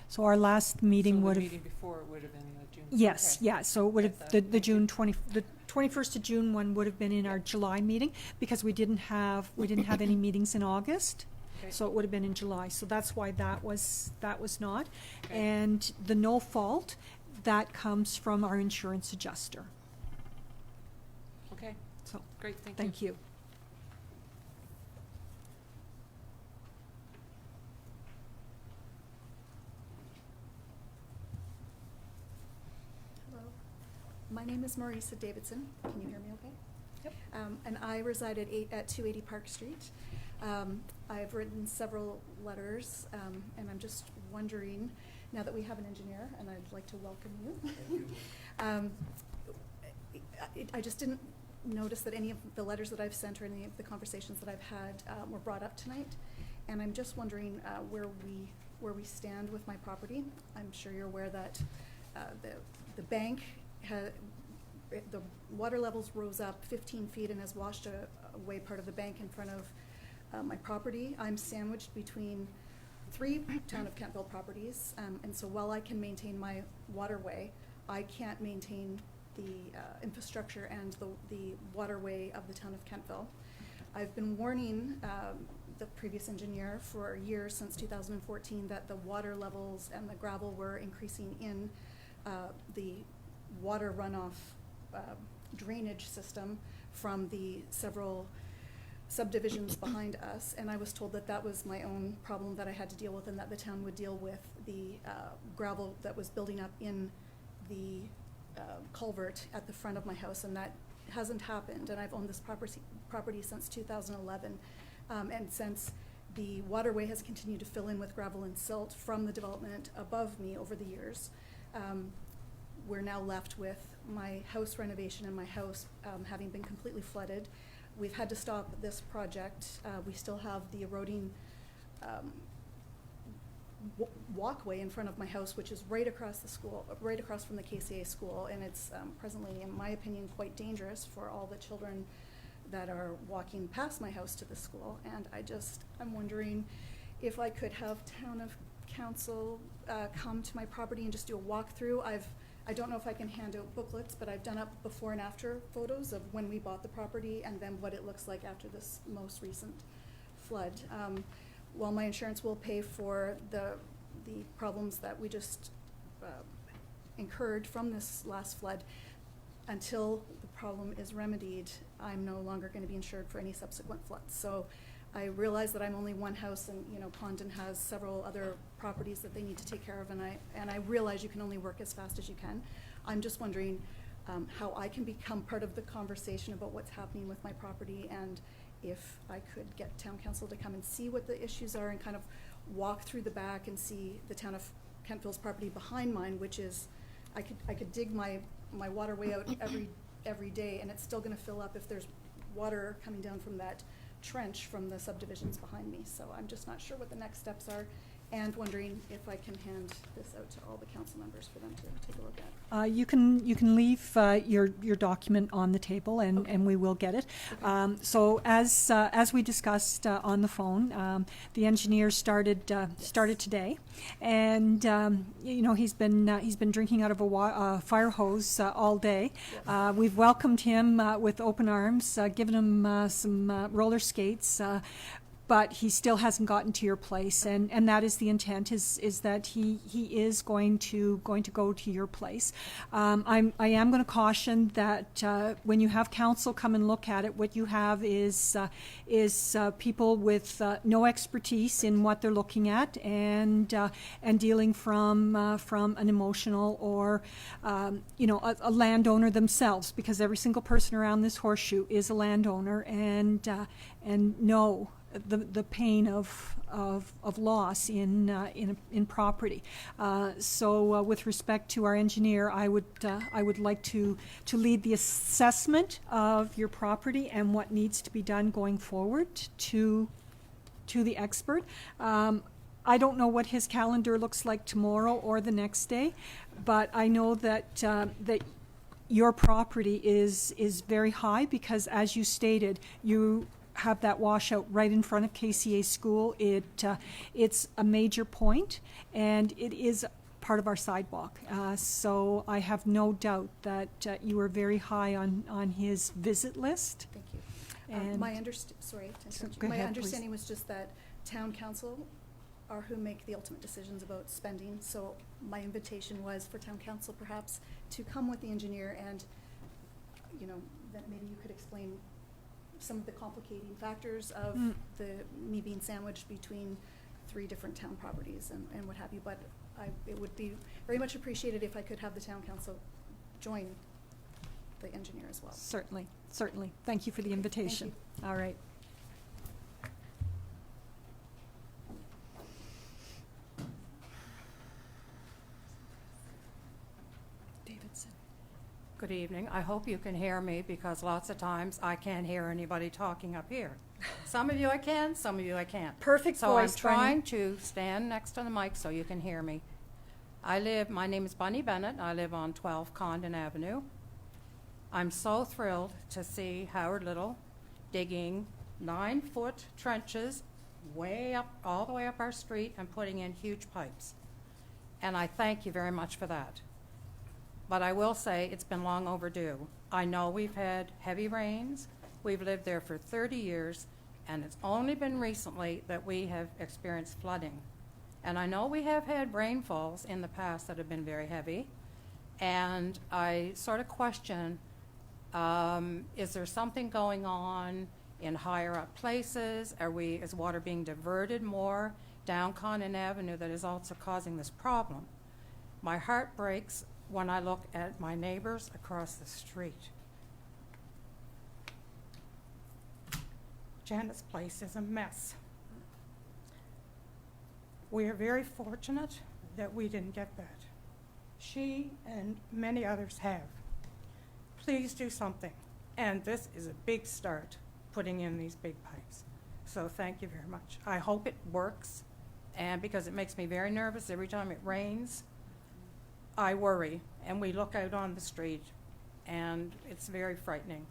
So our last meeting would have... So the meeting before it would have been June? Yes, Okay. yeah, so it would have, Get the June 21st of June one would have been in our July meeting, because we didn't have any meetings in August. Okay. So it would have been in July, so that's why that was not. Okay. And the no fault, that comes from our insurance adjuster. Okay, So, great, thank you. thank you. Hello, my name is Marisa Davidson. Can you hear me okay? Yep. And I reside at 280 Park Street. I've written several letters, and I'm just wondering, now that we have an engineer, and I'd like to welcome you. I just didn't notice that any of the letters that I've sent or any of the conversations that I've had were brought up tonight. And I'm just wondering where we stand with my property. I'm sure you're aware that the bank the water levels rose up 15 feet and has washed away part of the bank in front of my property. I'm sandwiched between 3 Town of Kentville properties, and so while I can maintain my waterway, I can't maintain the infrastructure and the waterway of the Town of Kentville. I've been warning the previous engineer for years, since 2014, that the water levels and the gravel were increasing in the water runoff drainage system from the several subdivisions behind us, and I was told that that was my own problem that I had to deal with, and that the town would deal with the gravel that was building up in the culvert at the front of my house, and that hasn't happened. And I've owned this property since 2011, and since the waterway has continued to fill in with gravel and silt from the development above me over the years, we're now left with my house renovation and my house having been completely flooded. We've had to stop this project. We still have the eroding walkway in front of my house, which is right across the school, right across from the KCA school, and it's presently, in my opinion, quite dangerous for all the children that are walking past my house to the school. And I'm wondering if I could have town of council come to my property and just do a walkthrough. I don't know if I can hand out booklets, but I've done up before and after photos of when we bought the property and then what it looks like after this most recent flood. While my insurance will pay for the problems that we just incurred from this last flood, until the problem is remedied, I'm no longer going to be insured for any subsequent floods. So I realize that I'm only one house, and Condon has several other properties that they need to take care of, and I realize you can only work as fast as you can. I'm just wondering how I can become part of the conversation about what's happening with my property, and if I could get town council to come and see what the issues are and kind of walk through the back and see the town of Kentville's property behind mine, which is, I could dig my waterway out every day, and it's still going to fill up if there's water coming down from that trench from the subdivisions behind me. So I'm just not sure what the next steps are, and wondering if I can hand this out to all the council members for them to take a look at. You can leave your document on the table, and we will get it. Okay. So as we discussed on the phone, the engineer started today, and he's been drinking out of a fire hose all day. Yes. We've welcomed him with open arms, given him some roller skates. But he still hasn't gotten to your place, and that is the intent. Is that he is going to go to your place. I am going to caution that when you have council come and look at it, what you have is people with no expertise in what they're looking at, and dealing from an emotional or a landowner themselves, because every single person around this horseshoe is a landowner, and know the pain of loss in property. So with respect to our engineer, I would like to lead the assessment of your property and what needs to be done going forward to the expert. I don't know what his calendar looks like tomorrow or the next day, but I know that your property is very high, because, as you stated, you have that washout right in front of KCA school. It's a major point, and it is part of our sidewalk. So I have no doubt that you are very high on his visit list. Thank you. And My understanding was just that town council are who make the ultimate decisions about spending. So my invitation was for town council perhaps to come with the engineer, and that maybe you could explain some of the complicating factors of me being sandwiched between 3 different town properties and what have you. But it would be very much appreciated if I could have the town council join the engineer as well. Certainly. Thank you for the invitation. Thank you. All right. Davidson. Good evening. I hope you can hear me, because lots of times I can't hear anybody talking up here. Some of you I can, some of you I can't. Perfect So I'm voice, Bunny. trying to stand next to the mic so you can hear me. My name is Bunny Bennett. I live on 12 Condon Avenue. I'm so thrilled to see Howard Little digging 9-foot trenches way up, all the way up our street, and putting in huge pipes. And I thank you very much for that. But I will say it's been long overdue. I know we've had heavy rains. We've lived there for 30 years, And it's only been recently that we have experienced flooding. And I know we have had rainfalls in the past that have been very heavy. And I sort of question, is there something going on in higher up places? Is water being diverted more down Condon Avenue that is also causing this problem? My heart breaks when I look at my neighbors across the street. Janet's place is a mess. We are very fortunate that we didn't get that. She and many others have. Please do something. And this is a big start, putting in these big pipes. So thank you very much. I hope it works, and because it makes me very nervous every time it rains, I worry, and we look out on the street, and it's very frightening.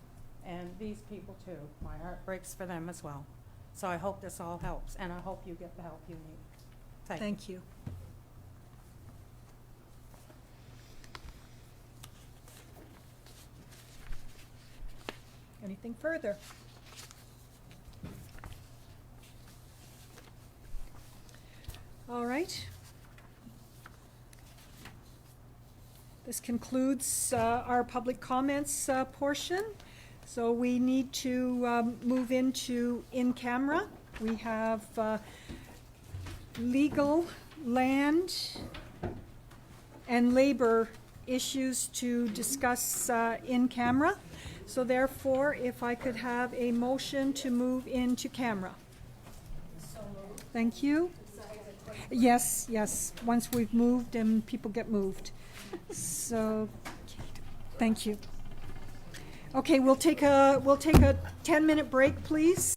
And these people too, my heart breaks for them as well. So I hope this all helps, and I hope you get the help you need. Thank you. Anything further? All right. This concludes our public comments portion. So we need to move into in-camera. We have legal, land, and labor issues to discuss in camera. So therefore, if I could have a motion to move into camera. Thank you. Yes, yes, once we've moved and people get moved. So, thank you. Okay, we'll take a 10-minute break, please.